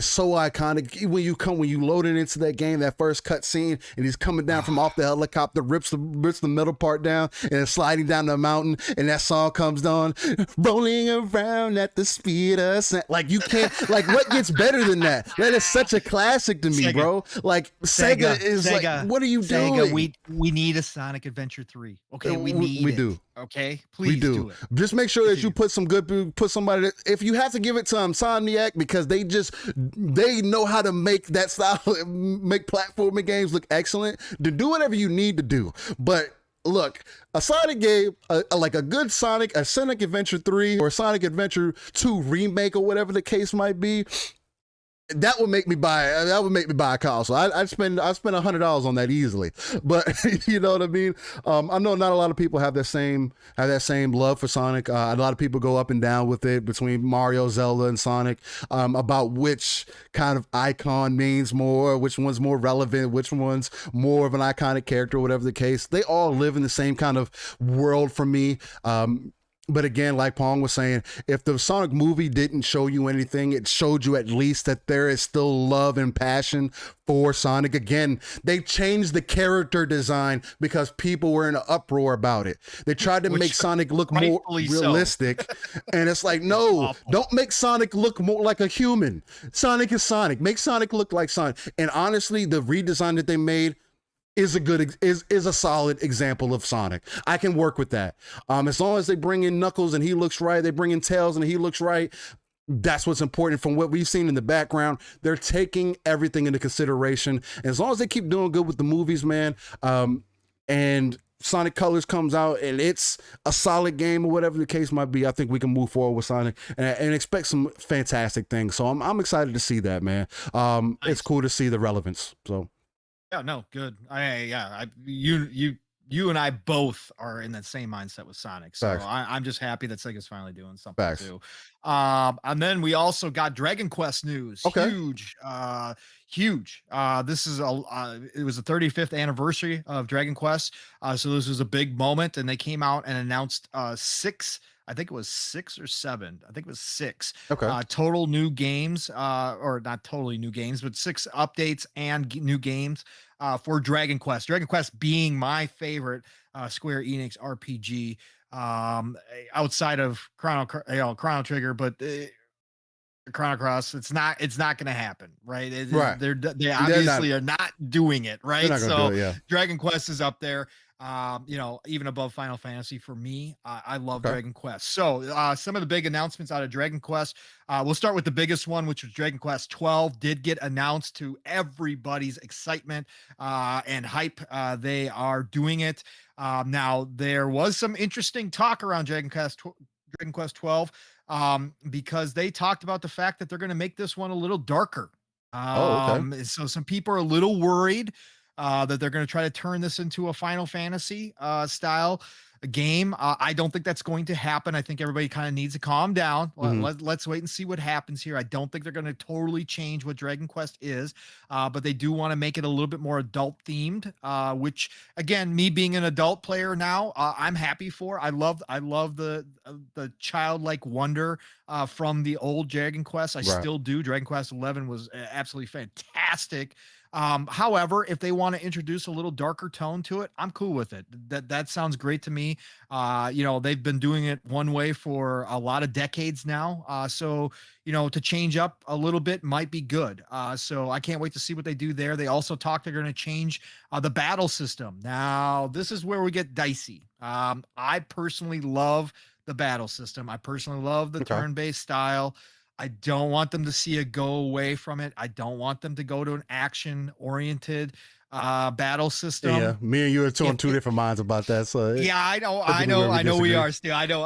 so iconic. When you load it into that game, that first cut scene, and he's coming down from off the helicopter, rips the middle part down, and is sliding down the mountain, and that song comes on, rolling around at the speed of sound. Like, you can't, like, what gets better than that? That is such a classic to me, Sega. Bro. Like, Sega is like, what are you doing? We need a Sonic Adventure 3. Okay, we do. Okay, please do it. Just make sure that you put somebody that, if you have to give it to Insomniac, because they know how to make that style, make platforming games look excellent, to do whatever you need to do. But look, a Sonic game, like a good Sonic, a Sonic Adventure 3 or Sonic Adventure 2 remake or whatever the case might be, that would make me buy a console. I'd spend $100 on that easily. But you know what I mean? I know not a lot of people have that same love for Sonic. A lot of people go up and down with it between Mario, Zelda, and Sonic, about which kind of icon means more, which one's more relevant, which one's more of an iconic character, whatever the case. They all live in the same kind of world for me. But again, like Pong was saying, if the Sonic movie didn't show you anything, it showed you at least that there is still love and passion for Sonic. Again, they changed the character design because people were in an uproar about it. They tried to make Sonic look more realistic. And it's like, no, don't make Sonic look more like a human. Sonic is Sonic. Make Sonic look like Sonic. And honestly, the redesign that they made is a solid example of Sonic. I can work with that. As long as they bring in Knuckles and he looks right, they bring in Tails and he looks right. That's what's important. From what we've seen in the background, they're taking everything into consideration. And as long as they keep doing good with the movies, man, and Sonic Colors comes out and it's a solid game or whatever the case might be, I think we can move forward with Sonic and expect some fantastic things. So I'm excited to see that, man. Nice. It's cool to see the relevance. So. Yeah, no, good. You and I both are in that same mindset with Sonic. So I'm just happy that Sega's finally doing something too. And then we also got Dragon Quest news. Okay. Huge. This is it was the 35th anniversary of Dragon Quest. So this was a big moment, and they came out and announced 6. I think it was 6 or 7. I think it was 6. Okay. Total new games, or not totally new games, but 6 updates and new games for Dragon Quest. Dragon Quest being my favorite Square Enix RPG, outside of Chrono Trigger, but Chrono Cross, it's not going to happen, right? They obviously are not doing it, right? So do it, yeah. Dragon Quest is up there. Even above Final Fantasy for me. I love Dragon Quest. So some of the big announcements out of Dragon Quest, we'll start with the biggest one, which was Dragon Quest 12 did get announced to everybody's excitement and hype. They are doing it. Now, there was some interesting talk around Dragon Quest 12 because they talked about the fact that they're going to make this one a little darker. So some people are a little worried that they're going to try to turn this into a Final Fantasy style game. I don't think that's going to happen. I think everybody kind of needs to calm down. Let's wait and see what happens here. I don't think they're going to totally change what Dragon Quest is, but they do want to make it a little bit more adult themed, which again, me being an adult player now, I'm happy for. I love the childlike wonder from the old Dragon Quest. I still do. Dragon Quest 11 was absolutely fantastic. However, if they want to introduce a little darker tone to it, I'm cool with it. That sounds great to me. You know, they've been doing it one way for a lot of decades now. So, you know, to change up a little bit might be good. So I can't wait to see what they do there. They also talked they're going to change the battle system. Now, this is where we get dicey. I personally love the battle system. I personally love the Okay. turn-based style. I don't want them to see it go away from it. I don't want them to go to an action-oriented battle Yeah, system. me and you are on If two it, different minds about that. So yeah, I know, I typically where know, we I know we disagree. are still. I know.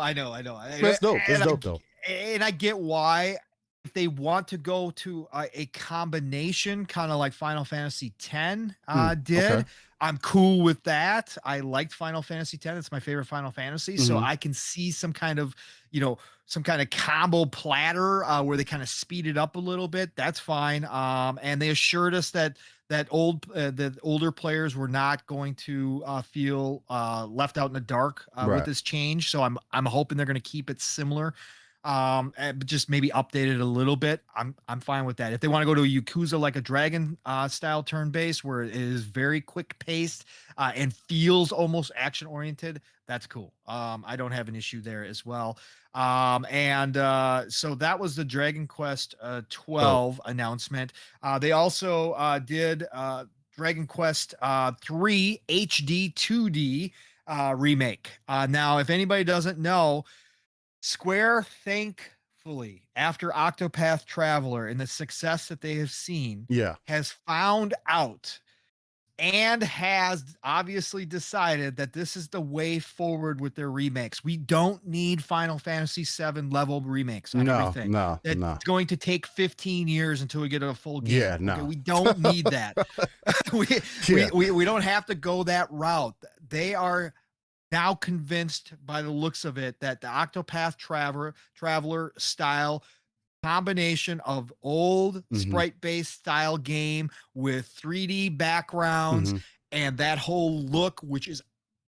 That's dope. That's And dope though. and I get why if they want to go to a combination, kind of like Final Fantasy X Okay. did. I'm cool with that. I liked Final Fantasy X. It's my favorite Final Fantasy. So Hmm. I can see some kind of, you know, some kind of combo platter where they kind of speed it up a little bit. That's fine. And they assured us that the older players were not going to feel left out in the dark with Right. this change. So I'm hoping they're going to keep it similar, but just maybe update it a little bit. I'm fine with that. If they want to go to a Yakuza like a Dragon style turn base where it is very quick paced and feels almost action oriented, that's cool. I don't have an issue there as well. So that was the Dragon Quest Dope. 12 announcement. They also did Dragon Quest 3 HD 2D remake. Now, if anybody doesn't know, Square, thankfully, after Octopath Traveler and the success that they have seen, Yeah. has found out and has obviously decided that this is the way forward with their remakes. We don't need Final Fantasy VII level remakes on No. everything. No. That's No. going to take 15 years until we get a full Yeah. game. Okay, No. we don't need that. we, Yeah. we don't have to go that route. They are now convinced by the looks of it that the Octopath Traveler style combination of old Hmm. sprite-based style game with 3D backgrounds Hmm. and that whole look, which is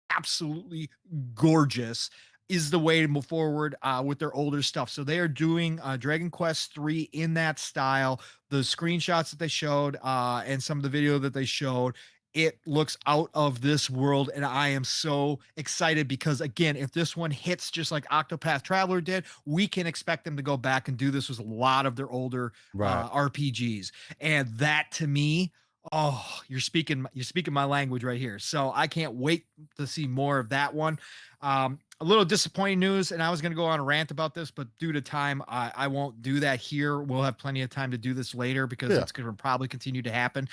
absolutely gorgeous, is the way to move forward with their older stuff. So they are doing Dragon Quest 3 in that style. The screenshots that they showed and some of the video that they showed, it looks out of this world. And I am so excited because, again, if this one hits just like Octopath Traveler did, we can expect them to go back and do this with a lot of their older Right. RPGs. And that to me, oh, you're speaking my language right here. So I can't wait to see more of that one. A little disappointing news, and I was going to go on a rant about this, but due to time, I won't do that here. We'll have plenty of time to do this later because Yeah. it's going to probably continue to happen.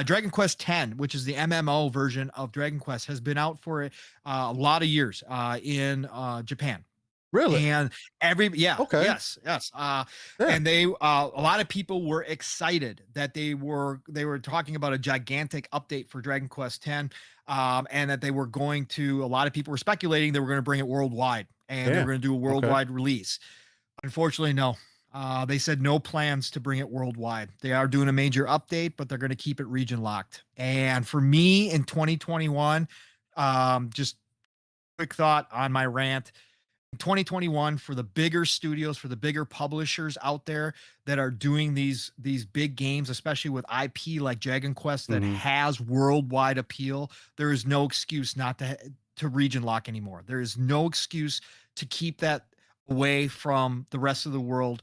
Dragon Quest X, which is the MMO version of Dragon Quest, has been out for a lot of years in Japan. Really? And Okay. yes. Yeah. And they a lot of people were excited that they were talking about a gigantic update for Dragon Quest X, and that they were going to. A lot of people were speculating they were going to bring it worldwide, and they were Damn. going to do a Okay. worldwide release. Unfortunately, no. They said no plans to bring it worldwide. They are doing a major update, but they're going to keep it region locked. And for me in 2021, just quick thought on my rant 2021 for the bigger studios, for the bigger publishers out there that are doing these big games, especially with IP like Dragon Quest that Hmm. has worldwide appeal. There is no excuse not to region lock anymore. There is no excuse to keep that away from the rest of the world.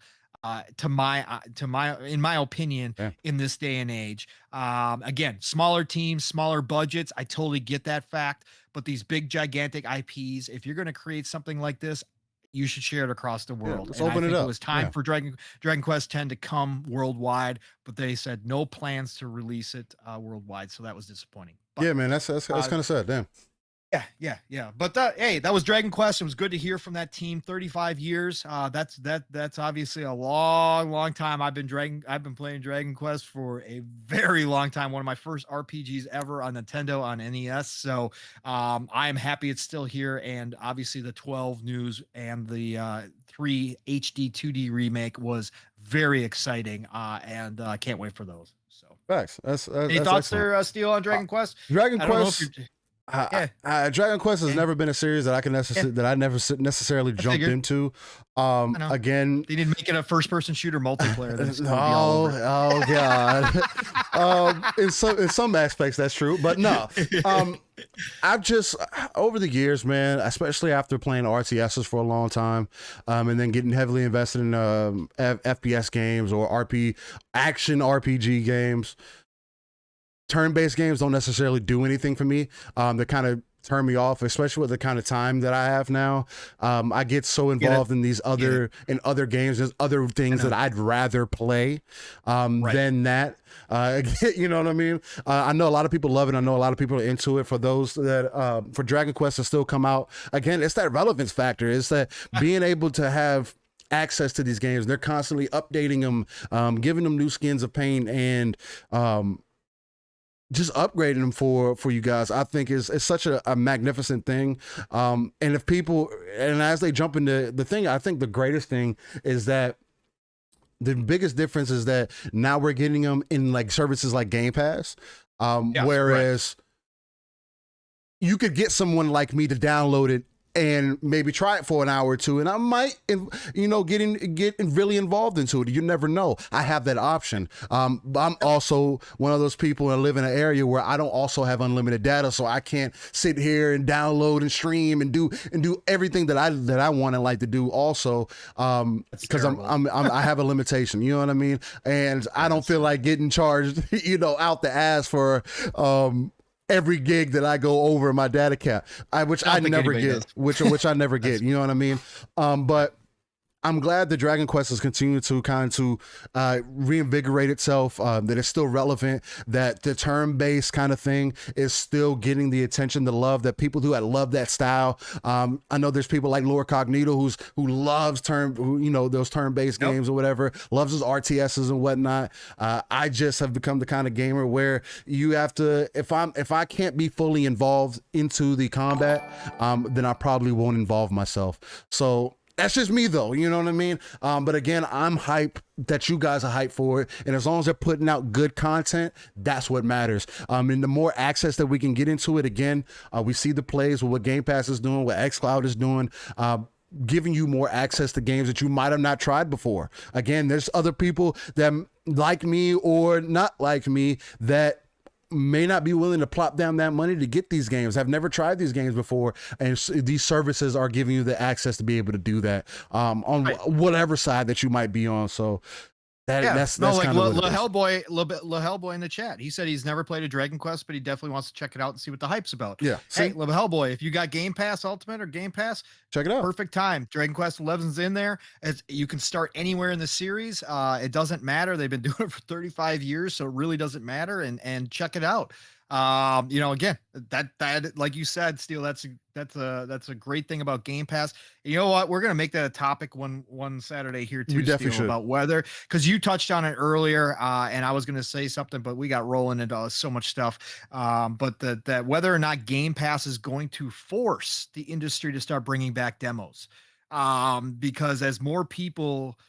In my opinion, Yeah. in this day and age, again, smaller teams, smaller budgets. I totally get that fact, but these big gigantic IPs, if you're going to create something like this, you should share it across the Yeah. world. Let's And I open it think it up. was time Yeah. for Dragon Quest X to come worldwide, but they said no plans to release it worldwide, so that was disappointing. But Yeah, man. That's uh, kind of sad. Damn. yeah. But hey, that was Dragon Quest. It was good to hear from that team. 35 years. That's obviously a long time. I've been playing Dragon Quest for a very long time. One of my first RPGs ever on Nintendo on NES. So I am happy it's still here. And obviously the 12 news and the 3 HD 2D remake was very exciting. And I can't wait for those. So Facts. any That's thoughts excellent. there, Steel, on Uh, Dragon Quest? Dragon I don't know if you're Quest. Dragon Quest has never been a series that I never necessarily jumped into. Again, they didn't make it a first-person shooter multiplayer. Oh God. In some aspects that's true, but no. I've just over the years, man, especially after playing RTSs for a long time, and then getting heavily invested in FPS games or action RPG games. Turn-based games don't necessarily do anything for me. They kind of turn me off, especially with the kind of time that I have now. I get so involved in these other games. There's other things that I'd rather play than that. You know what I mean? I know a lot of people love it. I know a lot of people are into it. For those that for Dragon Quest to still come out, again, it's that relevance factor. It's that being able to have access to these games. They're constantly updating them, giving them new skins of paint, and just upgrading them for you guys. I think is such a magnificent thing. And if people, and as they jump into the thing, I think the greatest thing is that the biggest difference is that now we're getting them in like services like Game Pass. Whereas you could get someone like me to download it and maybe try it for an hour or two, and I might, get really involved into it. You never know. I have that option. But I'm also one of those people that live in an area where I don't also have unlimited data, so I can't sit here and download and stream and do everything that I want and like to do. Also, because I have a limitation. You know what I mean? And I don't feel like getting charged, out the ass for every gig that I go over my data cap, which I never get, which I never get. You know what I mean? But I'm glad that Dragon Quest has continued to reinvigorate itself, that it's still relevant, that the turn-based kind of thing is still getting the attention, the love that people do. I love that style. I know there's people like Lord Cognito who loves those turn-based games or whatever, loves his RTSs and whatnot. I just have become the kind of gamer where you have to, if I can't be fully involved into the combat, then I probably won't involve myself. So that's just me though, you know what I mean? But again, I'm hype that you guys are hyped for it. And as long as they're putting out good content, that's what matters. And the more access that we can get into it, again, we see the plays with what Game Pass is doing, what xCloud is doing, giving you more access to games that you might have not tried before. Again, there's other people that like me or not like me that may not be willing to plop down that money to get these games. I've never tried these games before, and these services are giving you the access to be able to do that on whatever side that you might be on. So that's like kind of Hellboy in the chat. He said he's never played a Dragon Quest, but he definitely wants to check it out and see what the hype's about. Yeah. Hey, Little Hellboy, if you got Game Pass Ultimate or Game Pass, check it out. Perfect time. Dragon Quest 11's in there. You can start anywhere in the series. It doesn't matter. They've been doing it for 35 years, so it really doesn't matter. And check it out. Again, that like you said, Steele, that's a great thing about Game Pass. You know what? We're gonna make that a topic one Saturday here too, Steele, about whether, because you touched on it earlier, and I was gonna say something, but we got rolling into so much stuff. But that whether or not Game Pass is going to force the industry to start bringing back demos, because as more people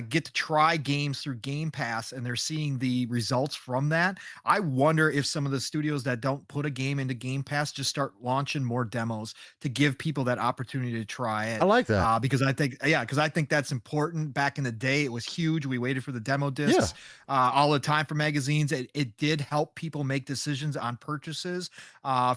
get to try games through Game Pass and they're seeing the results from that, I wonder if some of the studios that don't put a game into Game Pass just start launching more demos to give people that opportunity to try it. I like that. Because I think that's important. Back in the day, it was huge. We waited for the demo discs all the time for magazines. It did help people make decisions on purchases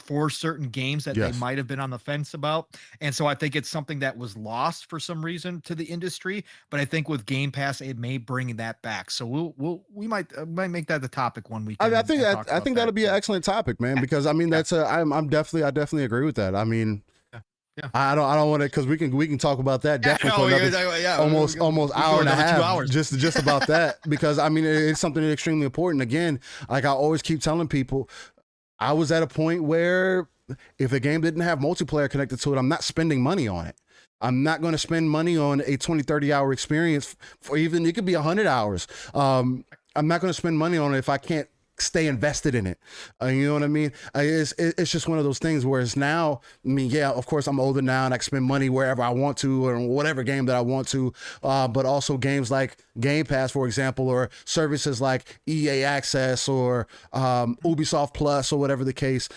for certain games that they might have been on the fence about. And so I think it's something that was lost for some reason to the industry, but I think with Game Pass, it may bring that back. So we might make that the topic one week. I think that'll be an excellent topic, man, because I mean I definitely agree with that. I mean, I don't want to, because we can talk about that definitely for another, almost hour and a half, 2 hours just about that, because I mean it's something extremely important. Again, like I always keep telling people, I was at a point where if a game didn't have multiplayer connected to it, I'm not spending money on it. I'm not going to spend money on a 20-30 hour experience for even, it could be 100 hours. I'm not going to spend money on it if I can't stay invested in it. You know what I mean? It's just one of those things where it's now, I mean, yeah, of course I'm older now and I can spend money wherever I want to or whatever game that I want to, but also games like Game Pass, for example, or services like EA Access or Ubisoft Plus or whatever the case.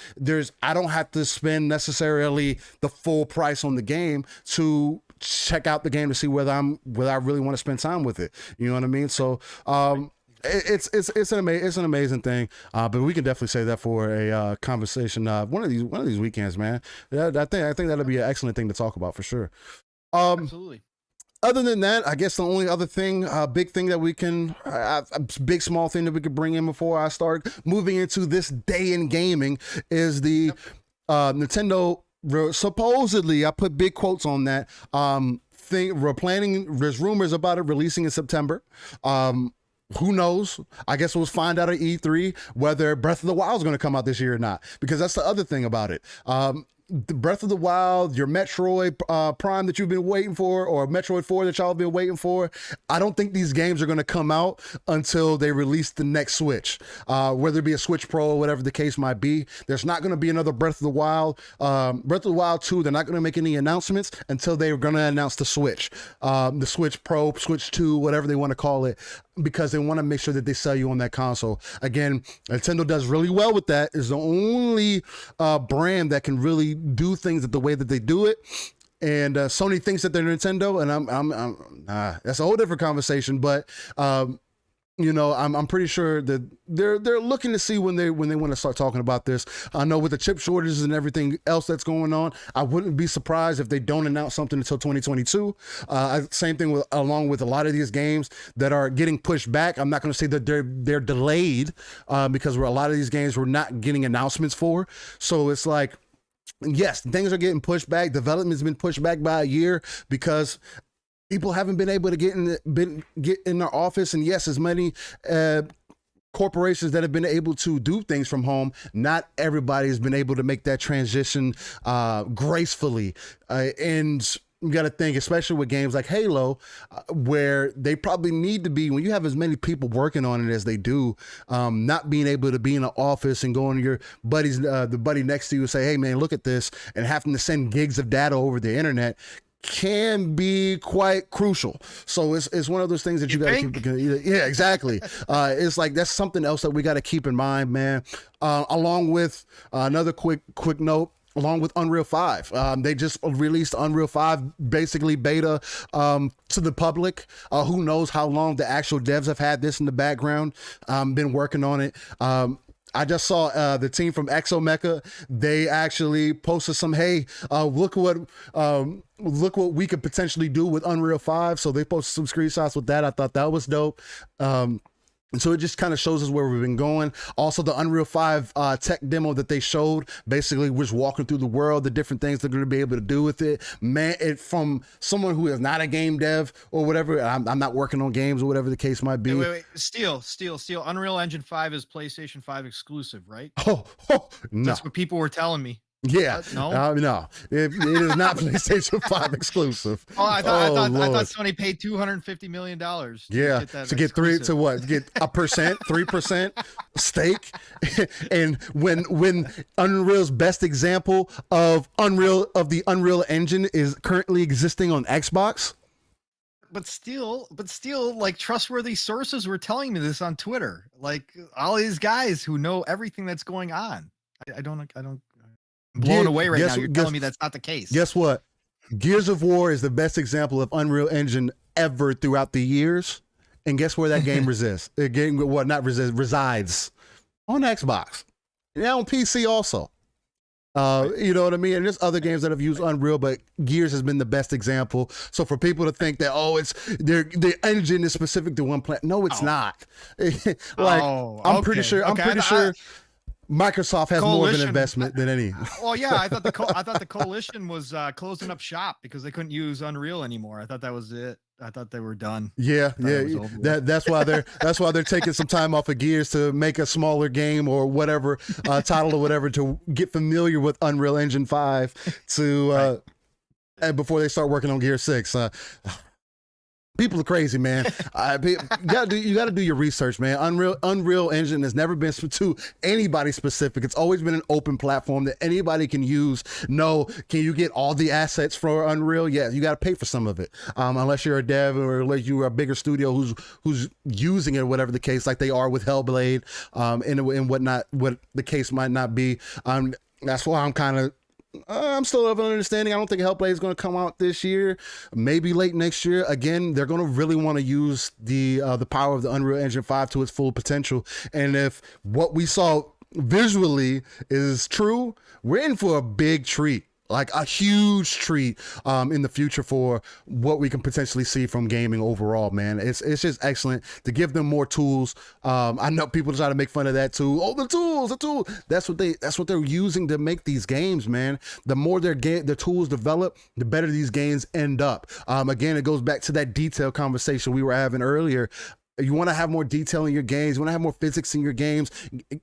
I don't have to spend necessarily the full price on the game to check out the game to see whether I really want to spend time with it. You know what I mean? So it's an amazing thing. But we can definitely say that for a conversation one of these weekends, man. I think that'll be an excellent thing to talk about for sure. Absolutely. Other than that, I guess the only other thing, big thing that we can, big small thing that we could bring in before I start moving into this day in gaming is the Nintendo. Supposedly, I put big quotes on that thing. We're planning. There's rumors about it releasing in September. Who knows? I guess we'll find out at E3 whether Breath of the Wild is going to come out this year or not, because that's the other thing about it. The Breath of the Wild, your Metroid Prime that you've been waiting for, or Metroid 4 that y'all have been waiting for, I don't think these games are going to come out until they release the next Switch, whether it be a Switch Pro or whatever the case might be. There's not going to be another Breath of the Wild. Breath of the Wild 2, they're not going to make any announcements until they're going to announce the Switch, the Switch Pro, Switch 2, whatever they want to call it, because they want to make sure that they sell you on that console. Again, Nintendo does really well with that. Is the only brand that can really do things the way that they do it. And Sony thinks that they're Nintendo, and that's a whole different conversation. But you know, I'm pretty sure that they're looking to see when they want to start talking about this. I know with the chip shortages and everything else that's going on, I wouldn't be surprised if they don't announce something until 2022. Same thing along with a lot of these games that are getting pushed back. I'm not going to say that they're delayed because a lot of these games we're not getting announcements for. So it's like, yes, things are getting pushed back. Development's been pushed back by a year because people haven't been able to get in their office. And yes, as many corporations that have been able to do things from home, not everybody has been able to make that transition gracefully. And you got to think, especially with games like Halo, where they probably need to be, when you have as many people working on it as they do, not being able to be in an office and going to your buddies, the buddy next to you and say, hey man, look at this, and having to send gigs of data over the internet can be quite crucial. So it's one of those things that you got to keep. Yeah, exactly. It's like, that's something else that we got to keep in mind, man. Along with another quick note, along with Unreal 5. They just released Unreal 5, basically beta to the public. Who knows how long the actual devs have had this in the background, been working on it. I just saw the team from Exomecha. They actually posted some, hey, look what we could potentially do with Unreal 5. So they posted some screenshots with that. I thought that was dope. And so it just kind of shows us where we've been going. Also, the Unreal 5 tech demo that they showed, basically was walking through the world, the different things they're going to be able to do with it. Man, from someone who is not a game dev or whatever, I'm not working on games or whatever the case might be. Wait. Steal. Unreal Engine 5 is PlayStation 5 exclusive, right? Oh, no. That's what people were telling me. Yeah, no, it is not PlayStation 5 exclusive. I thought Sony paid $250 million. Yeah, to get 3% stake. And when Unreal's best example of the Unreal Engine is currently existing on Xbox. But still, like, trustworthy sources were telling me this on Twitter. Like, all these guys who know everything that's going on. I don't. Blown away right now. You're telling me that's not the case. Guess what? Gears of War is the best example of Unreal Engine ever throughout the years. And guess where that game resides? Resides on Xbox. Yeah, on PC also. You know what I mean? And there's other games that have used Unreal, but Gears has been the best example. So for people to think that, the engine is specific to one planet. No, it's not. I'm pretty sure Microsoft has more of an investment than any. Well, yeah, I thought the coalition was closing up shop because they couldn't use Unreal anymore. I thought that was it. I thought they were done. Yeah. That's why they're taking some time off of Gears to make a smaller game or whatever title or whatever to get familiar with Unreal Engine 5 to and before they start working on Gear 6. People are crazy, man. You gotta do your research, man. Unreal Engine has never been to anybody specific. It's always been an open platform that anybody can use. No, can you get all the assets for Unreal? Yeah, you gotta pay for some of it. Unless you're a dev or unless you're a bigger studio who's using it, or whatever the case, like they are with Hellblade, and whatnot, what the case might not be. That's why I'm still of an understanding. I don't think Hellblade is going to come out this year, maybe late next year. Again, they're going to really want to use the power of the Unreal Engine 5 to its full potential. And if what we saw visually is true, we're in for a big treat. Like a huge treat in the future for what we can potentially see from gaming overall, man. It's just excellent to give them more tools. I know people try to make fun of that too. Oh, the tools. That's what they're using to make these games, man. The more their tools develop, the better these games end up. Again, it goes back to that detail conversation we were having earlier. You want to have more detail in your games. You want to have more physics in your games.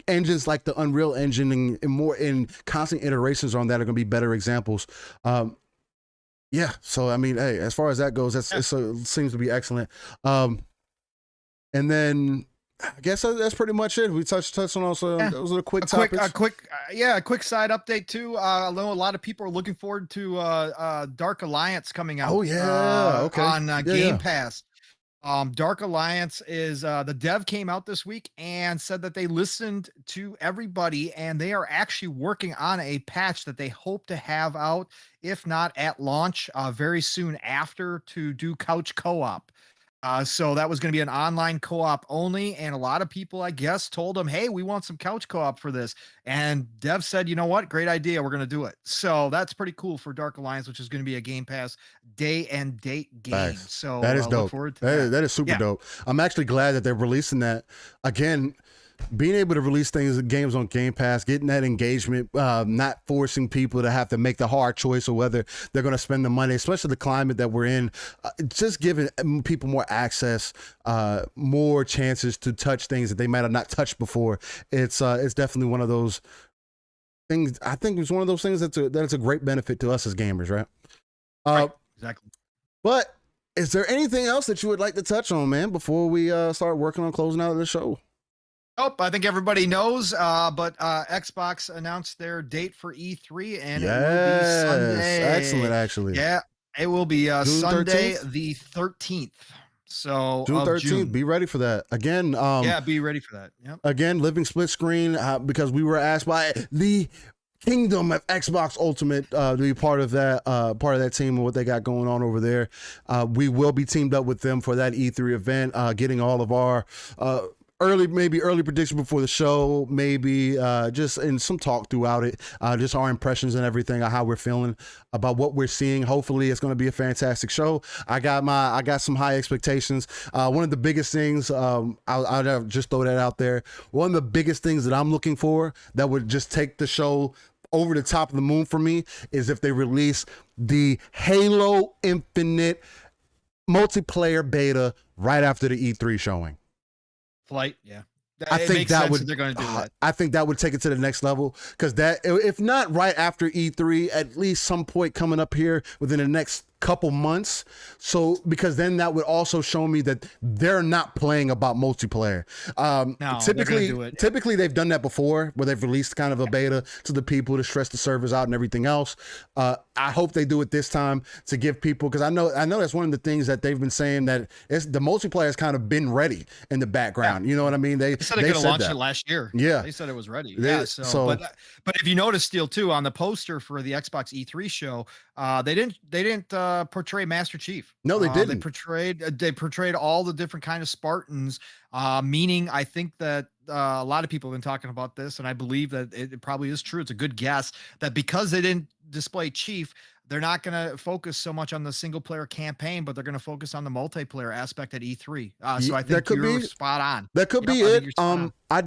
Engines like the Unreal Engine and more in constant iterations on that are going to be better examples. Yeah. So, I mean, hey, as far as that goes, it seems to be excellent. And then I guess that's pretty much it. We touched on also those are the quick topics. A quick side update too. I know a lot of people are looking forward to Dark Alliance coming out. Oh yeah, okay. On Game Pass. Dark Alliance is the dev came out this week and said that they listened to everybody and they are actually working on a patch that they hope to have out, if not at launch, very soon after, to do couch co-op. So that was going to be an online co-op only. And a lot of people, I guess, told them, hey, we want some couch co-op for this. And dev said, you know what? Great idea. We're going to do it. So that's pretty cool for Dark Alliance, which is going to be a Game Pass day and date game. Nice. So that is dope. Look forward to that. That is super dope. I'm actually glad that they're releasing that. Again, being able to release games on Game Pass, getting that engagement, not forcing people to have to make the hard choice of whether they're going to spend the money, especially the climate that we're in, just giving people more access, more chances to touch things that they might have not touched before. It's definitely one of those things. I think it's one of those things that's a great benefit to us as gamers, right? Right, exactly. But is there anything else that you would like to touch on, man, before we start working on closing out the show? Nope, I think everybody knows, but Xbox announced their date for E3, and it will be Sunday. Excellent, actually. Yeah, it will be Sunday 13th? the 13th. So June 13th, be ready for that. Again, be ready for that. Yep. Again, living split screen, because we were asked by the Kingdom of Xbox Ultimate to be part of that team and what they got going on over there. We will be teamed up with them for that E3 event, getting all of our early prediction before the show, maybe just in some talk throughout it, just our impressions and everything, how we're feeling about what we're seeing. Hopefully it's going to be a fantastic show. I got some high expectations. One of the biggest things, I'll just throw that out there. One of the biggest things that I'm looking for that would just take the show over the top of the moon for me is if they release the Halo Infinite multiplayer beta right after the E3 showing. Flight, yeah. I think that would, they're going to do that. I think that would take it to the next level, because that, if not right after E3, at least some point coming up here within the next couple months. So, because then that would also show me that they're not playing about multiplayer. No, typically they've done that before, where they've released kind of a beta to the people to stress the servers out and everything else. I hope they do it this time to give people, because I know that's one of the things that they've been saying, that the multiplayer has kind of been ready in the background. Yeah. You know what I mean? They said they could have launched it last year. Yeah, they said it was ready. But if you notice, Steel, too, on the poster for the Xbox E3 show, they didn't portray Master Chief. No, they didn't. They portrayed all the different kind of Spartans, meaning I think that a lot of people have been talking about this, and I believe that it probably is true. It's a good guess that because they didn't display Chief, they're not going to focus so much on the single player campaign, but they're going to focus on the multiplayer aspect at E3. So I think you're spot on. That could be it. I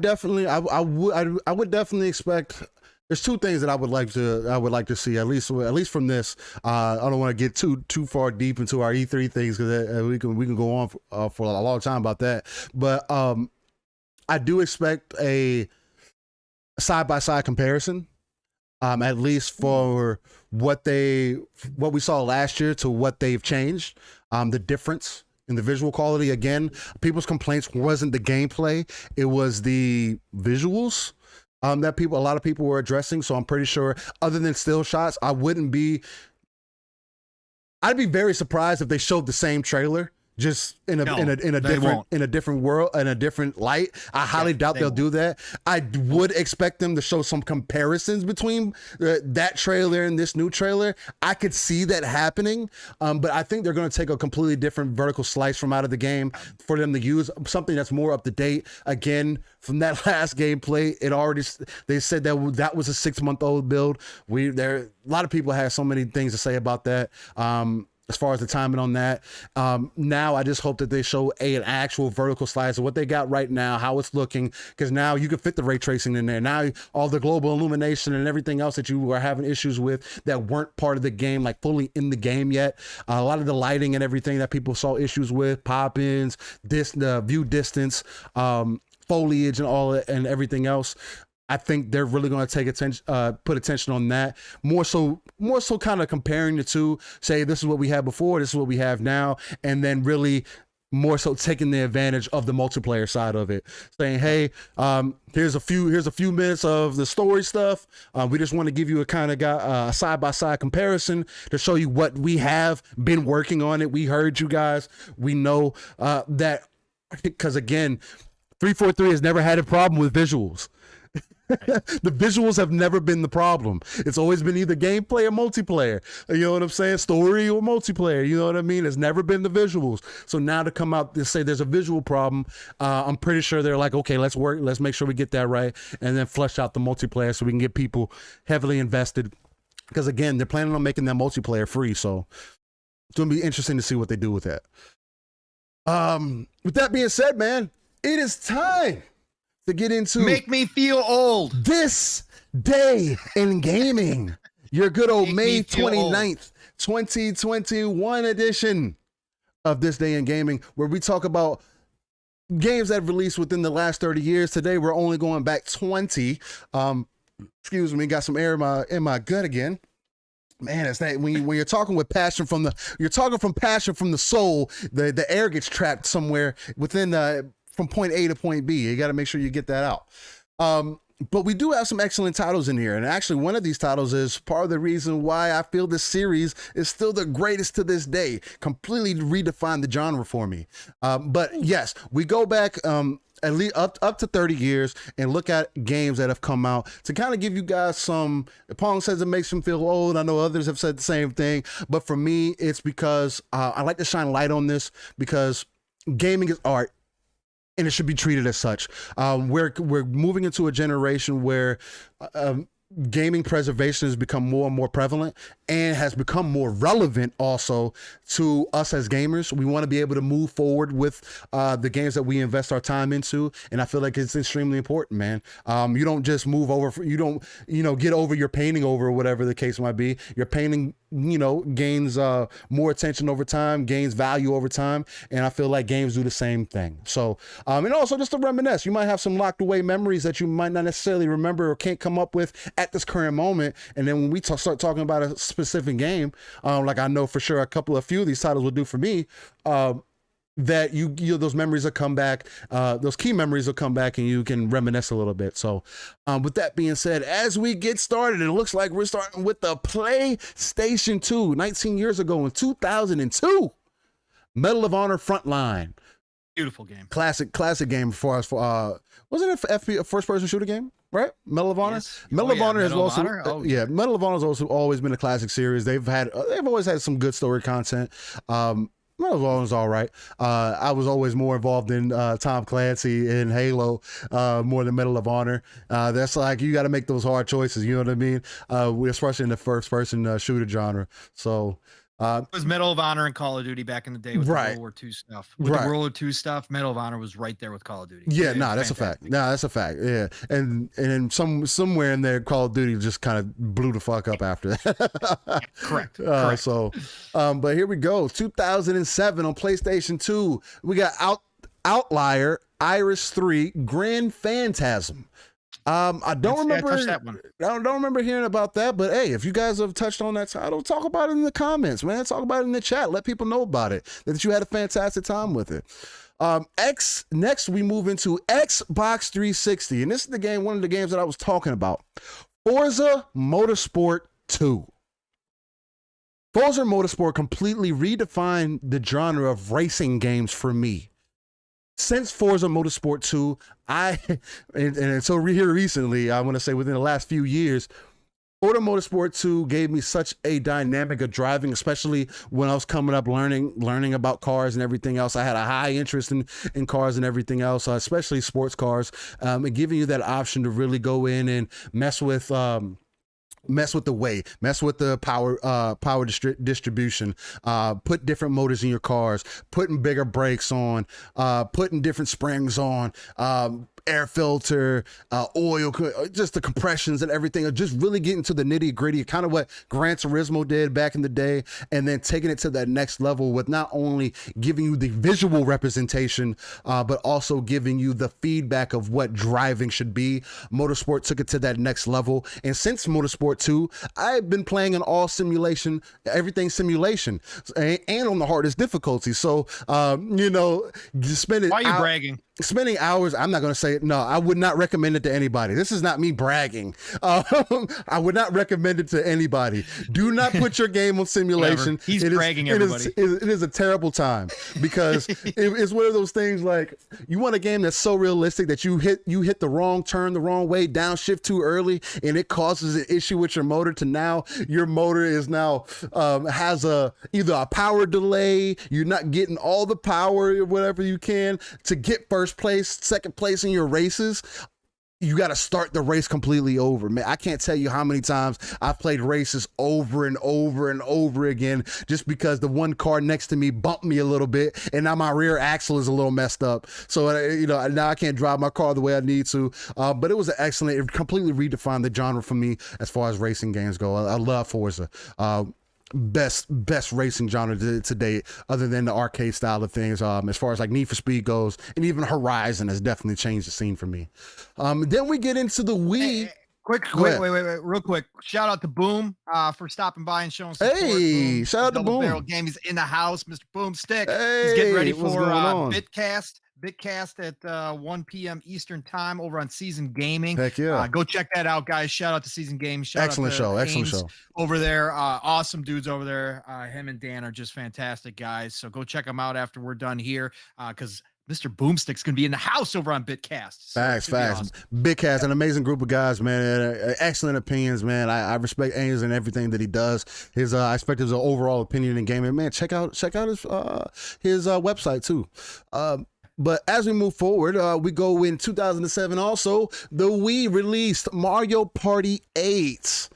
would definitely expect. There's two things that I would like to see, at least from this. I don't want to get too far deep into our E3 things, because we can go on for a long time about that. But I do expect a side-by-side comparison, at least for what we saw last year to what they've changed, the difference in the visual quality. Again, people's complaints wasn't the gameplay, it was the visuals that a lot of people were addressing. So I'm pretty sure, other than still shots, I'd be very surprised if they showed the same trailer just in a different world, in a different light. I highly doubt they'll do that. I would expect them to show some comparisons between that trailer and this new trailer. I could see that happening, but I think they're going to take a completely different vertical slice from out of the game for them to use something that's more up to date. Again, from that last gameplay, they said that was a 6-month-old build. A lot of people have so many things to say about that. As far as the timing on that, now I just hope that they show an actual vertical slice of what they got right now, how it's looking, because now you can fit the ray tracing in there. Now all the global illumination and everything else that you were having issues with that weren't part of the game, like fully in the game yet. A lot of the lighting and everything that people saw issues with, pop-ins, the view distance, foliage and all and everything else. I think they're really going to take attention, put attention on that more so kind of comparing the two, say this is what we had before, this is what we have now, and then really more so taking the advantage of the multiplayer side of it, saying, hey, here's a few minutes of the story stuff. We just want to give you a kind of side-by-side comparison to show you what we have been working on it. We heard you guys. We know that, because again, 343 has never had a problem with visuals. The visuals have never been the problem. It's always been either gameplay or multiplayer. You know what I'm saying? Story or multiplayer. You know what I mean? It's never been the visuals. So now to come out and say there's a visual problem, I'm pretty sure they're like, okay, let's make sure we get that right, and then flesh out the multiplayer so we can get people heavily invested. Because again, they're planning on making that multiplayer free. So it's going to be interesting to see what they do with that. With that being said, man, it is time to get into Make Me Feel Old. This Day in Gaming. Your good old May 29th, 2021 edition of This Day in Gaming, where we talk about games that have released within the last 30 years. Today, we're only going back 20. Excuse me, got some air in my gut again. Man, it's that when you're talking with passion from the soul, the air gets trapped somewhere within from point A to point B. You got to make sure you get that out. But we do have some excellent titles in here. And actually, one of these titles is part of the reason why I feel this series is still the greatest to this day. Completely redefined the genre for me. But yes, we go back at least up to 30 years and look at games that have come out to kind of give you guys some. Pong says it makes him feel old. I know others have said the same thing. But for me, it's because I like to shine light on this, because gaming is art. And it should be treated as such. We're moving into a generation where gaming preservation has become more and more prevalent and has become more relevant also to us as gamers. We want to be able to move forward with the games that we invest our time into, and I feel like it's extremely important, man. You don't just move over, you don't, get over your painting over, or whatever the case might be. Your painting, gains more attention over time, gains value over time, and I feel like games do the same thing. So, and also just to reminisce, you might have some locked away memories that you might not necessarily remember or can't come up with at this current moment, and then when we start talking about a specific game, like I know for sure a few of these titles will do for me, that you those memories will come back, those key memories will come back, and you can reminisce a little bit. So with that being said, as we get started, it looks like we're starting with the PlayStation 2, 19 years ago in 2002, Medal of Honor Frontline. Beautiful game. Classic game for us. Wasn't it a first-person shooter game, right? Medal of Honor. Yes. Medal of Honor has also, Medal of Honor has also always been a classic series. They've always had some good story content. Medal of Honor is all right. I was always more involved in Tom Clancy and Halo more than Medal of Honor. That's like, you got to make those hard choices. You know what I mean? Especially in the first-person shooter genre. So. It was Medal of Honor and Call of Duty back in the day with the World War II stuff. With the World War II stuff, Medal of Honor was right there with Call of Duty. Yeah, that's a fact. That's a fact. Yeah, and then somewhere in there, Call of Duty just kind of blew the fuck up after that. Correct. So, but here we go. 2007 on PlayStation 2, we got Outlier, Iris 3, Grand Phantasm. I don't remember. I touched that one. I don't remember hearing about that. But hey, if you guys have touched on that title, talk about it in the comments, man. Talk about it in the chat. Let people know about it. That you had a fantastic time with it. Next we move into Xbox 360, and this is the game. One of the games that I was talking about. Forza Motorsport 2. Forza Motorsport completely redefined the genre of racing games for me. Since Forza Motorsport 2, and so here recently, I want to say within the last few years, Forza Motorsport 2 gave me such a dynamic of driving, especially when I was coming up learning about cars and everything else. I had a high interest in cars and everything else, especially sports cars, and giving you that option to really go in and mess with the weight, mess with the power distribution, put different motors in your cars, putting bigger brakes on, putting different springs on, air filter, oil, just the compressions and everything, just really getting to the nitty gritty, kind of what Gran Turismo did back in the day, and then taking it to that next level with not only giving you the visual representation, but also giving you the feedback of what driving should be. Motorsport took it to that next level. And since Motorsport 2, I've been playing an all simulation, everything simulation, and on the hardest difficulty. So, just spending. Why are you bragging? Spending hours, I'm not going to say it. No, I would not recommend it to anybody. This is not me bragging. I would not recommend it to anybody. Do not put your game on simulation. He's bragging everybody. It is a terrible time because it's one of those things like you want a game that's so realistic that you hit the wrong turn the wrong way, downshift too early, and it causes an issue with your motor to now your motor is now has either a power delay, you're not getting all the power or whatever you can to get first place, second place in your races. You got to start the race completely over, man. I can't tell you how many times I've played races over and over and over again just because the one car next to me bumped me a little bit and now my rear axle is a little messed up. So, now I can't drive my car the way I need to. But it was excellent. It completely redefined the genre for me as far as racing games go. I love Forza. Best racing genre to date, other than the arcade style of things. As far as like Need for Speed goes, and even Horizon has definitely changed the scene for me. Then we get into the Wii. Wait, real quick. Shout out to Boom for stopping by and showing support. Hey, shout out to Boom. Barrel Game. He's in the house, Mr. Boomstick. Hey, he's getting ready for Bitcast at 1 p.m. Eastern time over on Season Gaming. Heck yeah. Go check that out, guys. Shout out to Season Gaming. Excellent show over there. Awesome dudes over there. Him and Dan are just fantastic guys. So go check them out after we're done here because Mr. Boomstick's going to be in the house over on Bitcast. So facts. awesome. Bitcast, an amazing group of guys, man. Excellent opinions, man. I respect Ains and everything that he does. I expect his overall opinion in gaming. Man, check out his website too. But as we move forward, we go in 2007 also, the Wii released Mario Party 8.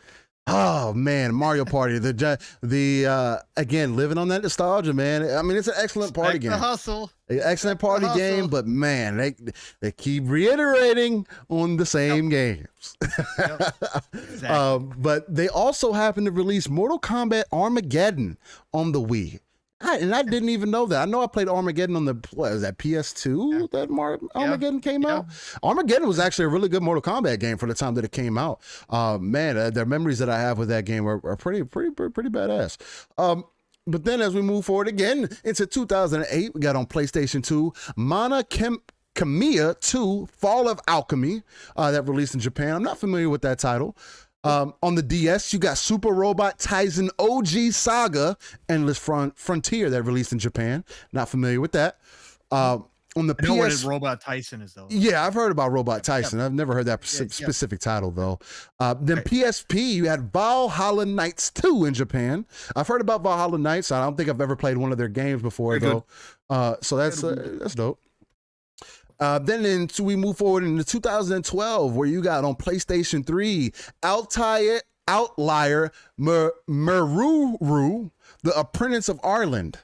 Oh man, Mario Party, the again, living on that nostalgia, man. I mean, it's an excellent party game. The hustle. Excellent party game, but man, they keep reiterating on the same games. Exactly. But they also happen to release Mortal Kombat Armageddon on the Wii. I didn't even know that. I know I played Armageddon on the PS2 that Armageddon came out. Armageddon was actually a really good Mortal Kombat game for the time that it came out. Man, the memories that I have with that game are pretty badass. But then as we move forward again into 2008, we got on PlayStation 2, Mana Khemia 2, Fall of Alchemy, that released in Japan. I'm not familiar with that title. On the DS, you got Super Robot Taisen OG Saga Endless Frontier that released in Japan. Not familiar with that. On the I know what Robot Tyson is though. Yeah, I've heard about Robot Tyson. I've never heard that specific title though. Then PSP, you had Valhalla Knights 2 in Japan. I've heard about Valhalla Knights. I don't think I've ever played one of their games before though. So that's dope. Then we move forward into 2012, where you got on PlayStation 3, Outlier Meruru, The Apprentice of Ireland.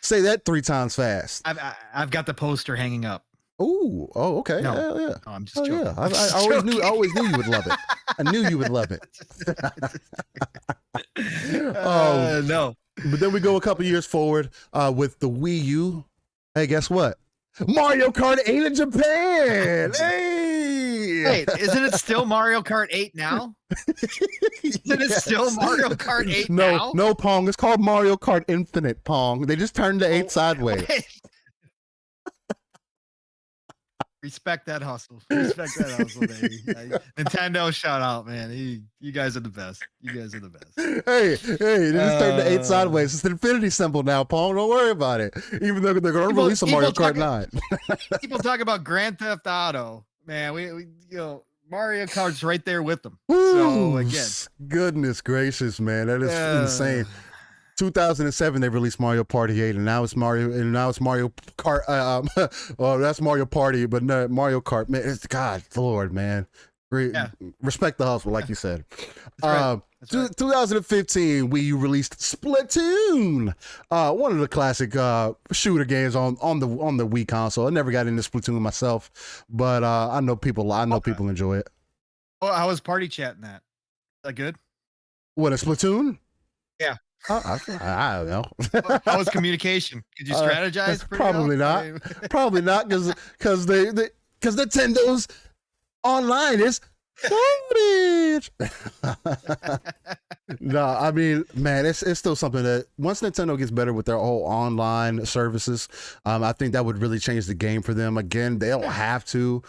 Say that 3 times fast. I've got the poster hanging up. Oh, okay. No. Hell yeah. No, I'm just joking. Yeah. I always knew you would love it. I knew you would love it. No. But then we go a couple years forward with the Wii U. Hey, guess what? Mario Kart 8 in Japan. Hey, Wait, isn't it still Mario Kart 8 now? Isn't it still Mario Kart 8 now? No, Pong. It's called Mario Kart Infinite, Pong. They just turned the 8 sideways. Respect that hustle. Respect that hustle, baby. Nintendo, shout out, man. You guys are the best. You guys are the best. Hey, they just turned the 8 sideways. It's the infinity symbol now, Pong. Don't worry about it. Even though they're going to release a Mario Kart 9. People talk about Grand Theft Auto. Man, we Mario Kart's right there with them. Ooh, so again, goodness gracious, man, that is insane. 2007 they released Mario Party 8, and now it's Mario Kart. Well, that's Mario Party, but no, Mario Kart, man. It's God Lord, man. Respect the hustle, like you said. That's right. 2015 we released Splatoon, one of the classic shooter games on the Wii console. I never got into Splatoon myself, but I know people enjoy it. Oh, I was party chatting that. Is that good? What, a Splatoon? Yeah. I don't know. How was communication? Could you strategize? Probably not. Probably not, because Nintendo's online is garbage. No, I mean, man, it's still something that once Nintendo gets better with their whole online services, I think that would really change the game for them. Again, they don't have to.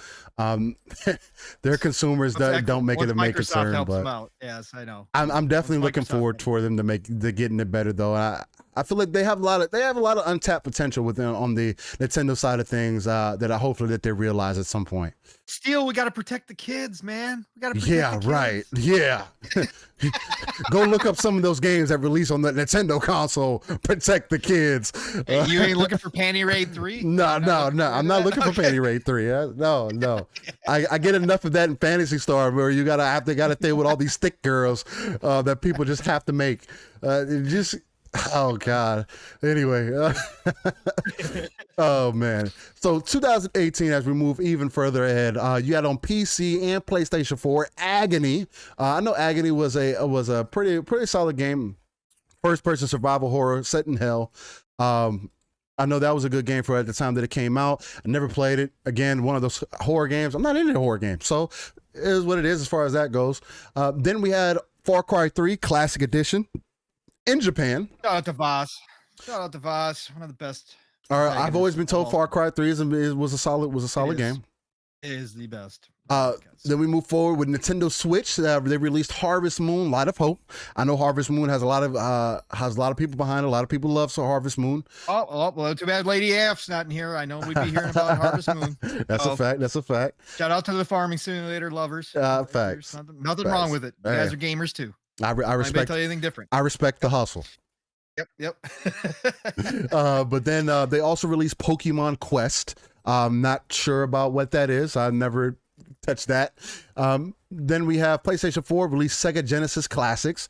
Their consumers don't make it a main concern. Helps but them out. Yes, I know. I'm definitely looking forward for them to getting it better, though. I feel like they have a lot of untapped potential within on the Nintendo side of things that I hopefully that they realize at some point. Still, we got to protect the kids, man. We got to protect the kids. Right. Yeah. Go look up some of those games that release on the Nintendo console. Protect the kids. Hey, you ain't looking for Panty Raid 3? No. I'm not looking for Panty Raid 3. No. I get enough of that in Phantasy Star where you gotta stay with all these stick girls that people just have to make. Oh God. Anyway, oh man. So 2018, as we move even further ahead, you had on PC and PlayStation 4 Agony. I know Agony was a pretty solid game, first-person survival horror set in hell. I know that was a good game for at the time that it came out. I never played it. Again, one of those horror games. I'm not into horror games, so it is what it is as far as that goes. Then we had Far Cry 3 Classic Edition in Japan. Shout out to Voss. One of the best. I've always been told Far Cry 3 was a solid game. It is the best. Then we move forward with Nintendo Switch. They released Harvest Moon: Light of Hope. I know Harvest Moon has a lot of people behind it. A lot of people love Harvest Moon. Oh, well, too bad Lady F's not in here. I know we'd be hearing about Harvest Moon. That's a fact. Shout out to the farming simulator lovers. Facts. Nothing wrong with it. You guys are gamers too. I respect. Tell you anything different. I respect the hustle. Yep. But then they also released Pokemon Quest. Not sure about what that is. I never touched that. Then we have PlayStation 4 released Sega Genesis Classics.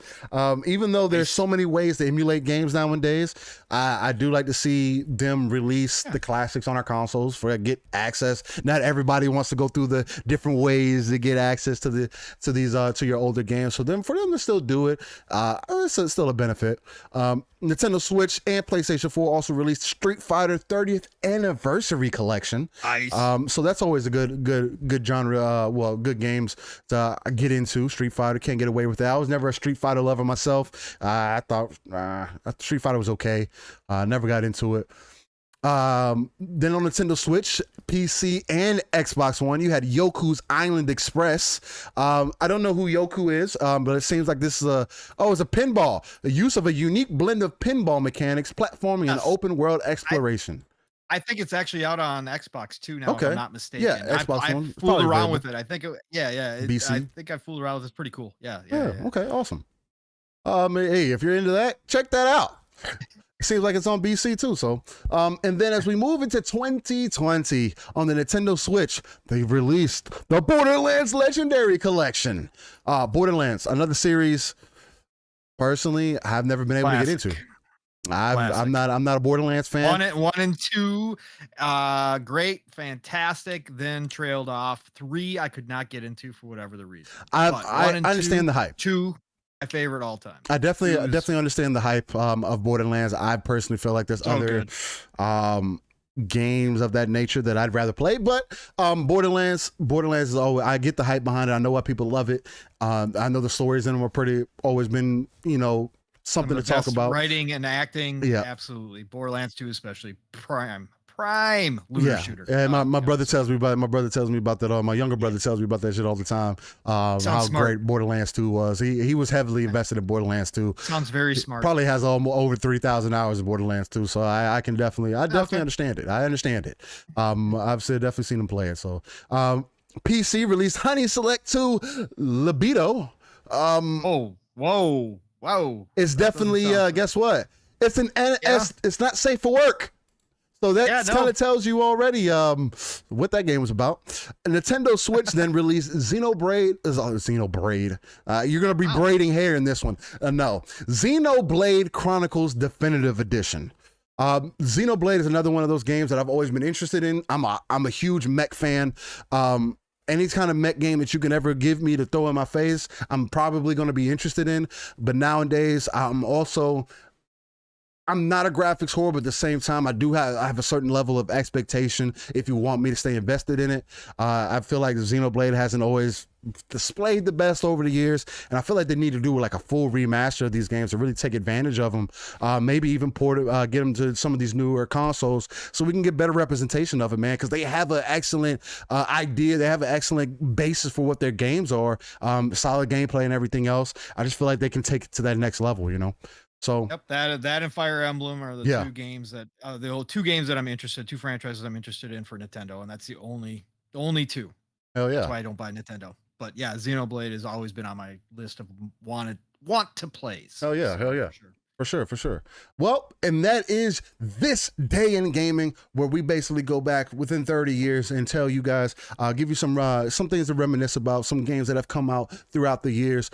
Even though there's so many ways to emulate games nowadays, I do like to see them release the classics on our consoles for get access. Not everybody wants to go through the different ways to get access to your older games. So then for them to still do it, it's still a benefit. Nintendo Switch and PlayStation 4 also released Street Fighter 30th Anniversary Collection. Nice. So that's always a good genre. Good games to get into. Street Fighter, can't get away with that. I was never a Street Fighter lover myself. I thought Street Fighter was okay. Never got into it. Then on Nintendo Switch, PC, and Xbox One, you had Yoku's Island Express. I don't know who Yoku is, but it seems like this is it's a pinball. The use of a unique blend of pinball mechanics, platforming, and open world exploration. I think it's actually out on Xbox too now, if I'm not mistaken. Yeah, Xbox One. I fooled around with it. I think BC. I think I fooled around with it. It's pretty cool. Yeah. Okay, awesome. Hey, if you're into that, check that out. It seems like it's on BC too. So, and then as we move into 2020 on the Nintendo Switch, they released the Borderlands Legendary Collection. Borderlands, another series. Personally, I've never been able to get into. I'm not a Borderlands fan. 1 and 2, great, fantastic. Then trailed off. 3, I could not get into for whatever the reason. I understand the hype. 2, my favorite all time. I definitely understand the hype of Borderlands. I personally feel like there's other games of that nature that I'd rather play. But Borderlands is always, I get the hype behind it. I know why people love it. I know the stories in them are always been, you know, something to talk about. Writing and acting, yeah, absolutely. Borderlands 2 especially, prime looter shooter. And my brother tells me about it. My brother tells me about that. My younger brother tells me about that shit all the time. How smart. Great Borderlands 2 was. He was heavily invested in Borderlands 2. Sounds very smart. Probably has over 3,000 hours of Borderlands 2. So I can definitely understand it. I understand it. I've definitely seen him play it. So PC released Honey Select 2 Libido. Whoa. It's definitely guess what? It's it's not safe for work. So that kind of tells you already what that game was about. A Nintendo Switch then released Xenoblade. You're going to be braiding hair in this one. No. Xenoblade Chronicles Definitive Edition. Xenoblade is another one of those games that I've always been interested in. I'm a huge mech fan. Any kind of mech game that you can ever give me to throw in my face, I'm probably going to be interested in. But nowadays, I'm not a graphics whore, but at the same time, I have a certain level of expectation if you want me to stay invested in it. I feel like Xenoblade hasn't always displayed the best over the years, and I feel like they need to do like a full remaster of these games to really take advantage of them. Maybe even get them to some of these newer consoles so we can get better representation of it, man, because they have an excellent idea. They have an excellent basis for what their games are, solid gameplay and everything else. I just feel like they can take it to that next level, you know? So that and Fire Emblem are the two games that I'm interested, two franchises I'm interested in for Nintendo, and that's the only two. Hell yeah. That's why I don't buy Nintendo. But yeah, Xenoblade has always been on my list of want to plays. Hell yeah. For sure. Well, and that is this day in gaming, where we basically go back within 30 years and tell you guys, give you some things to reminisce about, some games that have come out throughout the years,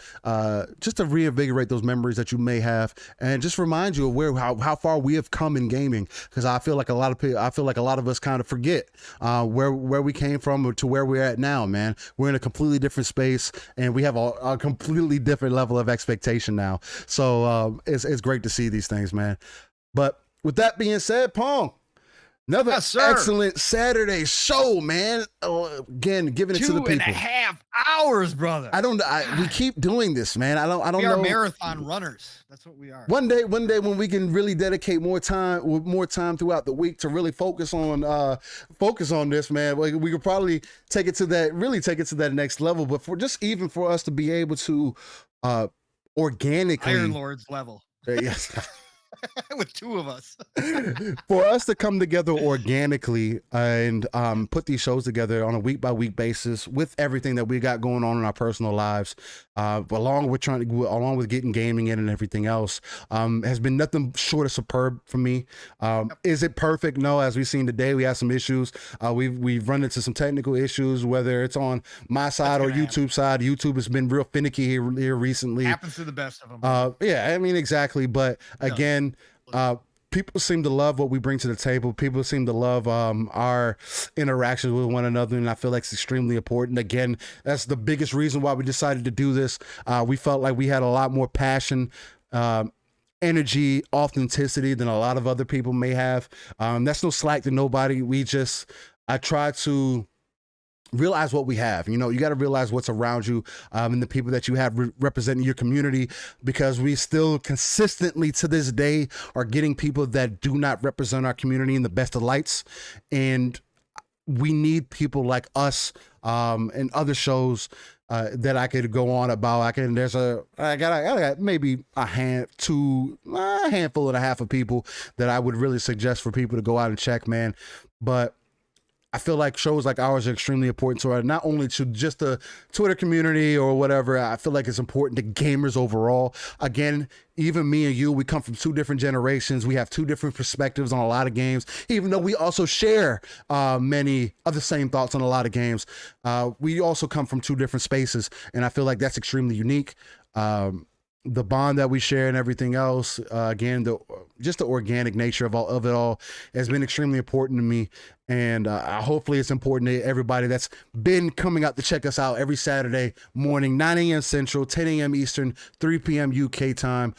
just to reinvigorate those memories that you may have, and just remind you of how far we have come in gaming. Because I feel like a lot of us kind of forget where we came from to where we're at now, man. We're in a completely different space, and we have a completely different level of expectation now. So it's great to see these things, man. But with that being said, Pong, another excellent Saturday show, man. Again, giving it to the people. 2.5 hours, brother. We keep doing this, man. I don't know. We are marathon runners. That's what we are. One day when we can really dedicate more time throughout the week to really focus on this, man. We could probably take it to that next level. But for us to be able to organically Iron Lords level. Yes. With two of us. For us to come together organically and put these shows together on a week-by-week basis with everything that we got going on in our personal lives, along with getting gaming in and everything else, has been nothing short of superb for me. Is it perfect? No. As we've seen today, we have some issues. We've run into some technical issues, whether it's on my side or YouTube side. YouTube has been real finicky here recently. Happens to the best of them. Yeah, I mean, exactly. But again, people seem to love what we bring to the table. People seem to love our interactions with one another, and I feel like it's extremely important. Again, that's the biggest reason why we decided to do this. We felt like we had a lot more passion, energy, authenticity than a lot of other people may have. That's no slack to nobody. I try to realize what we have. You know, you got to realize what's around you, and the people that you have representing your community, because we still consistently to this day are getting people that do not represent our community in the best of lights. And we need people like us and other shows that I could go on about. I got maybe a handful and a half of people that I would really suggest for people to go out and check, man. But I feel like shows like ours are extremely important to not only to just the Twitter community or whatever. I feel like it's important to gamers overall. Again, even me and you, we come from two different generations. We have two different perspectives on a lot of games, even though we also share many of the same thoughts on a lot of games. We also come from two different spaces, and I feel like that's extremely unique. The bond that we share and everything else, again, just the organic nature of it all has been extremely important to me. And hopefully it's important to everybody that's been coming out to check us out every Saturday morning, 9 a.m. Central, 10 a.m. Eastern, 3 p.m. UK time.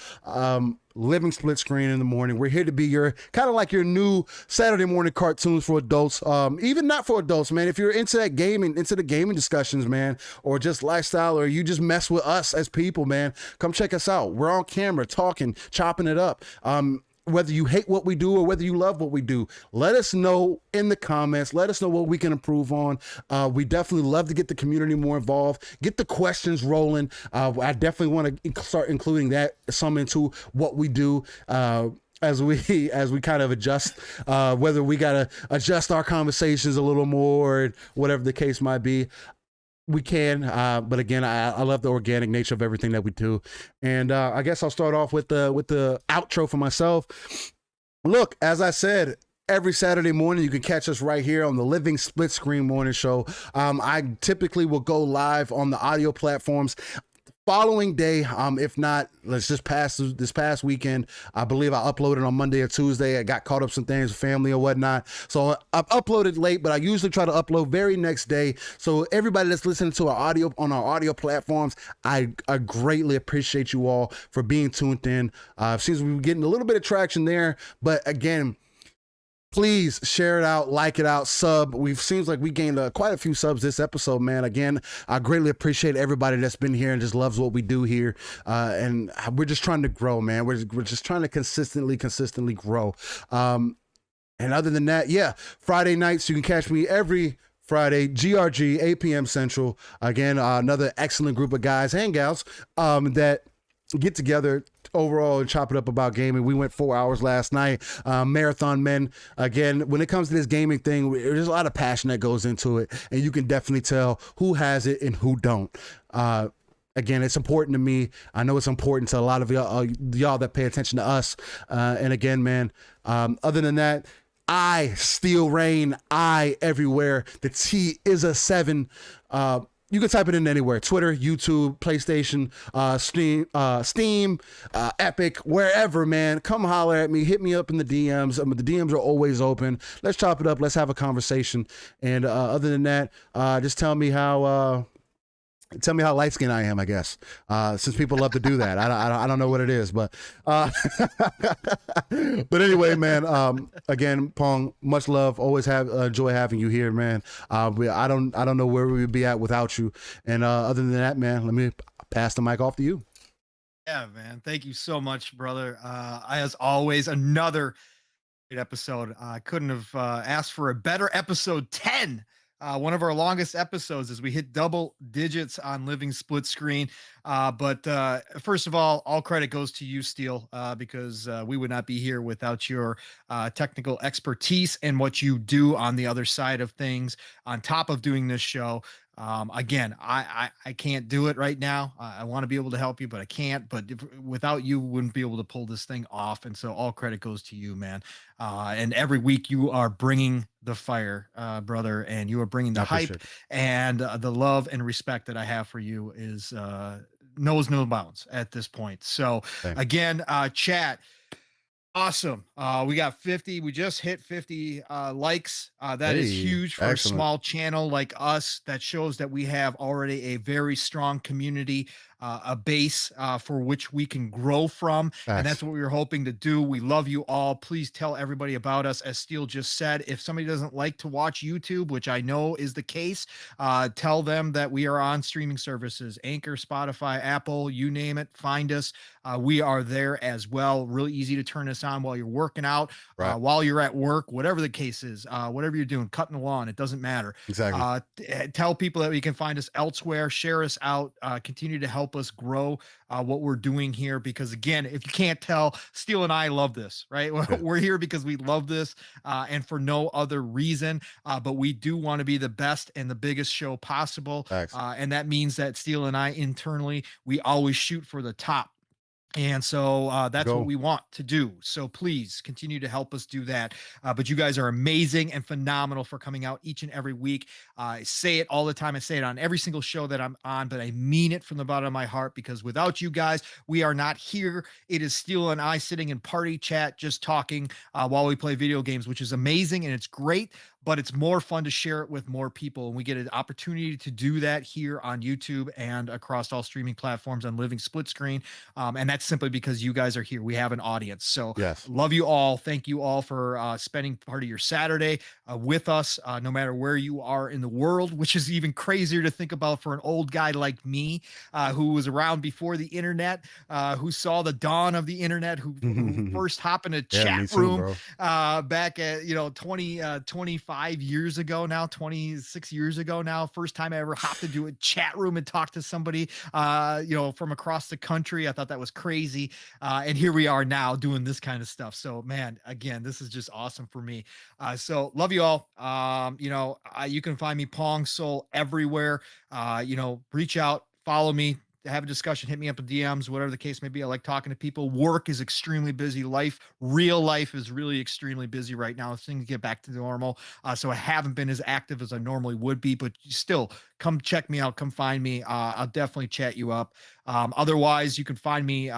Living Split Screen in the morning. We're here to be your kind of like your new Saturday morning cartoons for adults. Even not for adults, man. If you're into that gaming, into the gaming discussions, man, or just lifestyle, or you just mess with us as people, man, come check us out. We're on camera talking, chopping it up. Whether you hate what we do or whether you love what we do, let us know in the comments. Let us know what we can improve on. We definitely love to get the community more involved, get the questions rolling. I definitely want to start including that some into what we do. As we kind of adjust, whether we got to adjust our conversations a little more, whatever the case might be. We can, but again, I love the organic nature of everything that we do, and I guess I'll start off with the outro for myself. Look, as I said, every Saturday morning you can catch us right here on the Living Split Screen Morning Show. I typically will go live on the audio platforms following day. If not, let's just pass this past weekend. I believe I uploaded on Monday or Tuesday. I got caught up some things with family or whatnot. So I've uploaded late, but I usually try to upload very next day. So everybody that's listening to our audio on our audio platforms, I greatly appreciate you all for being tuned in. Seems we're getting a little bit of traction there, but again, please share it out, like it out, sub. Seems like we gained quite a few subs this episode, man. Again, I greatly appreciate everybody that's been here and just loves what we do here. And we're just trying to grow, man. We're just trying to consistently grow. And other than that, yeah, Friday nights, you can catch me every Friday, GRG, 8 p.m. Central. Again, another excellent group of guys and gals that get together overall and chop it up about gaming. We went 4 hours last night. Marathon men. Again, when it comes to this gaming thing, there's a lot of passion that goes into it, and you can definitely tell who has it and who don't. Again, it's important to me. I know it's important to a lot of y'all that pay attention to us. And again, man, other than that, I still reign. I everywhere. The T is a 7. You can type it in anywhere: Twitter, YouTube, PlayStation, Steam, Epic, wherever, man. Come holler at me. Hit me up in the DMs. The DMs are always open. Let's chop it up. Let's have a conversation. And other than that, just tell me how light skinned I am, I guess, since people love to do that. I don't know what it is, but anyway, man, again, Pong, much love. Always enjoy having you here, man. I don't know where we would be at without you. And other than that, man, let me pass the mic off to you. Yeah, man. Thank you so much, brother. As always, another great episode. I couldn't have asked for a better episode 10. One of our longest episodes as we hit double digits on Living Split Screen. But first of all credit goes to you, Steele, because we would not be here without your technical expertise and what you do on the other side of things on top of doing this show. Again, I can't do it right now. I want to be able to help you, but I can't. But without you, wouldn't be able to pull this thing off. And so all credit goes to you, man. And every week you are bringing the fire, brother, and you are bringing the hype and the love and respect that I have for you is knows no bounds at this point. So again, chat. Awesome. We got 50. We just hit 50 likes. That is huge for a small channel like us. That shows that we have already a very strong community, a base for which we can grow from. And that's what we were hoping to do. We love you all. Please tell everybody about us. As Steele just said, if somebody doesn't like to watch YouTube, which I know is the case, tell them that we are on streaming services, Anchor, Spotify, Apple, you name it, find us. We are there as well. Really easy to turn us on while you're working out, while you're at work, whatever the case is, whatever you're doing, cutting the lawn, it doesn't matter. Exactly. Tell people that you can find us elsewhere, share us out, continue to help us grow what we're doing here. Because again, if you can't tell, Steele and I love this, right? We're here because we love this and for no other reason. But we do want to be the best and the biggest show possible. And that means that Steele and I internally, we always shoot for the top. And so that's what we want to do. So please continue to help us do that. But you guys are amazing and phenomenal for coming out each and every week. I say it all the time. I say it on every single show that I'm on, but I mean it from the bottom of my heart, because without you guys, we are not here. It is Steele and I sitting in party chat, just talking while we play video games, which is amazing and it's great. but it's more fun to share it with more people. And we get an opportunity to do that here on YouTube and across all streaming platforms on Living Split Screen. And that's simply because you guys are here. We have an audience. So Yes. love you all. Thank you all for spending part of your Saturday with us, no matter where you are in the world, which is even crazier to think about for an old guy like me, who was around before the internet, who saw the dawn of the internet, who first hopped in a chat room back at, 25 years ago now, 26 years ago now. First time I ever hopped into a chat room and talked to somebody, from across the country. I thought that was crazy. And here we are now doing this kind of stuff. So, man, again, this is just awesome for me. So love you all. You can find me Pong Soul everywhere. Reach out, follow me, have a discussion, hit me up in DMs, whatever the case may be. I like talking to people. Work is extremely busy. Real life is really extremely busy right now. Things get back to normal. So I haven't been as active as I normally would be, but still come check me out. Come find me. I'll definitely chat you up. Otherwise, you can find me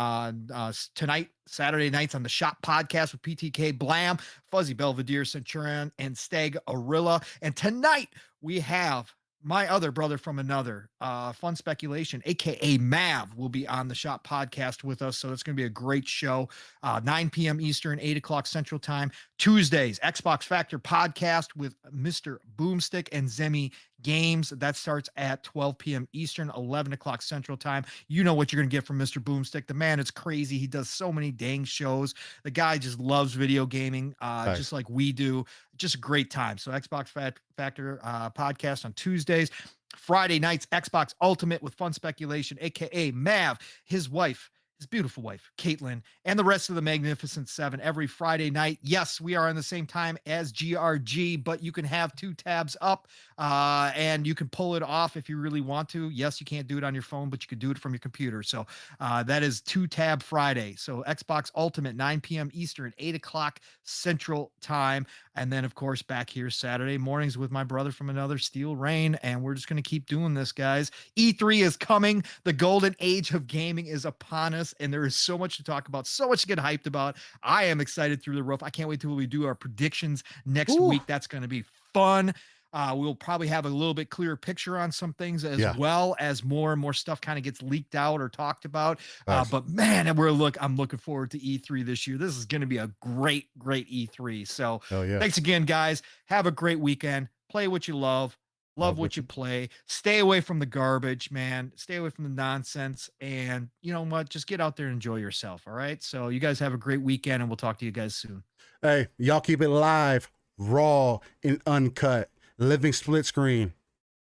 tonight, Saturday nights on the Shop Podcast with PTK Blam, Fuzzy Belvedere, Centurion, and Stag Arilla. And tonight we have my other brother from another, Fun Speculation, aka Mav, will be on the Shop Podcast with us. So it's going to be a great show. 9 p.m. Eastern, 8 o'clock Central Time. Tuesdays, Xbox Factor Podcast with Mr. Boomstick and Zemi Games. That starts at 12 p.m. Eastern, 11 o'clock Central Time. You know what you're going to get from Mr. Boomstick. The man is crazy. He does so many dang shows. The guy just loves video gaming, just like we do. Just a great time. So Xbox Factor Podcast on Tuesdays. Friday nights, Xbox Ultimate with Fun Speculation, aka Mav, his wife, his beautiful wife, Caitlin, and the rest of the Magnificent Seven every Friday night. Yes, we are on the same time as GRG, but you can have 2 tabs up and you can pull it off if you really want to. Yes, you can't do it on your phone, but you can do it from your computer. So that is 2-tab Friday. So Xbox Ultimate, 9 p.m. Eastern, 8 o'clock Central Time. And then, of course, back here Saturday mornings with my brother from another, Steel Rain. And we're just going to keep doing this, guys. E3 is coming. The golden age of gaming is upon us. And there is so much to talk about, so much to get hyped about. I am excited through the roof. I can't wait till we do our predictions next week. That's going to be fun. We'll probably have a little bit clearer picture on some things as well as more and more stuff kind of gets leaked out or talked about. But man, I'm looking forward to E3 this year. This is going to be a great E3. So thanks again, guys. Have a great weekend. Play what you love. Love what you play. Stay away from the garbage, man. Stay away from the nonsense. And you know what? Just get out there and enjoy yourself. All right. So you guys have a great weekend and we'll talk to you guys soon. Hey, y'all keep it live, raw, and uncut. Living Split Screen.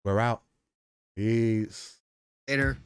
We're out. Peace. Later.